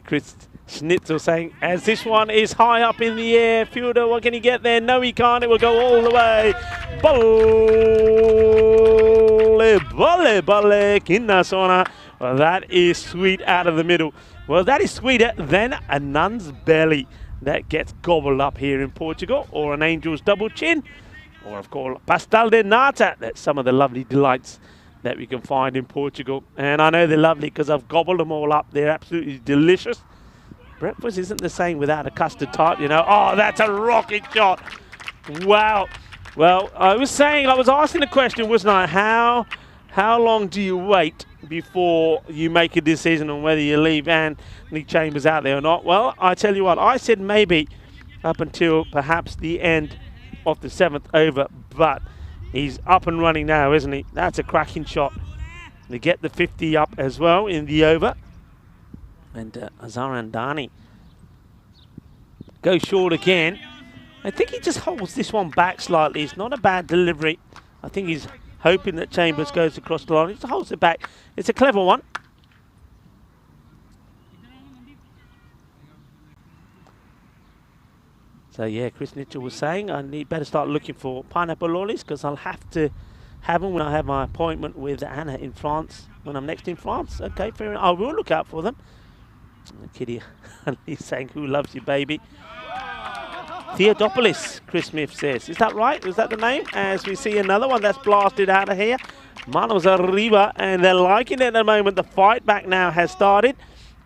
Chris Schnitzel saying, as this one is high up in the air, fielder, what can he get there? No, he can't. It will go all the way. Balle, Kinnasona. Well, that is sweet out of the middle. Well, that is sweeter than a nun's belly that gets gobbled up here in Portugal, or an angel's double chin, or of course pastel de nata. That's some of the lovely delights that we can find in Portugal. And I know they're lovely because I've gobbled them all up. They're absolutely delicious. Breakfast isn't the same without a custard type, you know. Oh, that's a rocket shot. Wow. Well, I was asking the question, wasn't I? How long do you wait before you make a decision on whether you leave Anthony Chambers out there or not? Well, I tell you what, I said maybe up until perhaps the end of the 7th over, but he's up and running now, isn't he? That's a cracking shot. They get the 50 up as well in the over. And Azarandani goes short again. I think he just holds this one back slightly. It's not a bad delivery. I think he's hoping that Chambers goes across the line. He just holds it back. It's a clever one. So yeah, Chris Mitchell was saying I better start looking for pineapple lollies because I'll have to have them when I have my appointment with Anna in France, when I'm next in France. Okay, fair enough. I will look out for them. Kitty, he's saying, who loves you, baby? Theodopoulos, Chris Smith says. Is that right? Is that the name? As we see another one that's blasted out of here. Manos arriba, and they're liking it at the moment. The fight back now has started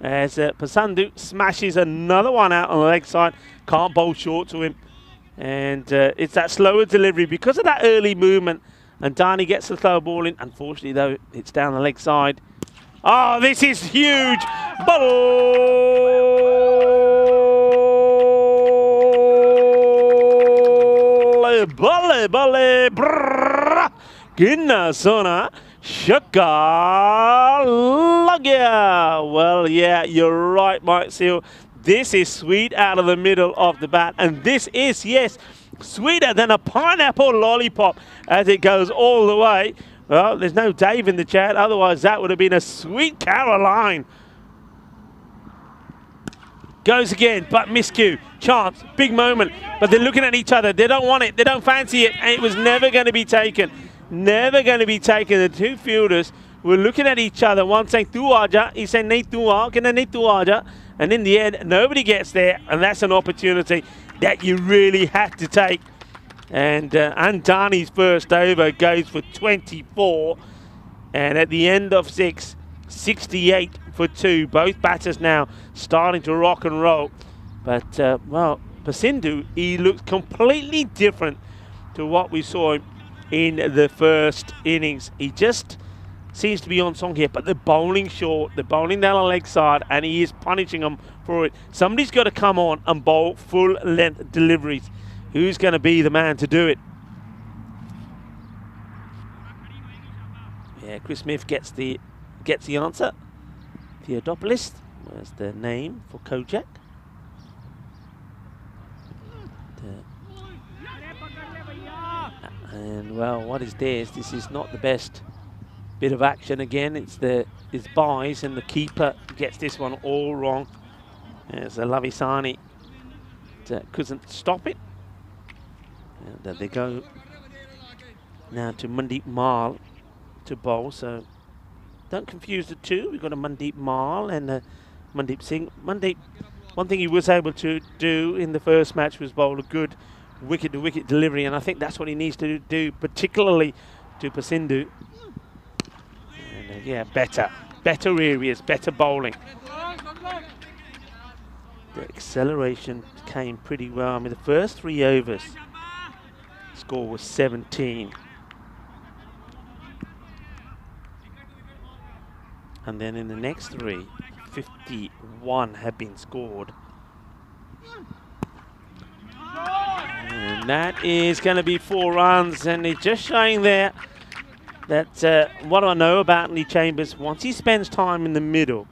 as Pasandu smashes another one out on the leg side. Can't bowl short to him. And it's that slower delivery because of that early movement. And Dani gets the slow ball in. Unfortunately, though, it's down the leg side. Oh, this is huge. Balle, brrrr, Ginnasona, Shakalagia. Well, yeah, you're right, Mike Seal. This is sweet out of the middle of the bat. And this is, yes, sweeter than a pineapple lollipop as it goes all the way. Well, there's no Dave in the chat. Otherwise, that would have been a sweet Caroline. Goes again, but miscue. Chance, big moment. But they're looking at each other. They don't want it. They don't fancy it. And it was never going to be taken. Never going to be taken. The two fielders were looking at each other. One saying, Tu aja. He said, Nahi tu aa. Kena nahi tu aja. And in the end, nobody gets there. And that's an opportunity that you really had to take. And Andani's first over goes for 24. And at the end of 6, 68 for 2. Both batters now starting to rock and roll. But, well, Pasindu, he looks completely different to what we saw him in the first innings. He just seems to be on song here, but they're bowling short. They're bowling down the leg side, and he is punishing them for it. Somebody's got to come on and bowl full-length deliveries. Who's going to be the man to do it? Yeah, Chris Smith gets the answer. Theodopoulos was the name for Kojak. And well, what is this? This is not the best bit of action again. It's buys, and the keeper gets this one all wrong. There's a Lavisani couldn't stop it. And they go now to Mandeep Mal to bowl. So don't confuse the two. We've got a Mandeep Mal and a Mandeep Singh. Mandeep, one thing he was able to do in the first match was bowl a good wicket-to-wicket delivery, and I think that's what he needs to do, particularly to Pasindhu. And yeah, better areas, better bowling. The acceleration came pretty well. I mean, the first 3 overs, score was 17. And then in the next 3, 51 have been scored. And that is going to be 4 runs, and it's just showing there that what I know about Lee Chambers, once he spends time in the middle,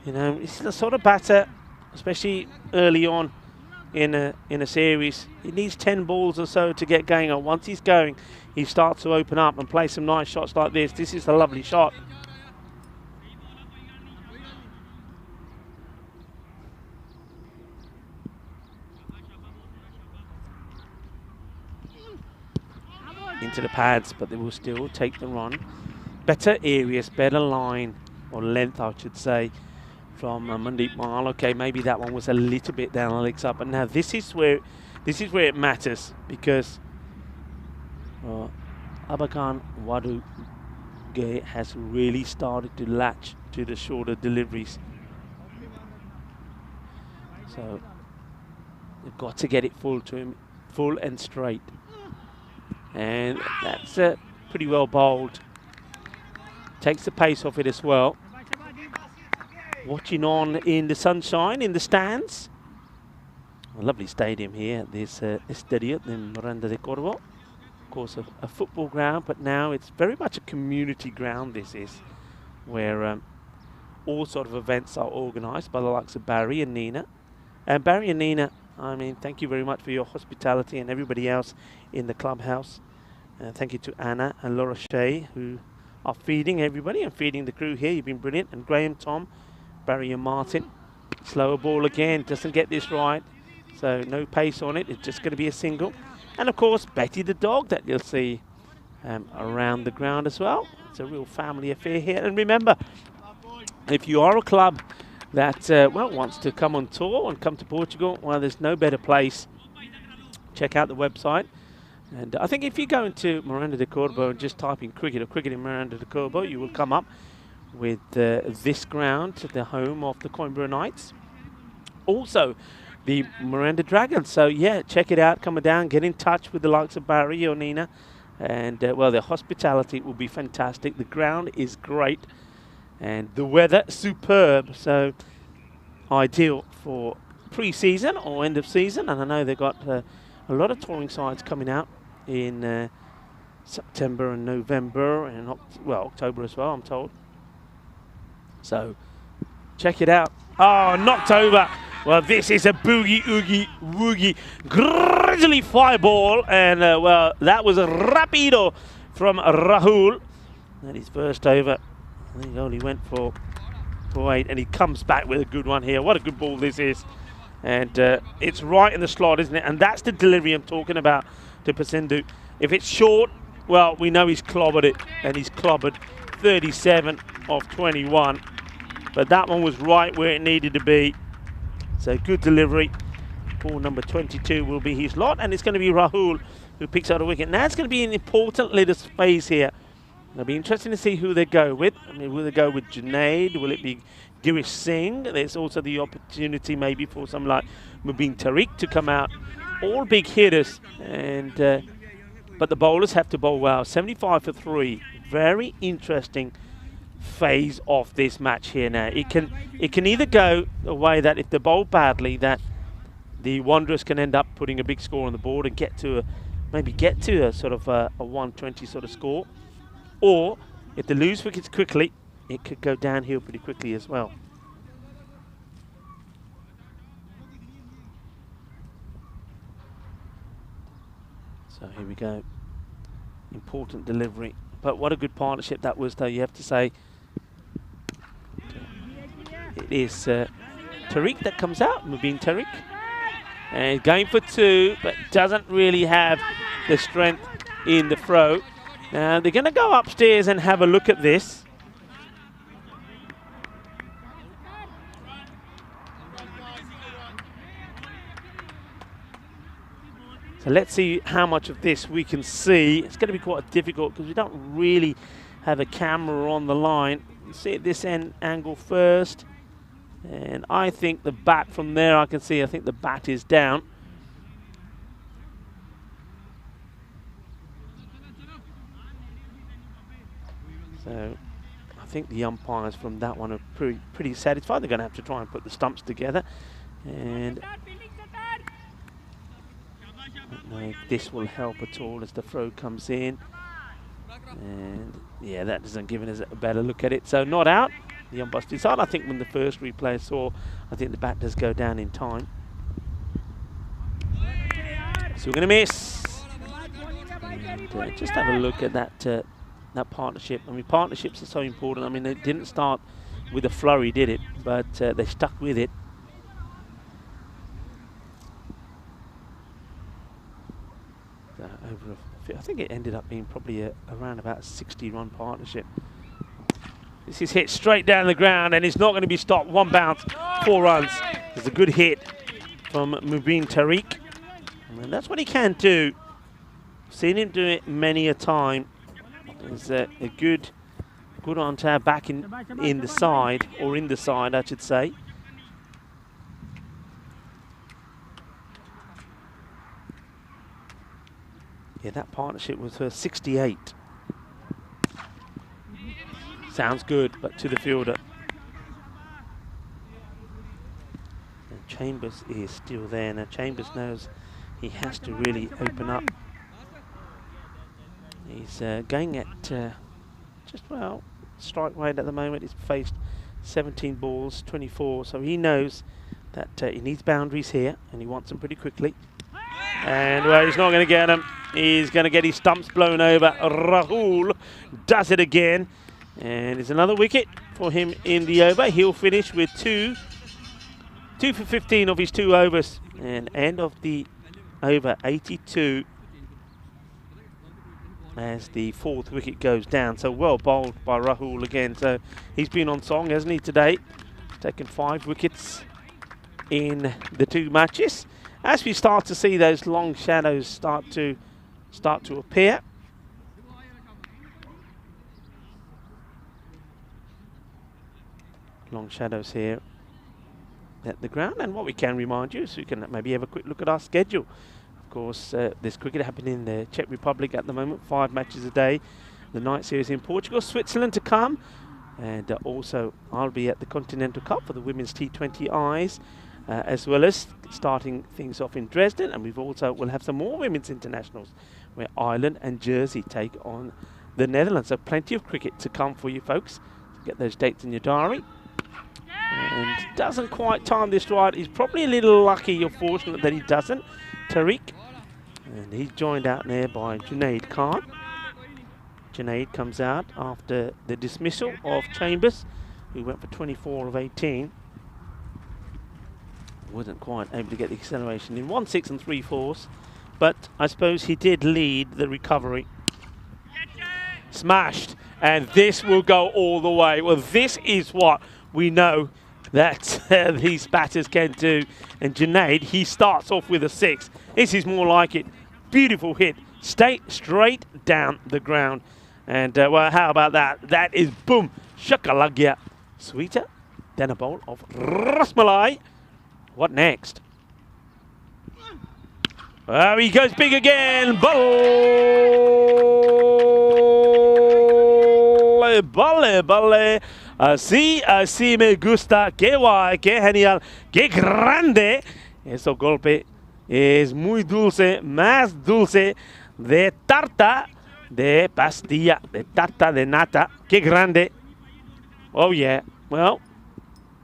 you know, he's the sort of batter, especially early on in a series, he needs 10 balls or so to get going. And once he's going, he starts to open up and play some nice shots like this. This is a lovely shot. Into the pads, but they will still take the run. Better areas, better line, or length I should say, from Mandeep Mal. Okay, maybe that one was a little bit down the legs up, but now this is where it matters, because Abakan Waduge has really started to latch to the shorter deliveries. So they've got to get it full to him, full and straight. And that's pretty well bowled. Takes the pace off it as well. Watching on in the sunshine, in the stands. A lovely stadium here at this Estadio de Miranda de Córdoba. Of course, a football ground, but now it's very much a community ground, this is, where all sort of events are organised by the likes of Barry and Nina. And Barry and Nina, I mean, thank you very much for your hospitality, and everybody else in the clubhouse. Thank you to Anna and Laura Shea, who are feeding everybody and feeding the crew here. You've been brilliant. And Graham, Tom, Barry and Martin. Slower ball again, doesn't get this right. So no pace on it, it's just going to be a single. And of course, Betty the dog that you'll see around the ground as well. It's a real family affair here. And remember, if you are a club that wants to come on tour and come to Portugal, well, there's no better place. Check out the website. And I think if you go into Miranda de Córdoba and just type in cricket or cricket in Miranda de Córdoba, you will come up with this ground, the home of the Coimbra Knights. Also, the Miranda Dragons. So yeah, check it out. Come down, get in touch with the likes of Barry or Nina. And well, the hospitality will be fantastic. The ground is great. And the weather, superb. So ideal for pre-season or end of season. And I know they've got a lot of touring sides coming out in September and November and October as well, I'm told. So check it out. Oh, knocked over. Well, this is a boogie, oogie, woogie, grizzly fire ball. And well, that was a rapido from Rahul. And his first over, I think he only went for 8, and he comes back with a good one here. What a good ball this is. And it's right in the slot, isn't it? And that's the delivery I'm talking about to Pasindhu. If it's short, well, we know he's clobbered it, and he's clobbered 37 of 21. But that one was right where it needed to be. So good delivery. Ball number 22 will be his lot, and it's going to be Rahul who picks out a wicket. Now it's going to be an important little phase here. It'll be interesting to see who they go with. I mean, will they go with Junaid? Will it be Girish Singh? There's also the opportunity maybe for someone like Mubin Tariq to come out. All big hitters. And but the bowlers have to bowl well. 75 for 3. Very interesting phase of this match here now. It can either go a way that if they bowl badly, that the Wanderers can end up putting a big score on the board and maybe get to a sort of a 120 sort of score, or if they lose wickets quickly, it could go downhill pretty quickly as well. So here we go. Important delivery. But what a good partnership that was, though, you have to say. It is Tariq that comes out, Mubin Tariq. And going for 2, but doesn't really have the strength in the throw. Now they're going to go upstairs and have a look at this. So let's see how much of this we can see. It's going to be quite difficult because we don't really have a camera on the line. See at this end angle first. And I think the bat from there I can see, I think the bat is down. So I think the umpires from that one are pretty satisfied. They're going to have to try and put the stumps together. And I don't know if this will help at all as the throw comes in. And yeah, that doesn't give us a better look at it. So not out. The umpires decide. I think when the first replay saw, I think the bat does go down in time. So we're going to miss. And, just have a look at that that partnership. I mean, partnerships are so important. I mean, they didn't start with a flurry, did it? But they stuck with it. I think it ended up being probably around about a 60-run partnership. This is hit straight down the ground and it's not going to be stopped. 1 bounce, 4 runs. It's a good hit from Mubin Tariq. And that's what he can do. Seen him do it many a time. It's a good on to have back in the side, or in the side I should say. Yeah, that partnership was for 68. Sounds good, but to the fielder. And Chambers is still there. Now Chambers knows he has to really open up. He's going at just, well, strike rate at the moment. He's faced 17 balls, 24. So he knows that he needs boundaries here, and he wants them pretty quickly. And, well, he's not going to get them. He's going to get his stumps blown over. Rahul does it again. And it's another wicket for him in the over. He'll finish with 2 for 15 of his 2 overs. And end of the over, 82. As the 4th wicket goes down. So well bowled by Rahul again. So he's been on song, hasn't he, today? Taken 5 wickets in the 2 matches. As we start to see those long shadows start to appear. Long shadows here at the ground. And what we can remind you is we can maybe have a quick look at our schedule. Of course, there's cricket happening in the Czech Republic at the moment, 5 matches a day. The night series in Portugal, Switzerland to come. And also, I'll be at the Continental Cup for the women's T20 Eyes, as well as starting things off in Dresden. And we'll have some more women's internationals where Ireland and Jersey take on the Netherlands. So plenty of cricket to come for you folks. So get those dates in your diary. And doesn't quite time this right. He's probably a little lucky or fortunate that he doesn't. Tariq. And he's joined out there by Junaid Khan. Junaid comes out after the dismissal of Chambers, who went for 24 of 18. Wasn't quite able to get the acceleration in 1 6 and 3 4s, but I suppose he did lead the recovery. Smashed, and this will go all the way. Well, this is what we know that these batters can do. And Junaid, he starts off with a 6. This is more like it. Beautiful hit, straight down the ground. And well, how about that? That is boom, shakalagya. Sweeter than a bowl of rasmalai. What next? Oh, he goes big again. Balle. Así me gusta. Qué guay, qué genial, qué grande. Ese golpe es muy dulce, más dulce de tarta de pastilla, de tarta de nata. Qué grande. Oh, yeah. Well,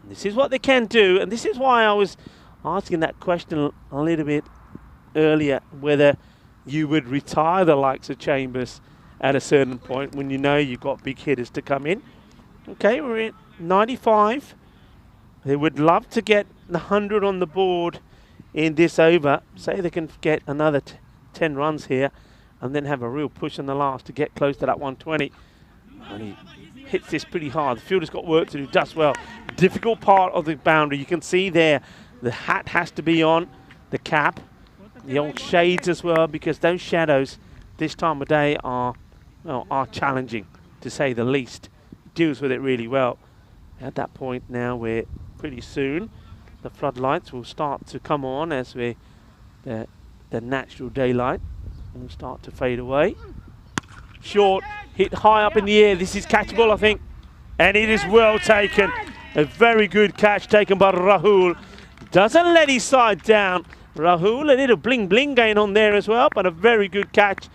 this is what they can do, and this is why I was asking that question a little bit earlier, whether you would retire the likes of Chambers at a certain point when you know you've got big hitters to come in. Okay, we're at 95. They would love to get the 100 on the board in this over. Say they can get another 10 runs here and then have a real push in the last to get close to that 120. And he hits this pretty hard. The fielder's got work to do, does well. Difficult part of the boundary. You can see there the hat has to be on, the cap, the old shades as well, because those shadows this time of day are challenging, to say the least. Deals with it really well. At that point now, we're pretty soon the floodlights will start to come on as the natural daylight will start to fade away. Short, hit high up in the air. This is catchable, I think, and it is well taken. A very good catch taken by Rahul. Doesn't let his side down. Rahul, a little bling going on there as well, but a very good catch.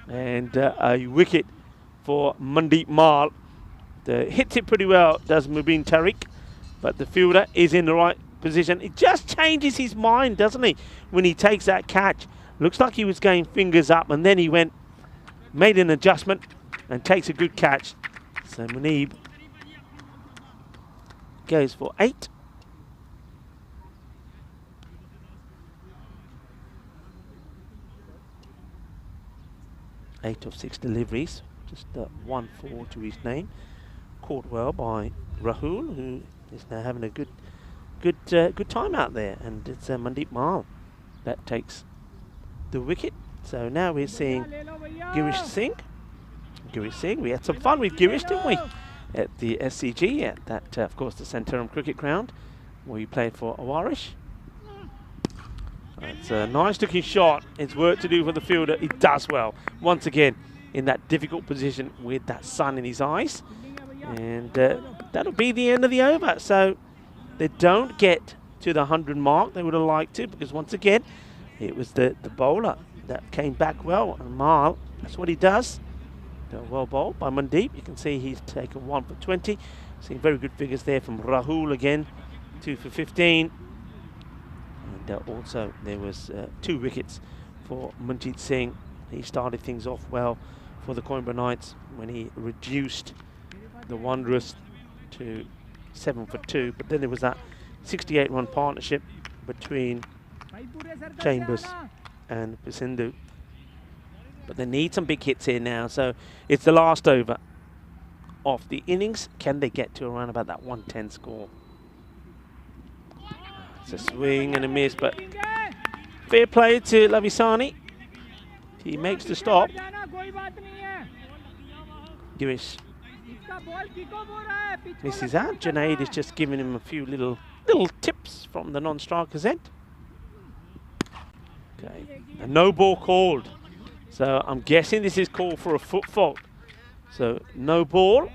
And a wicket for Mandeep Mal. Hits it pretty well, does Mubin Tariq, but the fielder is in the right position. It just changes his mind, doesn't he, when he takes that catch. Looks like he was going fingers up, and then he made an adjustment and takes a good catch. So Muneeb goes for 8. Eight of 6 deliveries, just 1-4 to his name. Caught well by Rahul, who is now having a good time out there, and it's Mandeep Mal that takes the wicket. So now we're seeing Girish Singh. We had some fun with Girish, didn't we, at the SCG, at that, of course, the Santorum Cricket Ground, where he played for Awarish. It's a nice looking shot. It's work to do for the fielder. He does well once again in that difficult position with that sun in his eyes. And that'll be the end of the over. So they don't get to the 100 mark they would have liked to, because once again it was the bowler that came back well. And Mal, that's what he does. Well bowled by Mandeep. You can see he's taken 1 for 20. Seeing very good figures there from Rahul again. 2 for 15. And also there was 2 wickets for Manjeet Singh. He started things off well for the Coimbra Knights when he reduced the Wanderers to 7 for 2. But then there was that 68-run partnership between Chambers and Pasindhu. But they need some big hits here now. So it's the last over of the innings. Can they get to around about that 110 score? It's a swing and a miss, but fair play to Lavisani. He makes the stop. Girish misses out. Junaid is just giving him a few little tips from the non-striker's end. Okay, a no ball called. So I'm guessing this is called for a foot fault. So no ball.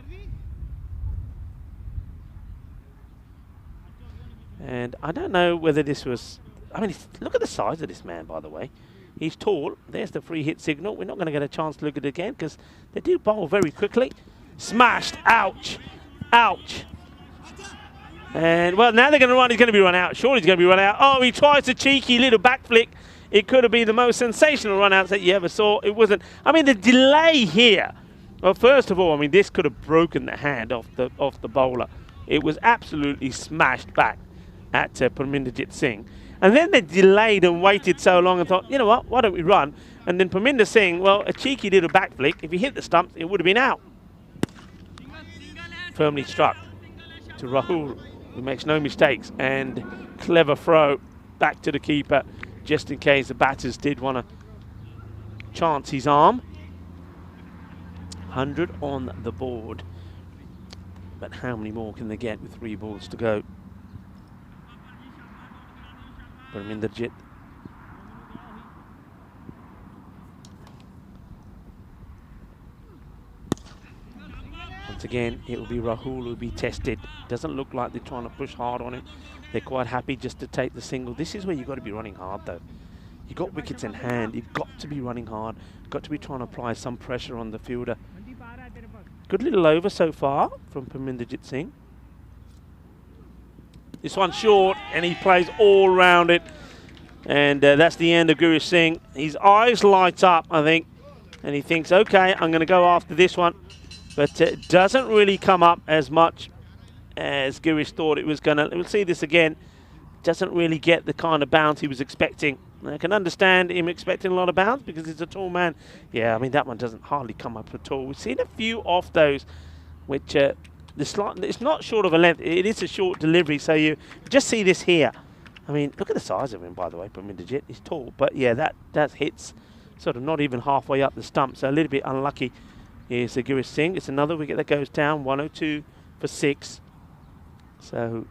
And I don't know whether this was... I mean, look at the size of this man, by the way. He's tall. There's the free hit signal. We're not going to get a chance to look at it again because they do bowl very quickly. Smashed. Ouch. Ouch. And, well, now they're going to run. He's going to be run out. Surely he's going to be run out. Oh, he tries a cheeky little back flick. It could have been the most sensational run outs that you ever saw. It wasn't. I mean, the delay here. Well, first of all, I mean, this could have broken the hand off the bowler. It was absolutely smashed back at Parminderjit Singh. And then they delayed and waited so long and thought, you know what, why don't we run? And then Parminder Singh, well, a cheeky little back flick. If he hit the stumps, it would have been out. Firmly struck to Rahul, who makes no mistakes. And clever throw back to the keeper, just in case the batters did want to chance his arm. 100 on the board. But how many more can they get with 3 balls to go? Parminderjit once again, it will be Rahul who will be tested. Doesn't look like they're trying to push hard on him. They're quite happy just to take the single. This is where you've got to be running hard, though. You've got wickets in hand. You've got to be running hard. Got to be trying to apply some pressure on the fielder. Good little over so far from Parminderjit Singh. This one's short, and he plays all round it. And that's the end of Girish Singh. His eyes light up, I think. And he thinks, okay, I'm going to go after this one. But it doesn't really come up as much as Girish thought it was going to. We'll see this again. Doesn't really get the kind of bounce he was expecting. I can understand him expecting a lot of bounce because he's a tall man. Yeah, I mean, that one doesn't hardly come up at all. We've seen a few off those, which it's not short of a length. It is a short delivery, so you just see this here. I mean, look at the size of him, by the way, Parminderjit. He's tall, but yeah, that hits sort of not even halfway up the stump, so a little bit unlucky. Here's Girish Singh. It's another wicket that goes down, 102 for 6. So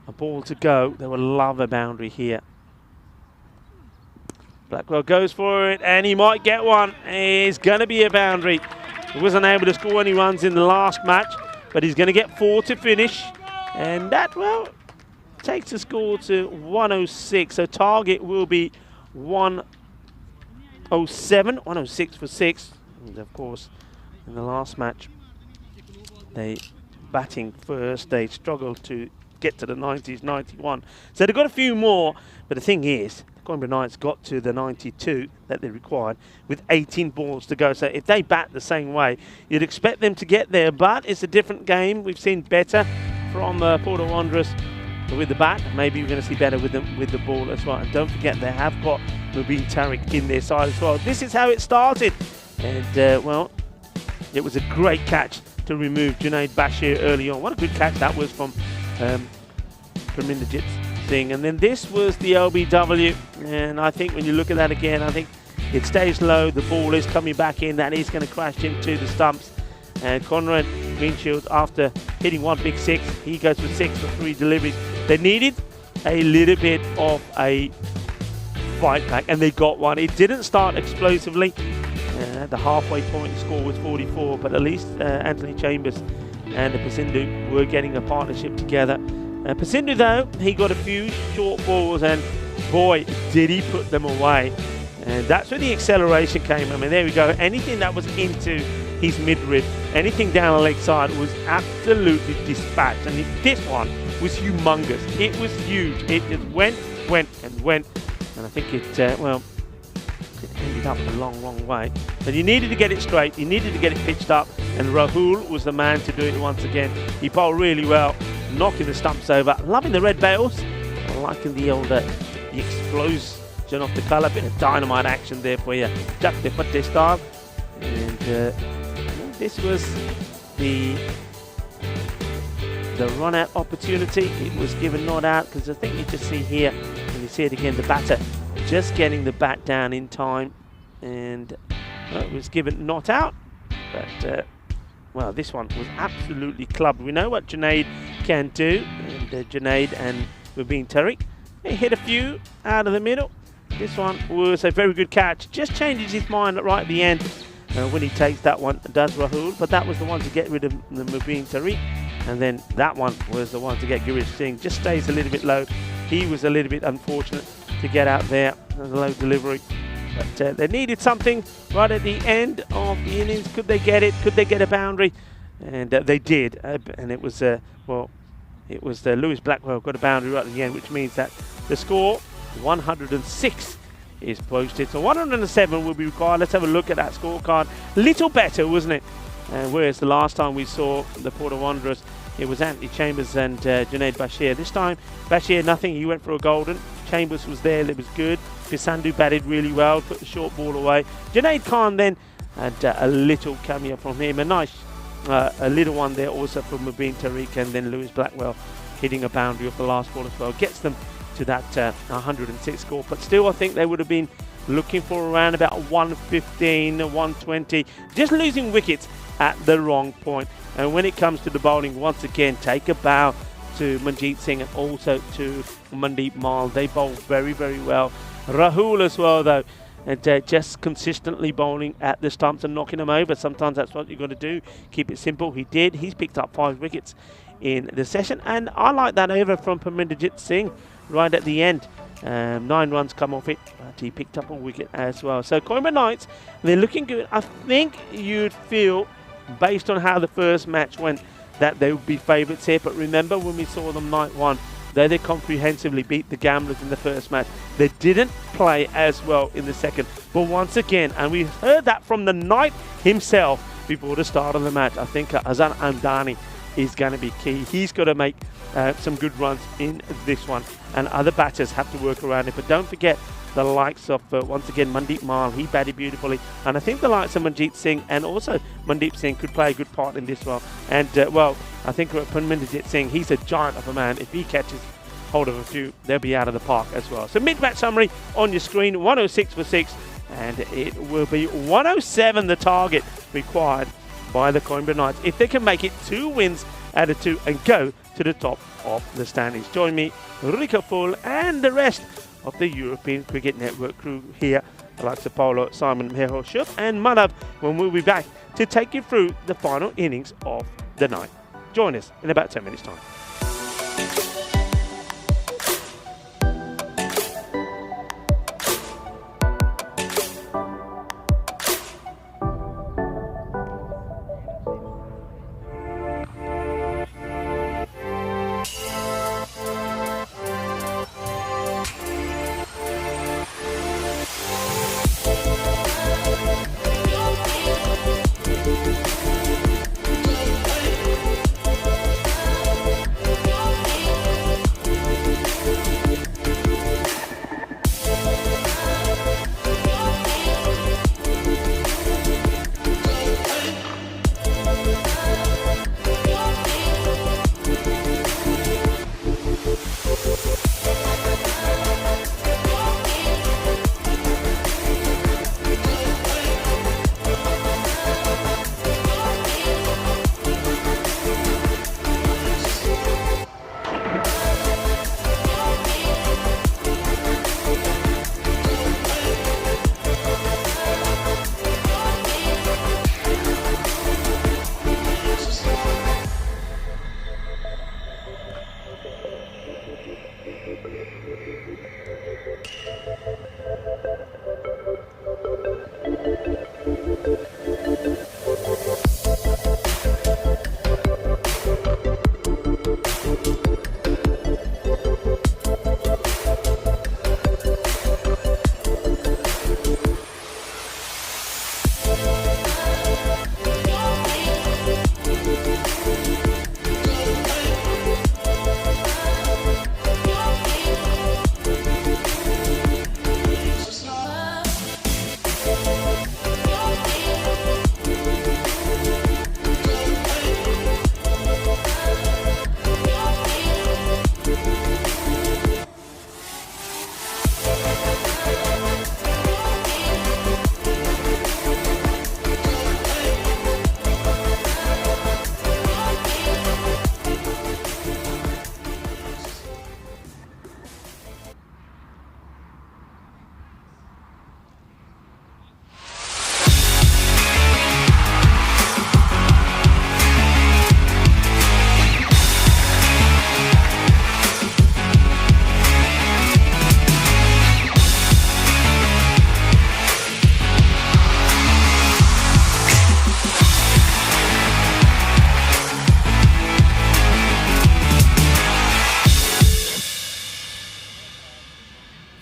a ball to go. They will love a boundary here. Blackwell goes for it, and he might get one. It's going to be a boundary. He wasn't able to score any runs in the last match, but he's going to get 4 to finish. And that, well, takes the score to 106. So target will be 107, 106 for 6. And of course, in the last match, they batting first. They struggled to get to the 90s, 91. So they've got a few more, but the thing is, Coimbra Knights got to the 92 that they required with 18 balls to go. So if they bat the same way, you'd expect them to get there, but it's a different game. We've seen better from Porto Wanderers with the bat. Maybe we're going to see better with them with the ball as well. And don't forget, they have got Mubin Tariq in their side as well. This is how it started. And, well, it was a great catch to remove Junaid Bashir early on. What a good catch that was from Parminderjit Singh. And then this was the LBW. And I think when you look at that again, I think it stays low. The ball is coming back in. That is going to crash into the stumps. And Conrad Greenshield, after hitting one big 6, he goes for 6 for 3 deliveries. They needed a little bit of a fight back, and they got one. It didn't start explosively. The halfway point score was 44, but at least Anthony Chambers and Pasindu were getting a partnership together. Pasindu, though, he got a few short balls, and boy, did he put them away. And that's where the acceleration came. I mean, there we go. Anything that was into his mid-rib, anything down the leg side was absolutely dispatched. And this one was humongous. It was huge. It just went. And I think it, well, it ended up a long way. But you needed to get it straight. You needed to get it pitched up. And Rahul was the man to do it once again. He bowled really well, knocking the stumps over. Loving the red bails. Liking the old the explosion of the colour. Bit of dynamite action there for you. Jack de Patte style. And this was the run-out opportunity. It was given not out, because I think you just see here, and you see it again, the batter just getting the bat down in time, and it was given not out. But well, this one was absolutely clubbed. We know what Junaid can do, and Junaid and Mubin Tariq, they hit a few out of the middle. This one was a very good catch. Just changes his mind right at the end when he takes that one, does Rahul. But that was the one to get rid of the Mubin Tariq. And then that one was the one to get Girish Singh. Just stays a little bit low. He was a little bit unfortunate to get out there. A low delivery. But they needed something right at the end of the innings. Could they get it? Could they get a boundary? And they did. And it was, well, it was Lewis Blackwell got a boundary right at the end, which means that the score, 106, is posted. So 107 will be required. Let's have a look at that scorecard. Little better, wasn't it? Whereas the last time we saw the Porto Wanderers, it was Anthony Chambers and Junaid Bashir. This time, Bashir nothing. He went for a golden. Chambers was there. It was good. Pisandu batted really well, put the short ball away. Junaid Khan then had a little cameo from him. A nice, a little one there also from Mubin Tariq, and then Lewis Blackwell hitting a boundary off the last ball as well. Gets them to that 106 score. But still, I think they would have been looking for around about 115, 120. Just losing wickets at the wrong point. And when it comes to the bowling, once again, take a bow to Manjeet Singh and also to Mandeep Mal. They bowl very well. Rahul as well, though. and just consistently bowling at the stumps and knocking them over. Sometimes that's what you've got to do. Keep it simple. He did. He's picked up 5 wickets in the session, and I like that over from Parminderjit Singh right at the end. 9 runs come off it, but he picked up a wicket as well. So Coimbra Knights, they're looking good. I think you'd feel, based on how the first match went, that they would be favourites here. But remember when we saw them night 1, they comprehensively beat the Gamblers in the first match. They didn't play as well in the second. But once again, and we heard that from the Knight himself before the start of the match, I think Azhar Andani is going to be key. He's got to make some good runs in this one, and other batters have to work around it. But don't forget the likes of, once again, Mandeep Mal. He batted beautifully, and I think the likes of Manjeet Singh and also Mandeep Singh could play a good part in this one. And well, I think Parminderjit Singh, he's a giant of a man. If he catches hold of a few, they'll be out of the park as well. So mid-match summary on your screen: 106 for 6, and it will be 107 the target required by the Coimbra Knights if they can make it 2 wins out of 2 and go to the top of the standings. Join me, Rico Full, and the rest of the European Cricket Network crew here, Alexa Paulo, Simon Meho-Schupp, and Manav, when we'll be back to take you through the final innings of the night. Join us in about 10 minutes' time.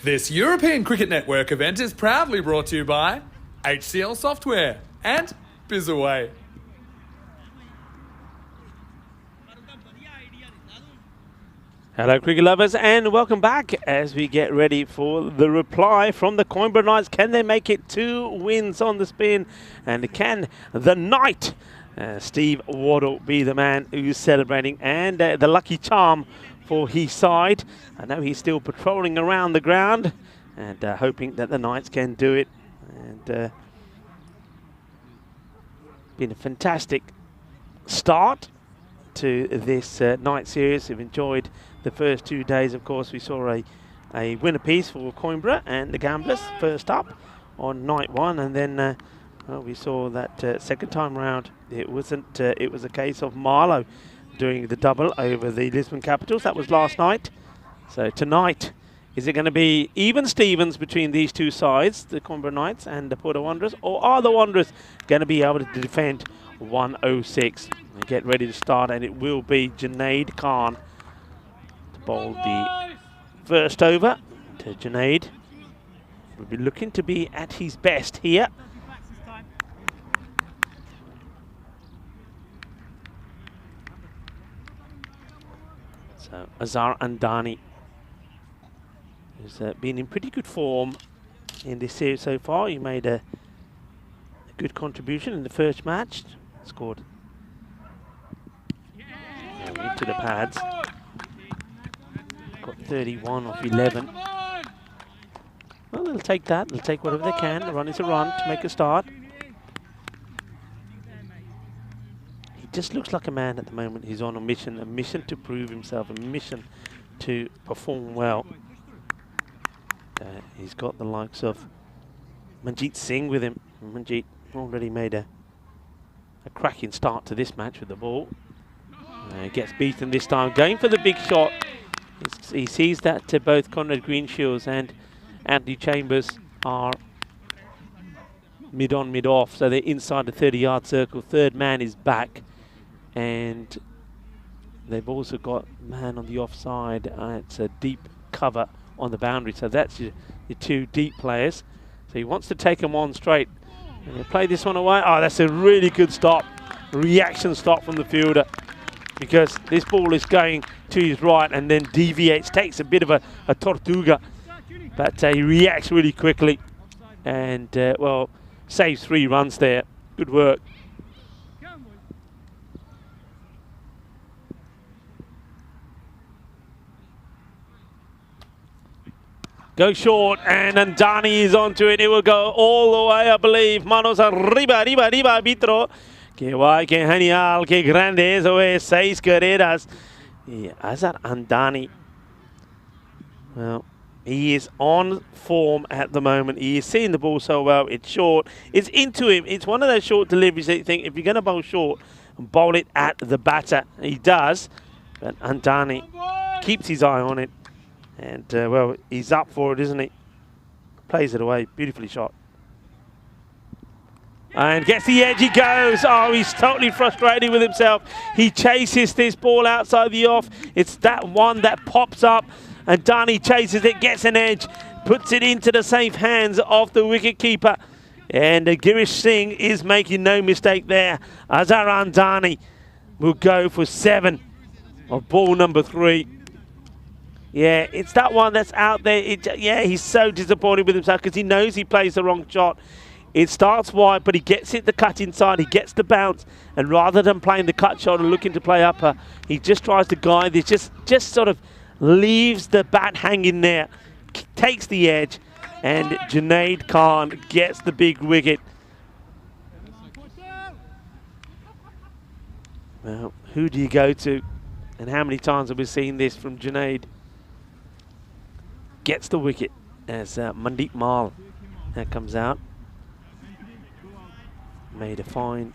This European Cricket Network event is proudly brought to you by HCL Software and Bizaway. Hello cricket lovers, and welcome back as we get ready for the reply from the Coimbra Knights. Can they make it 2 wins on the spin? And can the Knight, Steve Waddle, be the man who's celebrating and the lucky charm for his side? I know he's still patrolling around the ground and hoping that the Knights can do it. And been a fantastic start to this night series. We've enjoyed the first 2 days. Of course, we saw a win apiece for Coimbra and the Gamblers first up on night one, and then well, we saw that second time round it wasn't. It was a case of Marlow doing the double over the Lisbon Capitals. That was last night. So tonight, is it going to be even Stevens between these two sides, the Canberra Knights and the Porto Wanderers, or are the Wanderers going to be able to defend 106? And get ready to start, and it will be Junaid Khan to bowl the first over. To Junaid, will be looking to be at his best here. So Azhar Andani, who's been in pretty good form in this series so far. He made a good contribution in the first match. Scored into the pads. Got 31 off 11. Well, they'll take that. They'll take whatever they can. The run is a run to make a start. He just looks like a man at the moment. He's on a mission to prove himself, a mission to perform well. He's got the likes of Manjeet Singh with him. Manjeet already made a cracking start to this match with the ball. Gets beaten this time, going for the big shot. He sees that both Conrad Greenshields and Anthony Chambers are mid-on, mid-off, so they're inside the 30-yard circle. Third man is back, and they've also got man on the offside. It's a deep cover on the boundary, so that's your two deep players. So he wants to take them on straight. And he'll play this one away. Oh, that's a really good stop. Reaction stop from the fielder, because this ball is going to his right and then deviates, takes a bit of a tortuga, but he reacts really quickly and, well, saves 3 runs there. Good work. Go short, and Andani is onto it. It will go all the way, I believe. Manos arriba, arriba, arriba, arbitro. Que guay, que genial, que grande eso es. 6 carreras. Y Azhar Andani, well, he is on form at the moment. He is seeing the ball so well. It's short. It's into him. It's one of those short deliveries that you think, if you're going to bowl short, bowl it at the batter. He does, but Andani keeps his eye on it. And, well, he's up for it, isn't he? Plays it away. Beautifully shot. And gets the edge. He goes. Oh, he's totally frustrated with himself. He chases this ball outside the off. It's that one that pops up. And Dani chases it, gets an edge, puts it into the safe hands of the wicketkeeper. And Girish Singh is making no mistake there. Azhar Andani will go for 7 of ball number 3. Yeah, it's that one that's out there. Yeah, he's so disappointed with himself because he knows he plays the wrong shot. It starts wide, but he gets it the cut inside. He gets the bounce, and rather than playing the cut shot and looking to play upper, he just tries to guide this. Just sort of leaves the bat hanging there, takes the edge, and Junaid Khan gets the big wicket. Well, who do you go to? And how many times have we seen this from Junaid? Gets the wicket as Mandeep Mal comes out. Made a fine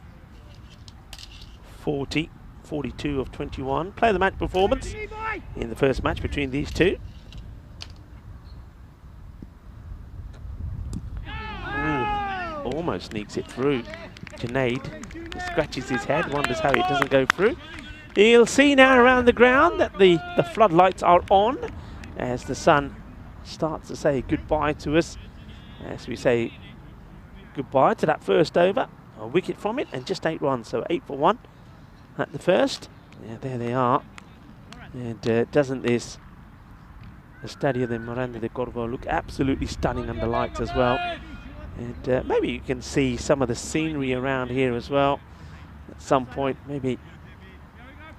42 of 21. Play of the match performance in the first match between these two. Ooh, almost sneaks it through. Junaid scratches his head, wonders how it doesn't go through. You'll see now around the ground that the floodlights are on as the sun starts to say goodbye to us, as we say goodbye to that first over. A wicket from it and just 8 runs, so 8 for 1 at the first. Yeah, there they are. And doesn't this Estadio de Miranda de Corvo look absolutely stunning under lights as well? And maybe you can see some of the scenery around here as well at some point. Maybe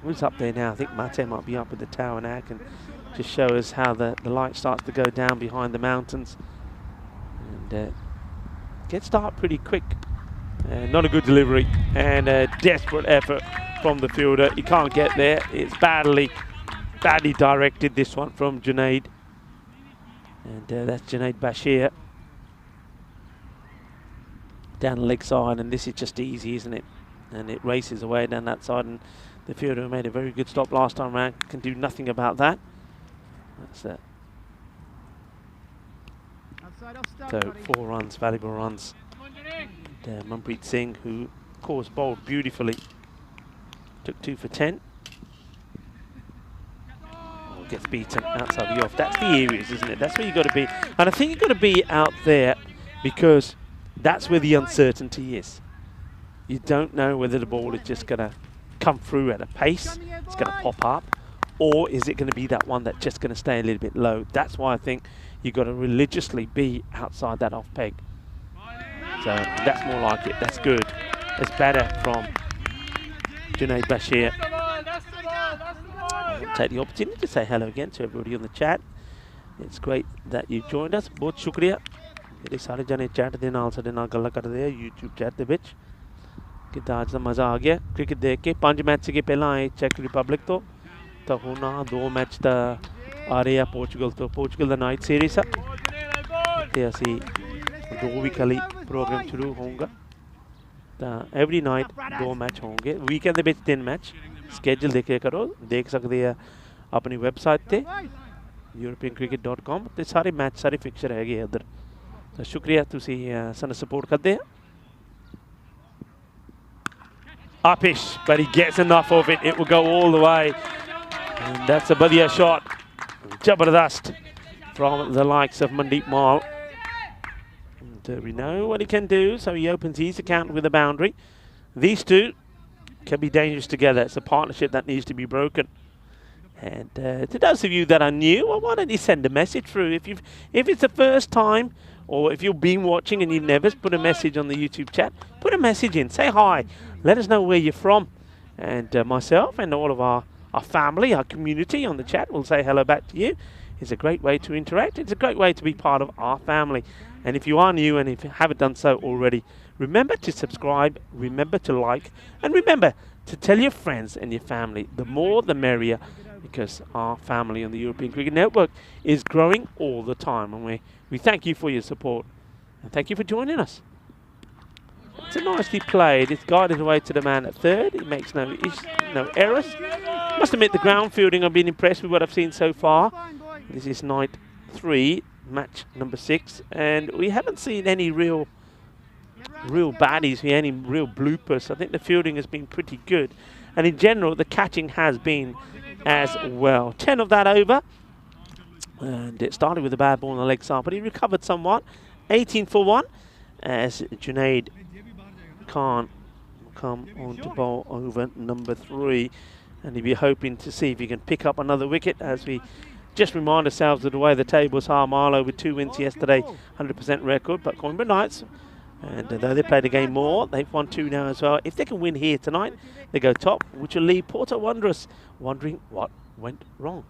who's up there now? I think Mate might be up at the tower now. Can just show us how the light starts to go down behind the mountains. And gets started pretty quick. Not a good delivery, and a desperate effort from the fielder. He can't get there. It's badly directed, this one from Junaid. And that's Junaid Bashir. down the leg side, and this is just easy, isn't it? And it races away down that side, and the fielder made a very good stop last time round. Can do nothing about that. That's it. So 4 runs, valuable runs. And, Manpreet Singh, who of course bowled beautifully, took 2 for 10. Oh, gets beaten outside the off. That's the areas, isn't it? That's where you've got to be. And I think you've got to be out there because that's where the uncertainty is. You don't know whether the ball is just going to come through at a pace, it's going to pop up, or is it going to be that one that's just going to stay a little bit low. That's why I think you've got to religiously be outside that off peg. So that's more like it. That's good. It's better from Junaid Bashir. I'll take the opportunity to say hello again to everybody on the chat. It's great that you joined us. बहुत शुक्रिया मेरे सारे जने chat ਦੇ ਨਾਲ ਸਾਡੇ ਨਾਲ ਗੱਲਾਂ ਕਰਦੇ ਆ YouTube chat ਦੇ ਵਿੱਚ ਕਿਦਾਂ ਅੱਜ ਦਾ ਮਜ਼ਾ ਆ ਗਿਆ ਕ੍ਰਿਕਟ ਦੇਖ ਕੇ 5 ਮੈਚ ਸੀਗੇ ਪਹਿਲਾਂ ਆਏ ਚੈਕ ਰਿਪਬਲਿਕ ਤੋਂ ਤਾਂ ਹੁਣ 2 ਮੈਚ ਤਾਂ ਆ ਰਹੇ ਆ ਪੋਰਚੁਗਲ ਤੋਂ ਪੋਰਚੁਗਲ ਦਾ ਨਾਈਟ ਸੀਰੀਜ਼ ਆ ਤੇ ਅਸੀਂ 2 ਵੀਕ ਲਈ ਪ੍ਰੋਗਰਾਮ ਸ਼ੁਰੂ ਹੋਊਗਾ ਤਾਂ ਐਵਰੀ ਨਾਈਟ 2 ਮੈਚ ਹੋਣਗੇ ਵੀਕਐਂਡ ਦੇ ਵਿੱਚ 3 ਮੈਚ ਸਕੇਜੂਲ ਦੇਖਿਆ ਕਰੋ ਦੇਖ ਸਕਦੇ ਆ ਆਪਣੀ ਵੈਬਸਾਈਟ ਤੇ europeancricket.com ਤੇ ਸਾਰੇ ਮੈਚ ਸਾਰੇ ਫਿਕਚਰ ਹੈਗੇ ਆ ਉਧਰ ਤਾਂ ਸ਼ੁਕਰੀਆ ਤੁਸੀਂ ਸਾਨੂੰ ਸਪੋਰਟ ਕਰਦੇ ਆ Upish, but he gets enough of it. It will go all the way. And that's a Badia shot. Jabardast from the likes of Mandeep Mal. And we know what he can do, so he opens his account with a boundary. These two can be dangerous together. It's a partnership that needs to be broken. And to those of you that are new, well, why don't you send a message through? If it's the first time, or if you've been watching and you've never put a message on the YouTube chat, put a message in. Say hi. Let us know where you're from. And myself and all of our family, our community on the chat will say hello back to you. It's a great way to interact. It's a great way to be part of our family. And if you are new and if you haven't done so already, remember to subscribe, remember to like, and remember to tell your friends and your family. The more the merrier, because our family on the European Cricket Network is growing all the time. And we thank you for your support. And thank you for joining us. It's a nicely played. It's guided away to the man at third. He makes no errors. Must admit the ground fielding, I've been impressed with what I've seen so far. This is night 3, match number 6. And we haven't seen any real baddies here, any real bloopers. I think the fielding has been pretty good. And in general, the catching has been as well. 10 of that over. And it started with a bad ball on the leg side, but he recovered somewhat. 18 for 1 as Junaid Khan come on to bowl over number 3. And he'll be hoping to see if he can pick up another wicket as we just remind ourselves of the way the tables are. Marlow with 2 wins yesterday, 100% record, but Coimbra Knights, and though they played a game more, they've won 2 now as well. If they can win here tonight, they go top, which will leave Porto Wanderers wondering what went wrong.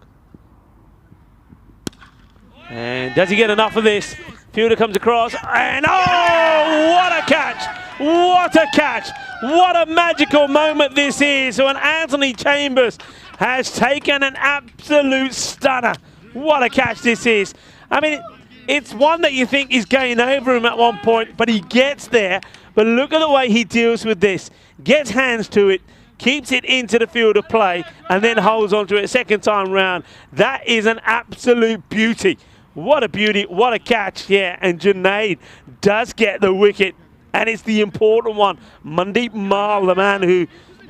And does he get enough of this? Fielder comes across, and oh, what a catch! What a catch! What a magical moment this is when Anthony Chambers has taken an absolute stunner. What a catch this is. I mean, it's one that you think is going over him at one point, but he gets there. But look at the way he deals with this. Gets hands to it, keeps it into the field of play, and then holds on to it a second time round. That is an absolute beauty. What a beauty, what a catch, yeah. And Junaid does get the wicket, and it's the important one. Mandeep Mal, the man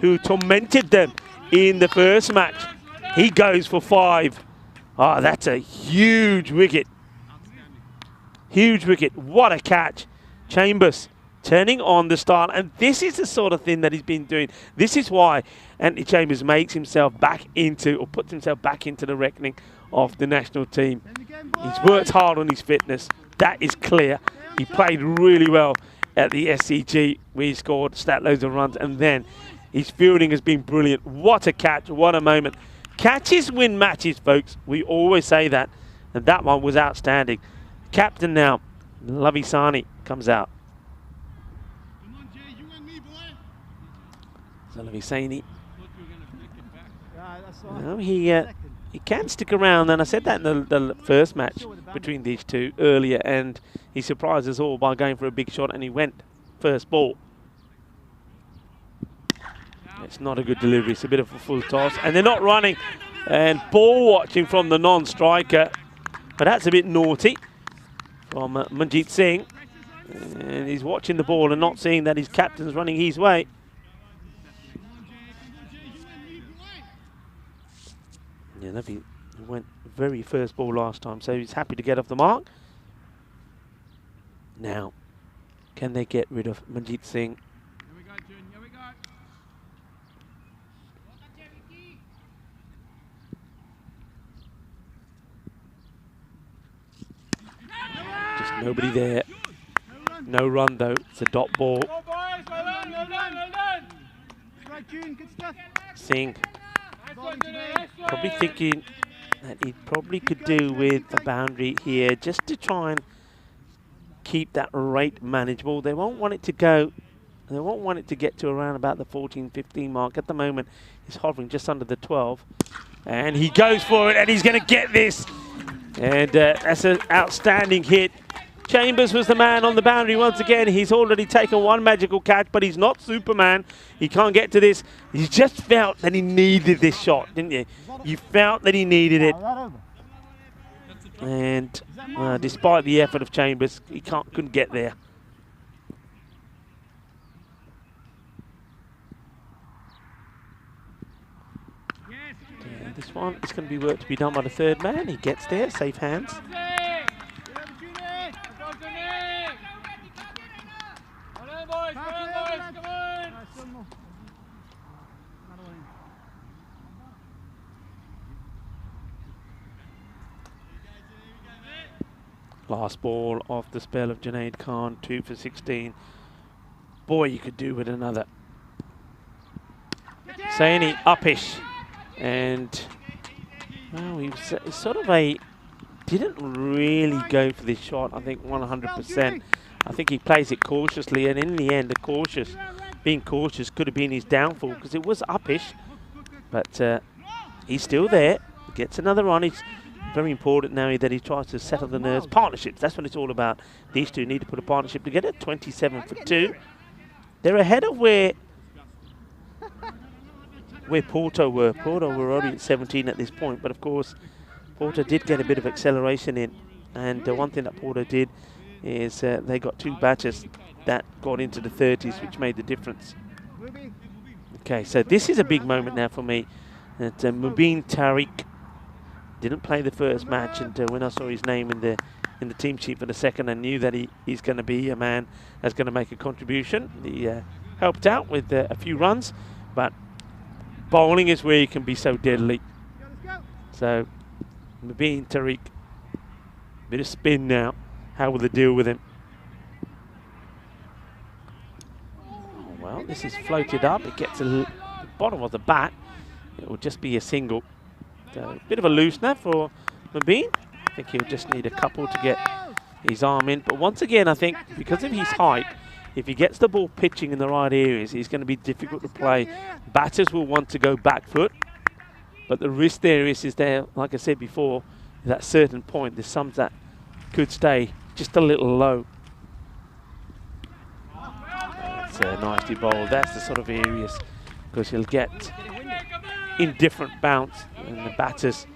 who tormented them in the first match, he goes for 5. Oh, that's a huge wicket. Huge wicket. What a catch. Chambers turning on the style, and this is the sort of thing that he's been doing. This is why Anthony Chambers makes himself back into, or puts himself back into the reckoning of the national team. He's worked hard on his fitness. That is clear. He played really well at the SCG where he scored stat loads of runs, and then his fielding has been brilliant. What a catch, what a moment. Catches win matches, folks. We always say that, and that one was outstanding. Captain now, Lavi Sani, comes out. So Lavi Sani, well, he can stick around, and I said that in the first match between these two earlier, and he surprised us all by going for a big shot, and he went first ball. It's not a good delivery. It's a bit of a full toss. And they're not running. And ball watching from the non-striker. But that's a bit naughty from Manjeet Singh. And he's watching the ball and not seeing that his captain's running his way. Yeah, he went very first ball last time, so he's happy to get off the mark. Now, can they get rid of Manjeet Singh? Just nobody there. No run though. It's a dot ball. Singh probably thinking that he probably could do with a boundary here just to try and keep that rate manageable. They won't want it to go, they won't want it to get to around about the 14-15 mark. At the moment, he's hovering just under the 12. And he goes for it, and he's going to get this. And that's an outstanding hit. Chambers was the man on the boundary once again. He's already taken one magical catch, but he's not Superman. He can't get to this. He just felt that he needed this shot, didn't you? You felt that he needed it. And despite the effort of Chambers, he couldn't get there. This one is going to be work to be done by the third man. He gets there, safe hands. Last ball off the spell of Junaid Khan, 2 for 16. Boy, you could do with another. Saini uppish. And, well, he was sort of didn't really go for this shot, I think 100%. I think he plays it cautiously, and in the end, being cautious could have been his downfall because it was uppish. But he's still there, gets another run. It's very important now that he tries to settle the nerves. Partnerships, that's what it's all about. These two need to put a partnership together. 27 for 2. They're ahead of where Porto were. Porto were already at 17 at this point, but of course, Porto did get a bit of acceleration in. And one thing that Porto did is they got 2 batters that got into the 30s, which made the difference. Okay, so this is a big moment now for me. That Mubin Tariq didn't play the first match, and when I saw his name in the team sheet for the second, I knew that he's going to be a man that's going to make a contribution. He helped out with a few runs, but bowling is where he can be so deadly. So, Mubin Tariq, bit of spin now. How will they deal with him? Oh, well, this is floated up. It gets to the bottom of the bat. It will just be a single. So, a bit of a loosener for Mubin. I think he'll just need a couple to get his arm in. But once again, I think because of his height, if he gets the ball pitching in the right areas, he's going to be difficult to play. Batters will want to go back foot. But the risk there is there, like I said before, at that certain point, there's some that could stay just a little low. That's a nicely bowled. That's the sort of areas, because he'll get indifferent bounce, and the batters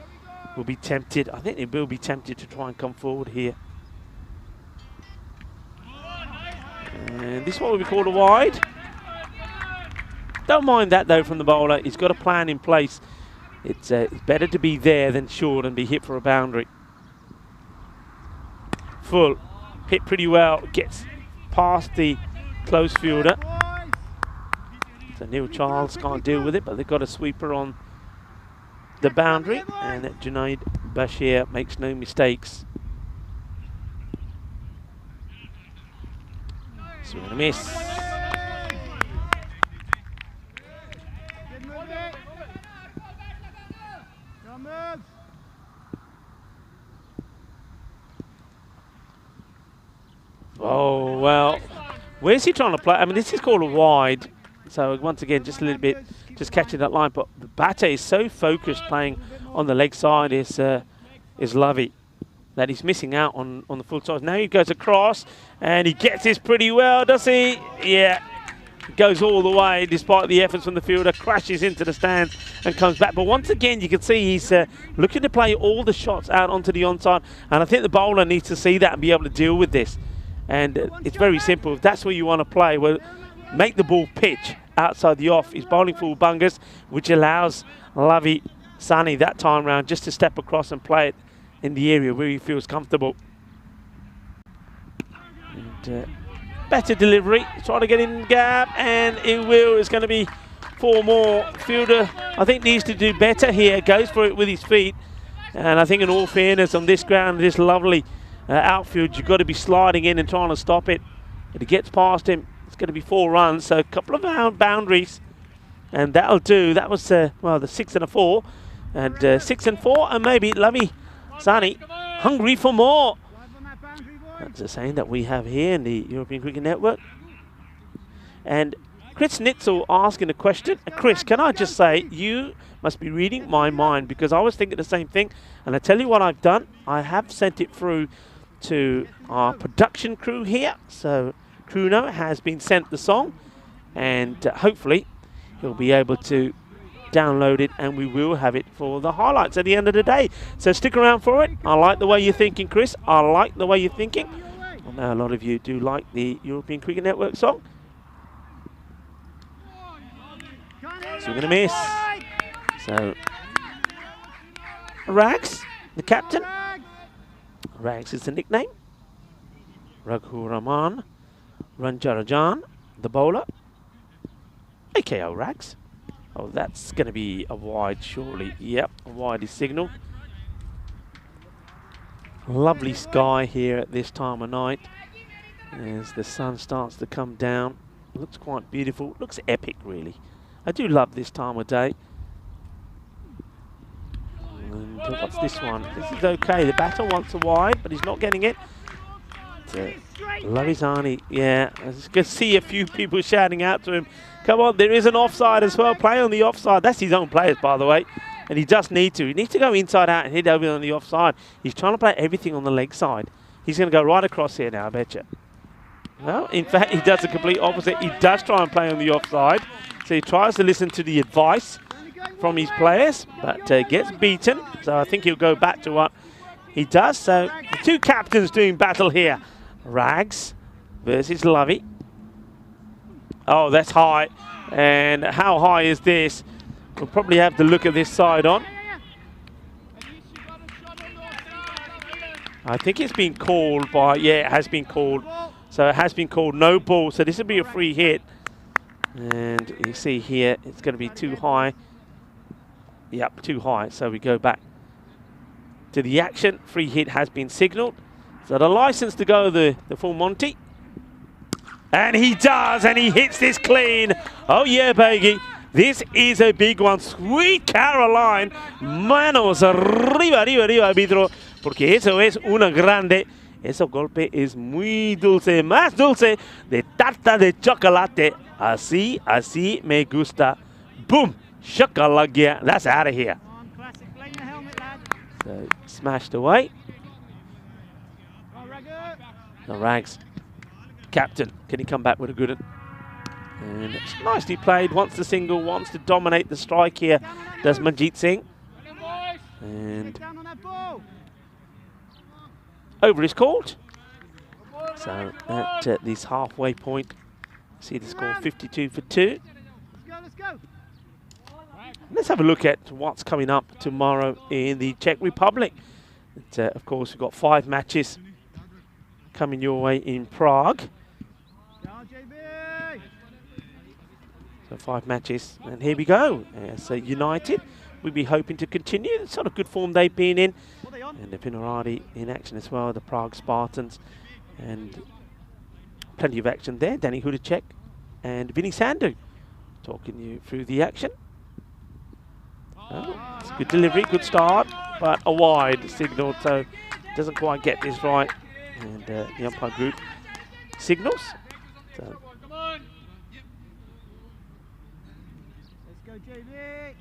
will be tempted. I think they will be tempted to try and come forward here. And this one will be called a wide. Don't mind that though from the bowler. He's got a plan in place. It's better to be there than short and be hit for a boundary. Full, hit pretty well, gets past the close fielder. So Neil Charles can't deal with it, but they've got a sweeper on the boundary, and Junaid Bashir makes no mistakes. Swing and a miss. Oh, well, where's he trying to play? I mean, this is called a wide. So once again, just a little bit, just catching that line. But the batter is so focused playing on the leg side is Lovey. that he's missing out on the full toss. Now he goes across, and he gets this pretty well, does he? Yeah. Goes all the way despite the efforts from the fielder, crashes into the stands and comes back. But once again, you can see he's looking to play all the shots out onto the onside, and I think the bowler needs to see that and be able to deal with this. And it's very simple. If that's where you want to play, well, make the ball pitch outside the off. He's bowling full bungers, which allows Lavi Sani that time round just to step across and play it in the area where he feels comfortable. And, better delivery, trying to get in the gap, and it will. It's going to be 4 more. Fielder, I think, needs to do better here. Goes for it with his feet. And I think in all fairness, on this ground, this lovely outfield, you've got to be sliding in and trying to stop it. If he gets past him, it's going to be 4 runs. So a couple of boundaries, and that'll do. That was, well, the 6 and a 4. And 6 and 4, and maybe Lavi Sani hungry for more. That's the saying that we have here in the European Cricket Network. And Chris Nitzel asking a question. Chris, can I just say, you must be reading my mind, because I was thinking the same thing. And I tell you what I've done. I have sent it through to our production crew here. So Bruno has been sent the song, and hopefully he'll be able to download it, and we will have it for the highlights at the end of the day. So stick around for it. I like the way you're thinking, Chris. I like the way you're thinking. I know a lot of you do like the European Cricket Network song. So we're going to miss. So Rags, the captain. Rags is the nickname. Raghu Rahman Ranjarajan, the bowler. AKO Rags. Oh, that's going to be a wide, surely. Yep, a wide is signal. Lovely sky here at this time of night as the sun starts to come down. Looks quite beautiful. Looks epic, really. I do love this time of day. And what's this one? This is okay. The batter wants a wide, but he's not getting it. Lavi Sani, yeah. I just can see a few people shouting out to him. Come on, there is an offside as well. Play on the offside. That's his own players, by the way. And he just needs to. He needs to go inside out and hit over on the offside. He's trying to play everything on the leg side. He's going to go right across here now, I bet you. Well, in fact, he does the complete opposite. He does try and play on the offside. So he tries to listen to the advice from his players, but gets beaten. So I think he'll go back to what he does. So the 2 captains doing battle here. Rags versus Lavi. Oh, that's high. And how high is this? We'll probably have to look at this side on. I think it's been called by, yeah, it has been called. So it has been called no ball. So this will be a free hit. And you see here, it's going to be too high. Yep, too high. So we go back to the action. Free hit has been signalled. So the license to go the full Monty. And he does, and he hits this clean. Oh yeah, baby. This is a big one. Sweet Caroline. Manos arriba, arriba, arriba, arbitro. Porque eso es una grande. Ese golpe es muy dulce. Más dulce de tarta de chocolate. Así, así me gusta. Boom. Chocolate. That's out of here. So smashed away. The Rags captain, can he come back with a good one? And it's nicely played. Wants the single, wants to dominate the strike here, does Manjeet Singh. And over is called. So at this halfway point, see the score 52 for 2. Let's have a look at what's coming up tomorrow in the Czech Republic. Of course, we've got 5 matches coming your way in Prague. So 5 matches, and here we go. So United, we'll be hoping to continue the sort of good form they've been in. And the Pinaradi in action as well, the Prague Spartans. And plenty of action there. Danny Hudacek and Vinny Sandhu talking you through the action. Oh, it's a good delivery, good start, but a wide signal, so doesn't quite get this right. And the umpire group signals. So. Let's go, JB.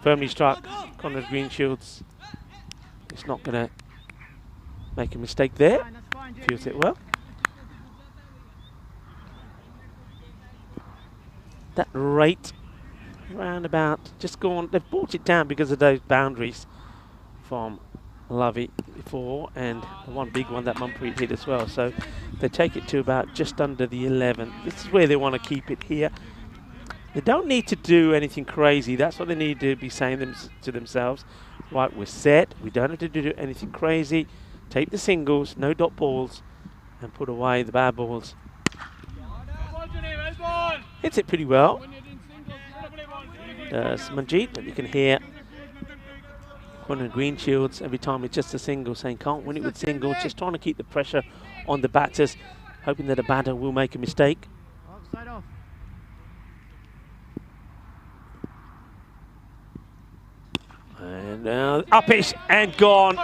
Firmly struck. Conrad Greenshields. It's not going to make a mistake there. Feels it well. That rate round about just gone. They've brought it down because of those boundaries from Lovey before, and the one big one that Mumpreet hit as well. So they take it to about just under the 11. This is where they want to keep it here. They don't need to do anything crazy. That's what they need to be saying to themselves. Right, we're set. We don't have to do anything crazy. Take the singles, no dot balls, and put away the bad balls. Hits it pretty well. Manjeet, but you can hear Conrad Greenshields every time it's just a single, saying can't win it with singles, just trying to keep the pressure on the batters, hoping that a batter will make a mistake. Offside off. And uppish and gone.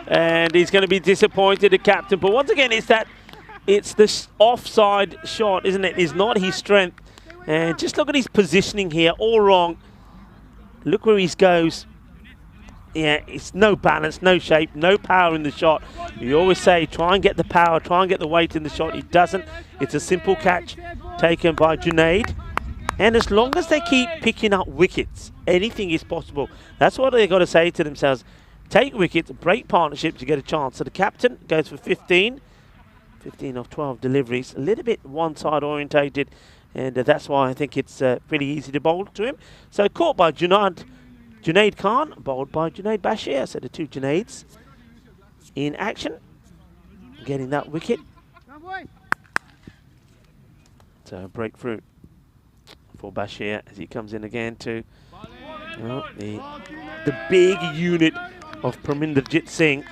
And he's going to be disappointed, the captain. But once again, it's this offside shot, isn't it? It's not his strength. And just look at his positioning here, all wrong. Look where he goes. Yeah, it's no balance, no shape, no power in the shot. You always say, try and get the power, try and get the weight in the shot. He doesn't. It's a simple catch taken by Junaid. And as long as they keep picking up wickets, anything is possible. That's what they've got to say to themselves. Take wickets, break partnerships to get a chance. So the captain goes for 15. 15 of 12 deliveries. A little bit one-side orientated. And that's why I think it's pretty easy to bowl to him. So caught by Junaid Khan, bowled by Junaid Bashir. So the two Junaids in action, getting that wicket. So breakthrough for Bashir as he comes in again to the big unit of Parminderjit Singh.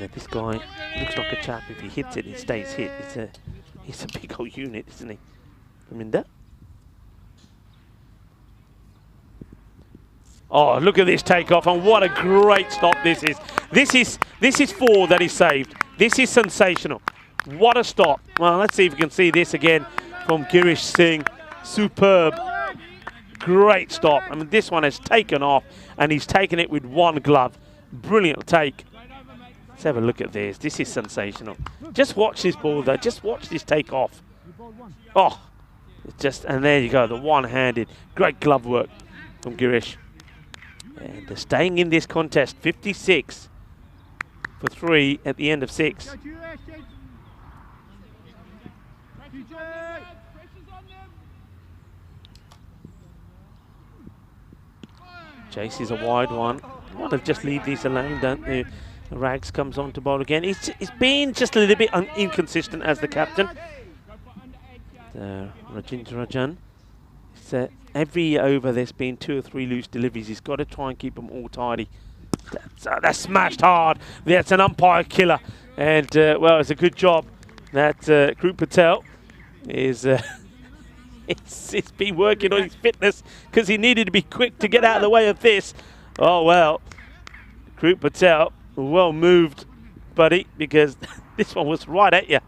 Yeah, this guy looks like a chap. If he hits it, he stays hit. He's a big old unit, isn't he? Parminder. Oh, look at this takeoff, and what a great stop this is. This is four that he saved. This is sensational. What a stop. Well, let's see if we can see this again from Girish Singh. Superb. Great stop. I mean, this one has taken off, and he's taken it with one glove. Brilliant take. Let's have a look at this. This is sensational. Just watch this ball, though. Just watch this take off. Oh, and there you go, the one-handed. Great glove work from Girish. And they're staying in this contest, 56 for 3 at the end of 6. Chase is a wide one. Want to just leave these alone, don't they? Rags comes on to bowl again. He's been just a little bit inconsistent as the captain. Rajendra Rajan. Every over there's been 2 or 3 loose deliveries. He's got to try and keep them all tidy. That's smashed hard. That's an umpire killer. And, well, it's a good job that Krup Patel is... it's been working on his fitness because he needed to be quick to get out of the way of this. Oh, well, Krup Patel, well moved, buddy, because this one was right at you.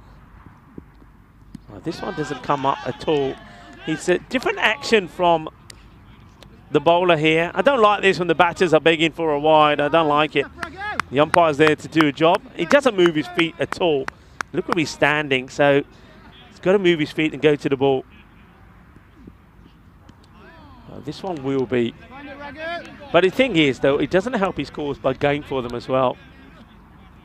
Well, this one doesn't come up at all. It's a different action from the bowler here. I don't like this when the batters are begging for a wide. I don't like it. The umpire's there to do a job. He doesn't move his feet at all. Look where he's standing, so he's got to move his feet and go to the ball. This one will be. But the thing is, though, it doesn't help his cause by going for them as well.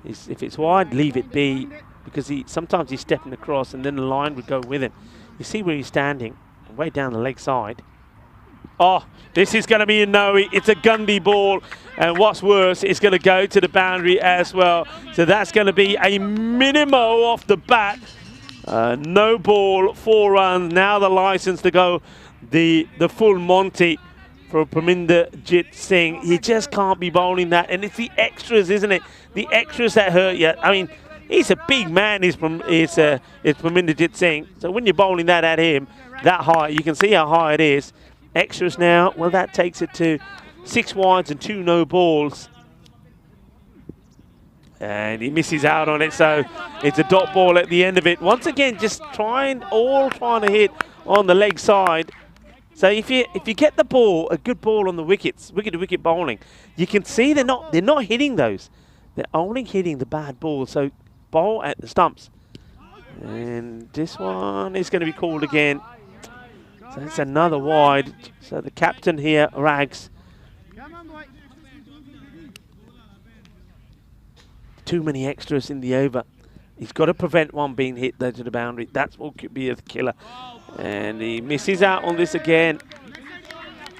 If it's wide, leave it be, because sometimes he's stepping across and then the line would go with him. You see where he's standing, way down the leg side. Oh, this is going to be a no. It's a Gundy ball, and what's worse, it's going to go to the boundary as well. So that's going to be a minimo off the bat. No ball, 4 runs. Now the license to go the full Monty for Parminderjit Singh. He just can't be bowling that, and it's the extras, isn't it? The extras that hurt you. I mean, he's a big man, it's Parminderjit Singh. So when you're bowling that at him, that high, you can see how high it is. Extras now, well, that takes it to 6 wides and 2 no balls. And he misses out on it, so it's a dot ball at the end of it. Once again, just trying to hit on the leg side. So if you get the ball, a good ball on the wickets, wicket-to-wicket bowling, you can see they're not hitting those. They're only hitting the bad ball. So bowl at the stumps. And this one is going to be called again. So it's another wide. So the captain here, Rags. Too many extras in the over. He's got to prevent one being hit there to the boundary. That's what could be a killer. And he misses out on this again.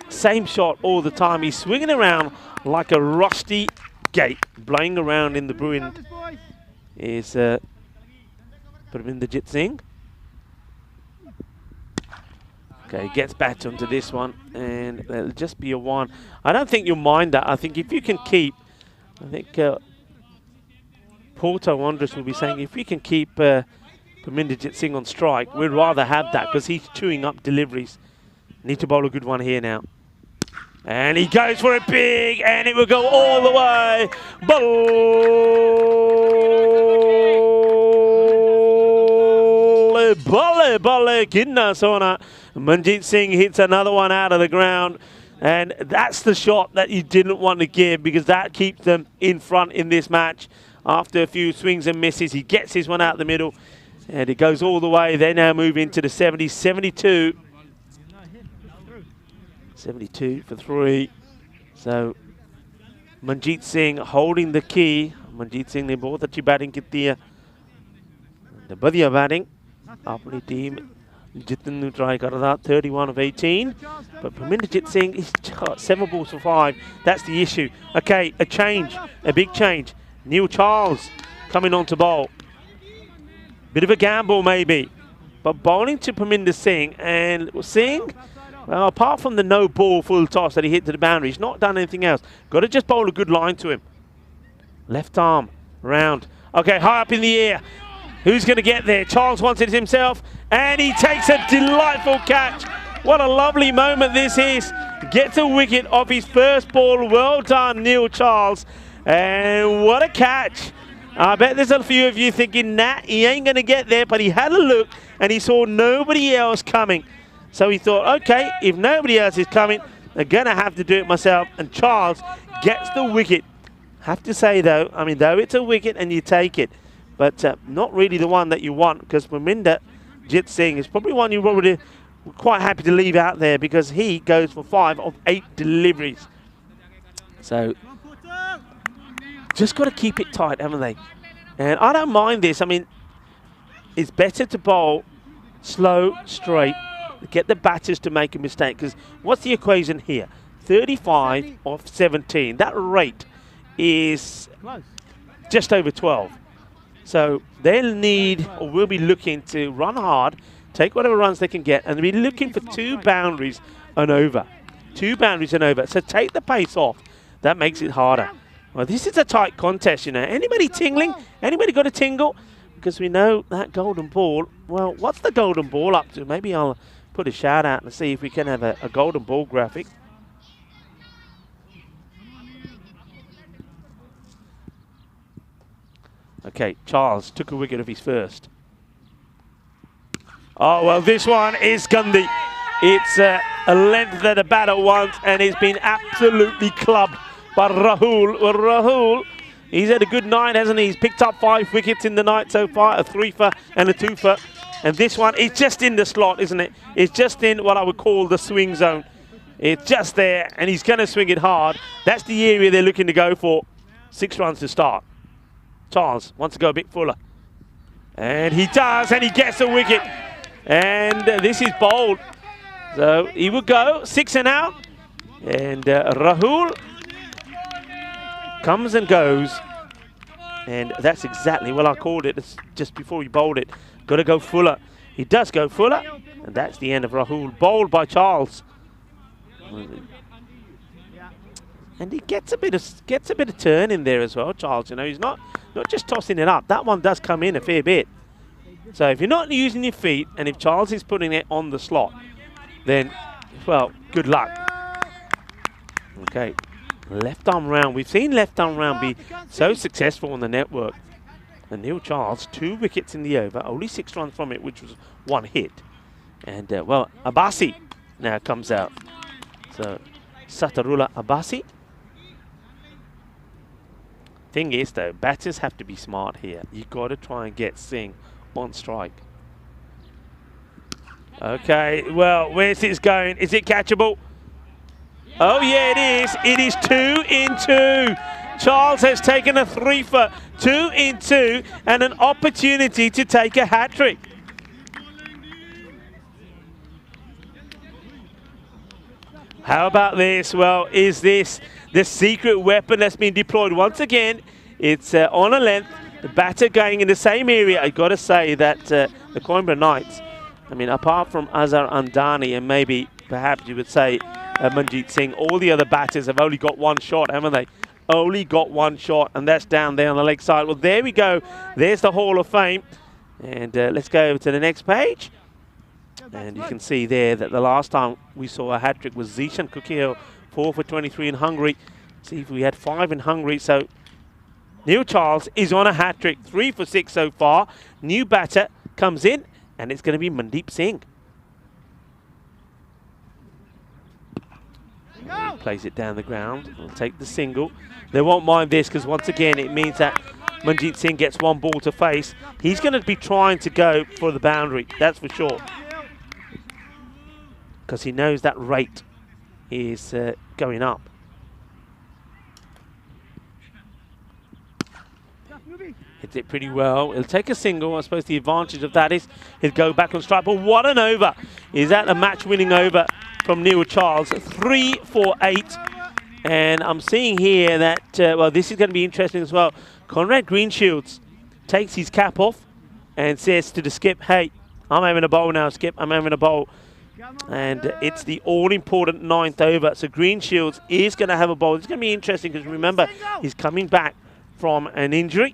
Same shot all the time. He's swinging around like a rusty gate, blowing around in the Bruin. Is Parminder Singh. Okay, he gets back onto this one, and it'll just be a one. I don't think you'll mind that. I think if you can keep, I think Porto Wanderers will be saying, if we can keep Parminder Singh on strike, we'd rather have that because he's chewing up deliveries. Need to bowl a good one here now. And he goes for it big, and it will go all the way. Balle, Kidna Sona. Manjit Singh hits another one out of the ground. And that's the shot that you didn't want to give because that keeps them in front in this match. After a few swings and misses, he gets his one out the middle. And it goes all the way. They now move into the 70s, 72. 72 for 3. So Manjit Singh holding the key. Manjit Singh ने बहुत अच्छी batting की है. The बढ़िया batting अपनी team जितने try कर रहा 31 of 18. But Parminder Singh is 7 balls for 5. That's the issue. Okay, a change, a big change. Neil Charles coming on to bowl. Bit of a gamble maybe, but bowling to Parminder Singh, and Singh, well, apart from the no ball full toss that he hit to the boundary, he's not done anything else. Got to just bowl a good line to him. Left arm round. Okay, high up in the air. Who's going to get there? Charles wants it himself, and he takes a delightful catch. What a lovely moment this is. Gets a wicket off his first ball. Well done, Neil Charles. And what a catch. I bet there's a few of you thinking, nah, he ain't going to get there, but he had a look and he saw nobody else coming. So he thought, okay, if nobody else is coming, I'm going to have to do it myself. And Charles gets the wicket. Have to say, though, I mean, though it's a wicket and you take it, but not really the one that you want, because Parminder Singh is probably one you probably were quite happy to leave out there because he goes for 5 of 8 deliveries. So just got to keep it tight, haven't they? And I don't mind this. I mean, it's better to bowl slow, straight, get the batters to make a mistake. Because what's the equation here? 35 of 17. That rate is just over 12. So they'll need, or will be looking to run hard, take whatever runs they can get, and be looking for 2 boundaries and over. 2 boundaries and over. So take the pace off. That makes it harder. Well, this is a tight contest, you know. Anybody tingling? Anybody got a tingle? Because we know that golden ball. Well, what's the golden ball up to? Maybe I'll put a shout out and see if we can have a golden ball graphic. Okay, Charles took a wicket of his first. Oh, well, this one is Gandhi. It's a length that the batter wants, and it's been absolutely clubbed. But Rahul, he's had a good night, hasn't he? He's picked up 5 wickets in the night so far, a 3-for and a 2-for. And this one is just in the slot, isn't it? It's just in what I would call the swing zone. It's just there, and he's going to swing it hard. That's the area they're looking to go for. 6 runs to start. Charles wants to go a bit fuller. And he does, and he gets a wicket. And this is bowled. So he will go 6 and out. And Rahul comes and goes, and that's exactly what I called it just before he bowled it. Got to go fuller. He does go fuller, and that's the end of Rahul. Bowled by Charles, and he gets a bit of turn in there as well. Charles, you know, he's not just tossing it up. That one does come in a fair bit. So if you're not using your feet, and if Charles is putting it on the slot, then well, good luck. Okay. Left arm round. We've seen left arm round be so successful on the network. And Neil Charles, 2 wickets in the over, only 6 runs from it, which was 1 hit. And, well, Abbasi now comes out. So, Satarullah Abbasi. Thing is, though, batters have to be smart here. You've got to try and get Singh on strike. Okay, well, where's this going? Is it catchable? Oh, yeah, it is. It is 2 in 2. Charles has taken a 3 for 2 in 2 and an opportunity to take a hat-trick. How about this? Well, is this the secret weapon that's been deployed? Once again, it's on a length. The batter going in the same area. I've got to say that the Coimbra Knights, I mean, apart from Azhar Andani and maybe perhaps you would say Manjeet Singh, all the other batters have only got 1 shot, haven't they? Only got 1 shot, and that's down there on the leg side. Well, there we go. There's the Hall of Fame. And let's go over to the next page. And you can see there that the last time we saw a hat-trick was Zishan Kukio, 4 for 23 in Hungary. See if we had 5 in Hungary. So Neil Charles is on a hat-trick, 3 for 6 so far. New batter comes in, and it's going to be Mandeep Singh. He plays it down the ground. He'll take the single. They won't mind this because once again it means that Manjeet Singh gets 1 ball to face. He's going to be trying to go for the boundary, that's for sure. Because he knows that rate is going up. Hits it pretty well. He'll take a single. I suppose the advantage of that is he'll go back on strike. But what an over. Is that a match-winning over from Neil Charles? 3 for 8. And I'm seeing here that, well, this is going to be interesting as well. Conrad Greenshields takes his cap off and says to the skip, hey, I'm having a bowl now, Skip. I'm having a bowl. And it's the all-important 9th over. So Greenshields is going to have a bowl. It's going to be interesting because remember, he's coming back from an injury.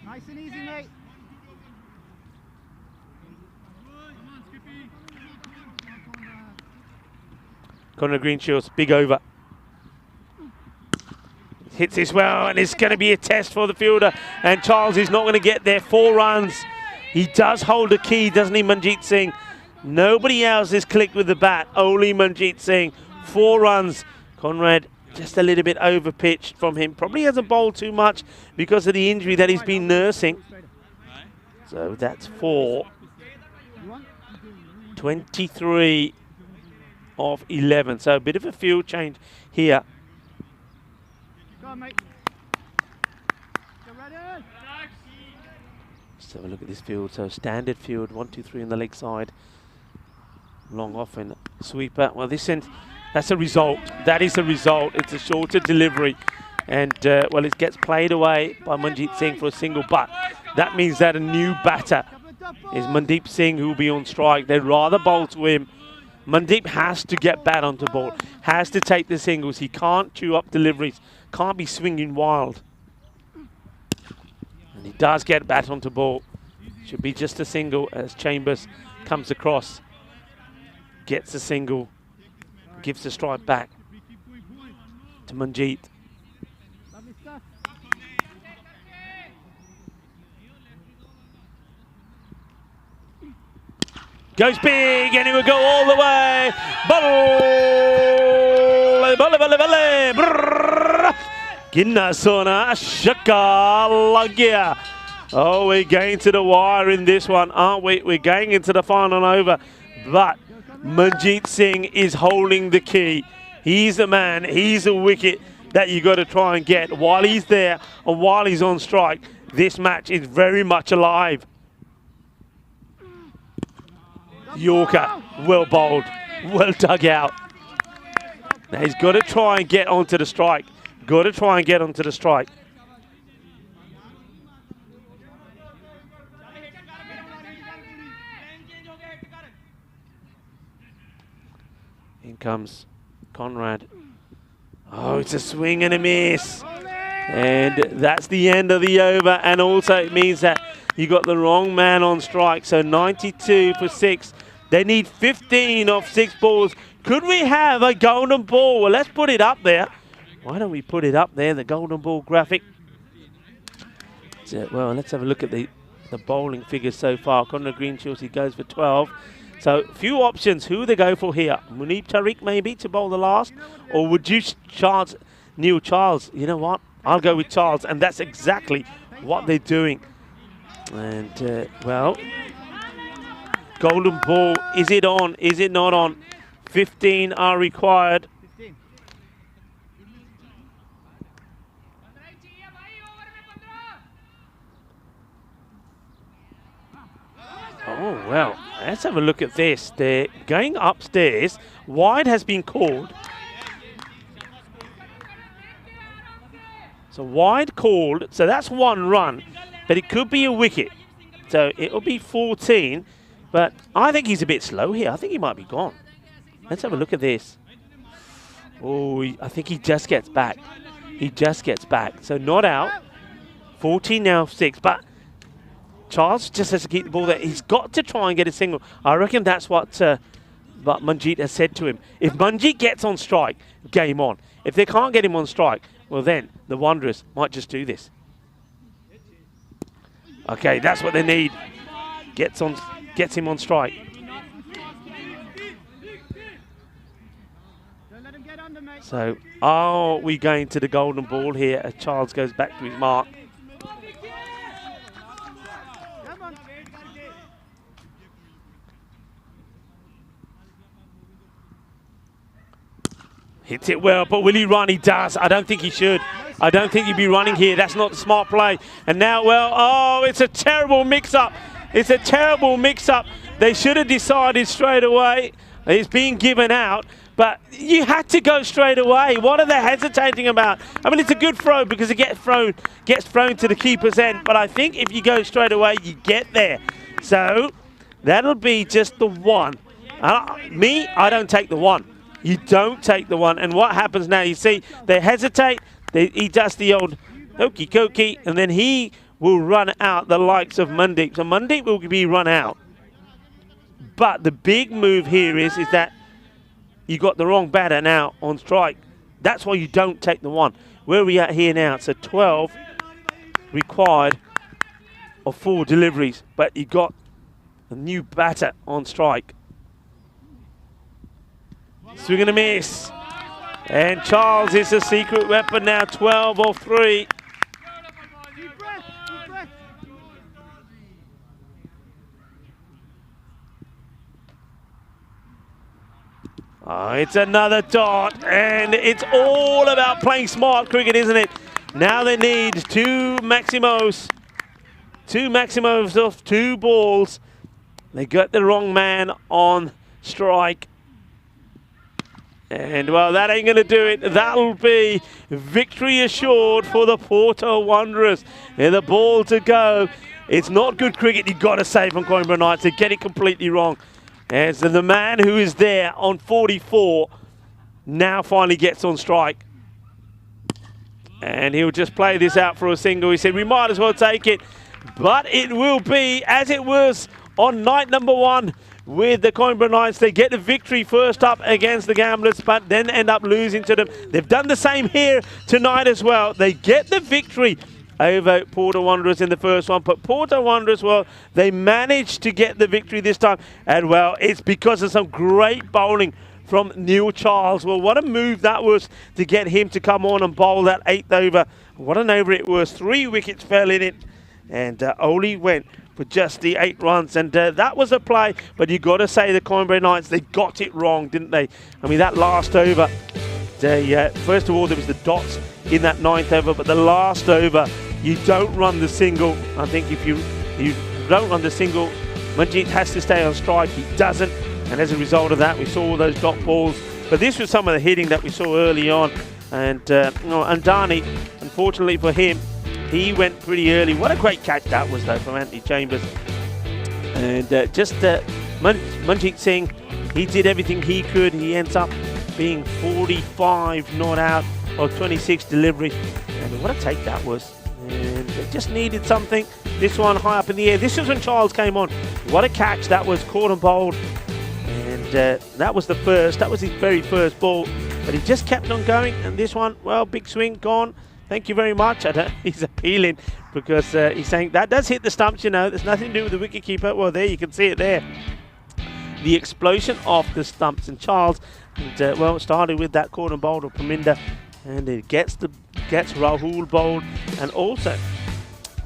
Nice and easy, mate. Conrad Greenshields, big over. Hits this well, and it's going to be a test for the fielder. And Charles is not going to get there. 4 runs. He does hold the key, doesn't he, Manjeet Singh? Nobody else has clicked with the bat. Only Manjeet Singh. 4 runs. Conrad just a little bit over-pitched from him. Probably hasn't bowled too much because of the injury that he's been nursing. So that's 4. 23 of 11. So a bit of a field change here. Go on, mate. Get ready. Let's have a look at this field. So standard field, 1, 2, 3 on the leg side. Long off and sweeper. Well, this end, that's a result. That is a result. It's a shorter delivery. And, well, it gets played away by Manjeet Singh for a single. But that means that a new batter is Mandeep Singh, who will be on strike. They'd rather bowl to him. Mandeep has to get bat onto ball, has to take the singles. He can't chew up deliveries, can't be swinging wild. And he does get bat onto ball. Should be just a single as Chambers comes across, gets a single, gives the strike back to Manjeet. Goes big, and it will go all the way. Ginnasona Shaka Lagya. Oh, we're going to the wire in this one, aren't we? We're going into the final over. But Manjeet Singh is holding the key. He's the man, he's the wicket that you got to try and get. While he's there and while he's on strike, this match is very much alive. Yorker, well bowled, well dug out. Now he's got to try and get onto the strike. Got to try and get onto the strike. In comes Conrad. Oh, it's a swing and a miss. And that's the end of the over. And also it means that you got the wrong man on strike. So 92 for 6. They need 15 off 6 balls Could we have a golden ball? Well, let's put it up there. Why don't we put it up there, the golden ball graphic? So, well, let's have a look at the bowling figures so far. Connor Greenshields, he goes for 12. So, few options. Who they go for here? Munib Tariq maybe to bowl the last? Or would you Neil Charles? You know what? I'll go with Charles, and that's exactly what they're doing. And, well, golden ball, is it on? Is it not on? 15 are required. Oh, well, let's have a look at this. They're going upstairs. Wide has been called. So wide called. So that's 1 run, but it could be a wicket. So it'll be 14, but I think he's a bit slow here. I think he might be gone. Let's have a look at this. Oh, I think he just gets back. He just gets back. So not out. 14 now, 6, but Charles just has to keep the ball there. He's got to try and get a single. I reckon that's what Manjeet has said to him. If Manjeet gets on strike, game on. If they can't get him on strike, well then, the Wanderers might just do this. Okay, that's what they need. Gets him on strike. So, are we going to the golden ball here as Charles goes back to his mark? Hits it well, but will he run? He does. I don't think he should. I don't think he'd be running here. That's not the smart play. And now, well, oh, it's a terrible mix-up. It's a terrible mix-up. They should have decided straight away. It's being given out, but you had to go straight away. What are they hesitating about? I mean, it's a good throw because it gets thrown to the keeper's end, but I think if you go straight away, you get there. So that'll be just the 1. I don't take the 1. You don't take the 1. And what happens now, you see, they hesitate. He does the old hokey cokey, and then he will run out the likes of Mandeep. So Mandeep will be run out. But the big move here is that you got the wrong batter now on strike. That's why you don't take the 1. Where are we at here now? So 12 required of 4 deliveries, but you got a new batter on strike. Swing and a miss. And Charles is a secret weapon now, 12 off 3. Oh, it's another dot, and it's all about playing smart cricket, isn't it? Now they need 2 Maximos. 2 Maximos off 2 balls. They got the wrong man on strike. And, well, that ain't going to do it. That'll be victory assured for the Porto Wanderers. And the ball to go. It's not good cricket. You've got to say from Coimbra Knights. They get it completely wrong. And so the man who is there on 44 now finally gets on strike. And he'll just play this out for a single. He said, we might as well take it. But it will be as it was on night number 1. With the Coimbra Knights, they get the victory first up against the Gamblers, but then end up losing to them. They've done the same here tonight as well. They get the victory over Porto Wanderers in the first one, but Porto Wanderers, well, they managed to get the victory this time. And, well, it's because of some great bowling from Neil Charles. Well, what a move that was to get him to come on and bowl that 8th over. What an over it was. 3 wickets fell in it, and Oli went for just the 8 runs, and that was a play. But you got to say the Coimbra Knights, they got it wrong, didn't they? I mean, that last over, first of all, there was the dots in that 9th over, but the last over, you don't run the single. I think if you don't run the single, Manjeet has to stay on strike. He doesn't, and as a result of that, we saw all those dot balls. But this was some of the hitting that we saw early on, and Andani, unfortunately for him, he went pretty early. What a great catch that was, though, from Anthony Chambers. And Manjeet Singh, he did everything he could. He ends up being 45 not out of 26 deliveries. And what a take that was. And they just needed something. This one high up in the air. This was when Charles came on. What a catch that was, caught and bowled. And that was his very first ball, but he just kept on going, and this one, well, big swing, gone. Thank you very much. He's appealing because he's saying that does hit the stumps, you know, there's nothing to do with the wicketkeeper. Well, there you can see it there. The explosion of the stumps, and Charles, and, well, started with that corner bowl of Paminda, and it gets Rahul bowled, and also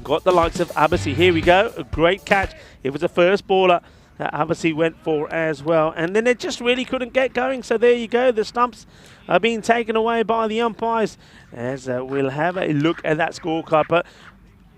got the likes of Abbasi. Here we go, a great catch. It was the first baller that Abbasi went for as well, and then it just really couldn't get going. So there you go, the stumps are being taken away by the umpires, as we'll have a look at that scorecard. But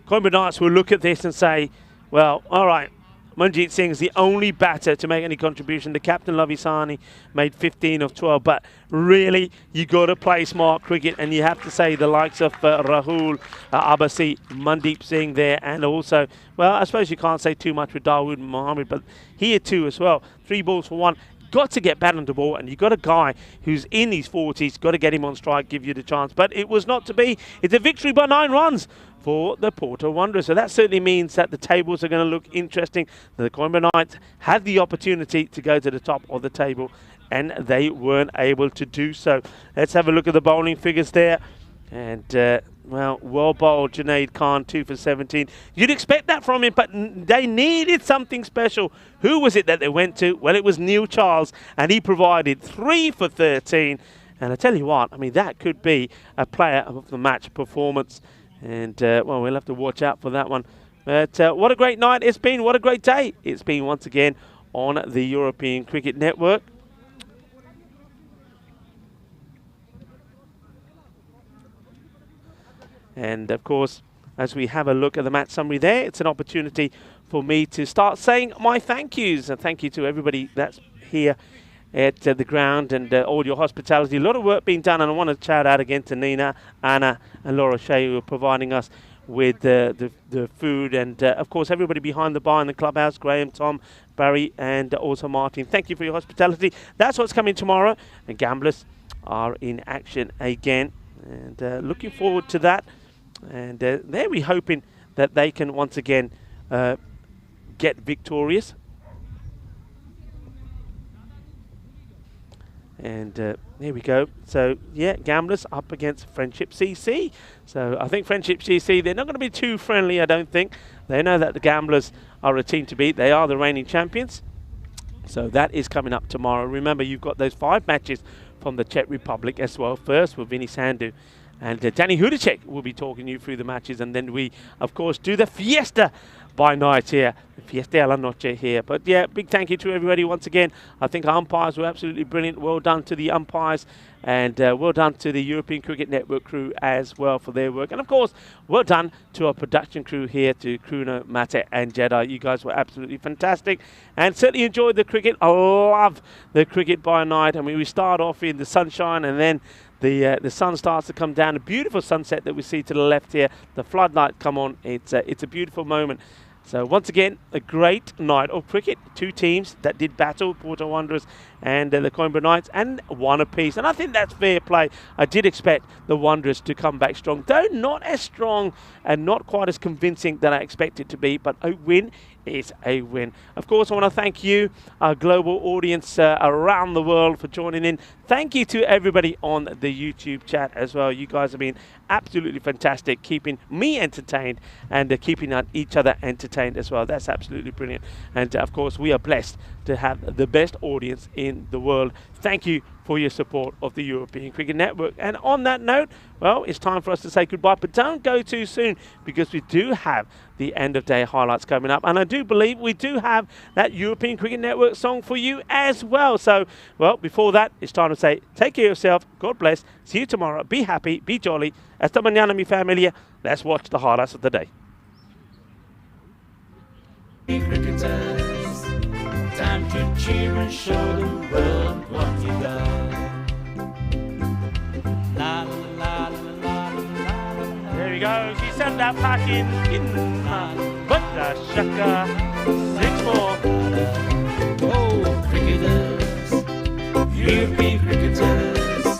Coimbatore Knights will look at this and say, well, all right, Manjeet Singh is the only batter to make any contribution. The captain, Lavi Sahni, made 15 of 12. But really, you got to play smart cricket, and you have to say the likes of Rahul, Abbasi, Mandeep Singh there, and also, well, I suppose you can't say too much with Dawood Mohammed, but here too as well. 3 balls for 1. Got to get bat on the ball, and you've got a guy who's in his 40s, got to get him on strike, give you the chance. But it was not to be. It's a victory by 9 runs for the Porto Wanderers. So that certainly means that the tables are going to look interesting. The Coimbatore Knights had the opportunity to go to the top of the table, and they weren't able to do so. Let's have a look at the bowling figures there. And, well bowled, Junaid Khan, 2 for 17. You'd expect that from him, but they needed something special. Who was it that they went to? Well, it was Neil Charles, and he provided 3 for 13. And I tell you what, I mean, that could be a player of the match performance. And, well, we'll have to watch out for that one. But what a great night it's been. What a great day it's been once again on the European Cricket Network. And, of course, as we have a look at the match summary there, it's an opportunity for me to start saying my thank yous. And thank you to everybody that's here at the ground, and all your hospitality. A lot of work being done, and I want to shout out again to Nina, Anna, and Laura Shea, who are providing us with the food, and of course everybody behind the bar in the clubhouse, Graham, Tom, Barry, and also Martin. Thank you for your hospitality. That's what's coming tomorrow, and Gamblers are in action again, and looking forward to that. And there we're hoping that they can once again get victorious. And there we go. So, yeah, Gamblers up against Friendship CC. So I think Friendship CC, they're not going to be too friendly, I don't think. They know that the Gamblers are a team to beat. They are the reigning champions. So that is coming up tomorrow. Remember, you've got those 5 matches from the Czech Republic as well. First with Vinny Sandhu. And Danny Hudacek will be talking you through the matches. And then we, of course, do the Fiesta by night here. The Fiesta a la Noche here. But, yeah, big thank you to everybody once again. I think our umpires were absolutely brilliant. Well done to the umpires. And well done to the European Cricket Network crew as well for their work. And, of course, well done to our production crew here, to Kruno, Mate, and Jedi. You guys were absolutely fantastic. And certainly enjoyed the cricket. I love the cricket by night. I mean, we start off in the sunshine, and then the sun starts to come down. A beautiful sunset that we see to the left here. The floodlight come on. It's a beautiful moment. So once again, a great night of cricket. 2 teams that did battle, Porto Wanderers and the Coimbatore Knights, and 1 apiece. And I think that's fair play. I did expect the Wanderers to come back strong, though not as strong and not quite as convincing that I expected to be, but a win is a win. Of course, I want to thank you, our global audience around the world, for joining in. Thank you to everybody on the YouTube chat as well. You guys have been absolutely fantastic, keeping me entertained and keeping each other entertained as well. That's absolutely brilliant. And of course, we are blessed to have the best audience in the world. Thank you for your support of the European Cricket Network. And on that note, well, it's time for us to say goodbye, but don't go too soon, because we do have the end of day highlights coming up, and I do believe we do have that European Cricket Network song for you as well. So, well, before that, it's time to say take care of yourself, God bless, see you tomorrow, be happy, be jolly. Hasta mañana, mi familia. Let's watch the highlights of the day. Cricketers, time to cheer and show the world what you got. La la la la la la. There we go. She sent that pack in but the shaka. 6 more. Oh, cricketers, European cricketers,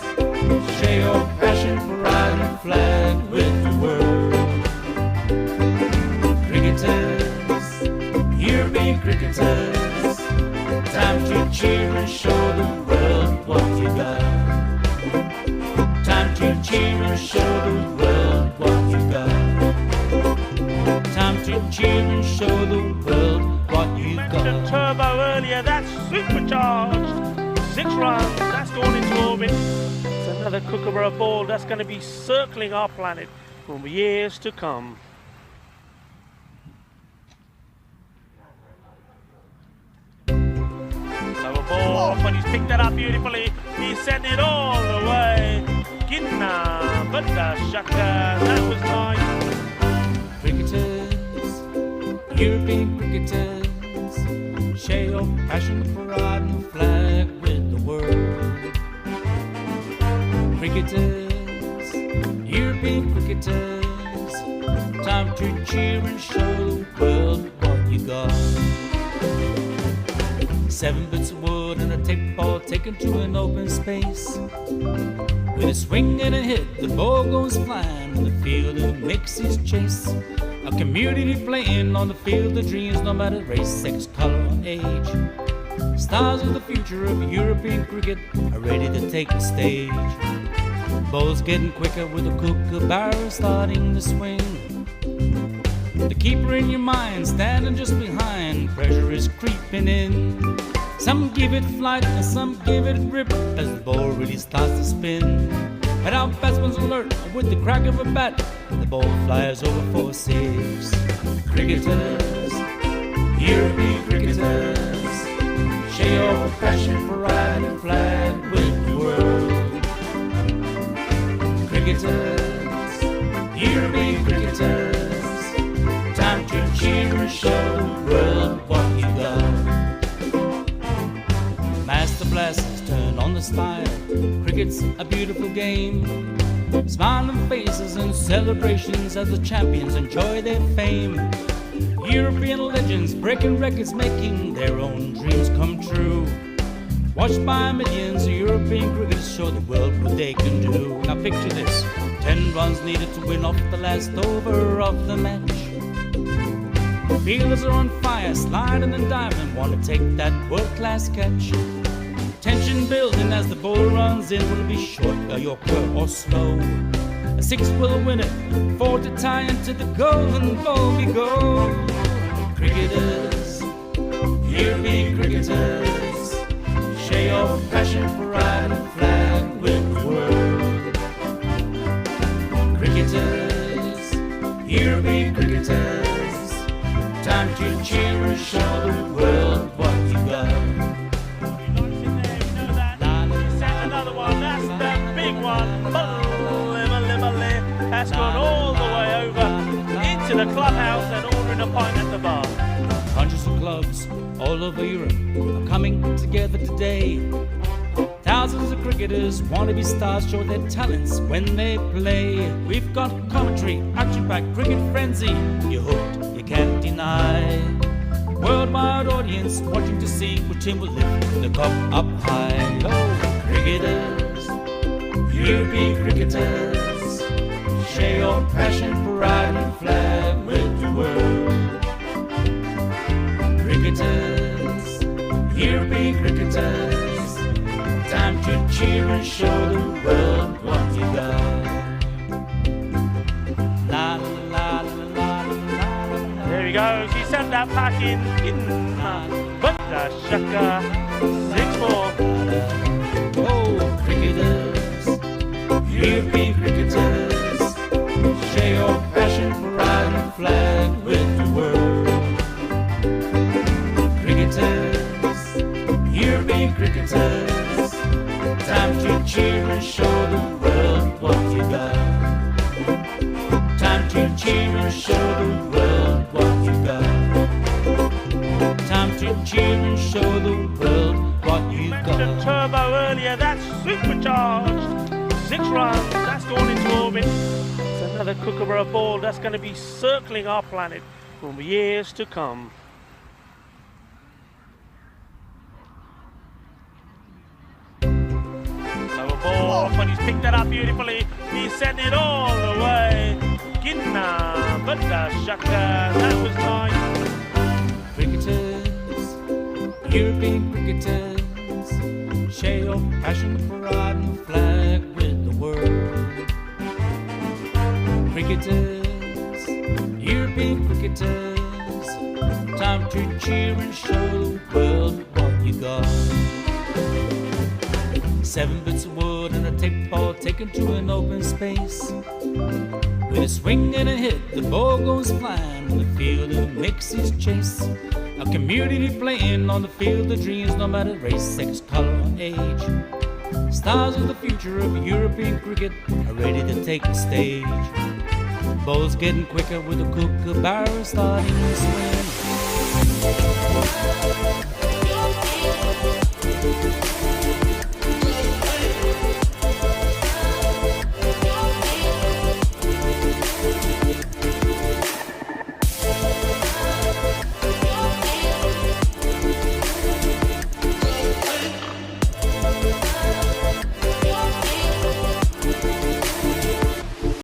share your passion for riding flag with the world. Cricketers, European cricketers, time to cheer and show kookaburra ball that's going to be circling our planet for years to come. Lower ball, but he's picked that up beautifully. He's sent it all the way. Ginna, but the shaka, that was nice. Cricketers, European cricketers, share your passion for riding the flag with the world. Cricketers, European cricketers, time to cheer and show the world what you got. 7 bits of wood and a tape ball taken to an open space. With a swing and a hit, the ball goes flying in the field and makes his chase. A community playing on the field of dreams, no matter race, sex, color, or age. Stars of the future of European cricket are ready to take the stage. Ball's getting quicker with a kookaburra starting to swing. The keeper in your mind standing just behind, pressure is creeping in. Some give it flight and some give it grip as the ball really starts to spin. And our batsman's alert with the crack of a bat, the ball flies over for 6. Cricketers, European cricketers, share your passion for riding the flag with the world. Cricketers, European cricketers, time to cheer and show the world what you got. Master blasters turn on the style. Cricket's a beautiful game. Smiling faces and celebrations as the champions enjoy their fame. European legends breaking records, making their own dreams come true. Watched by millions, European cricketers show the world what they can do. Now picture this, 10 runs needed to win off the last over of the match. Fielders are on fire, sliding and diving, want to take that world-class catch. Tension building as the ball runs in. Will it be short, a yorker or slow? A 6 will win it, 4 to tie into the golden ball we go. Cricketers, European cricketers, share your passion for riding the flag with the world. Cricketers, European cricketers, time to cheer and show the world what you got. That's gone all the way over into the clubhouse and ordering a pint at the bar. Hundreds of clubs all over Europe are coming together today. Thousands of cricketers want to be stars, show their talents when they play. We've got commentary, action-packed cricket frenzy. You're hooked, you can't deny. Worldwide audience watching to see which team will lift the cup up high. Oh, cricketers, European cricketers, share your passion for riding the flag with the world. Cricketers, European cricketers, time to cheer and show the world what you got. La la la la la la. There he goes, he sent that pack in but the shaka, 6-4. Oh, cricketers, European cricketers, share your passion for riding the flag with the world. Cricketers, European cricketers, time to cheer and show the world what you got. Time to cheer and show the world what you got. Time to cheer and show the world what you Mentioned got. turbo earlier, that's supercharged. 6 runs, that's gone into orbit. It's another kookaburra ball that's going to be circling our planet for years to come. Lower ball, but he's picked that up beautifully. He's sent it all the way. Ginna, but the shaka, that was nice. Cricketers, European cricketers, share your passion for riding the flag with the world. Cricketers, European cricketers, time to cheer and show the world what you got. 7 bits of wood and a tape ball taken to an open space. With a swing and a hit, the ball goes flying in the field and makes his chase. A community playing on the field of dreams, no matter race, sex, color, or age. Stars of the future of European cricket are ready to take the stage. Ball's getting quicker with a kookaburra starting to swing.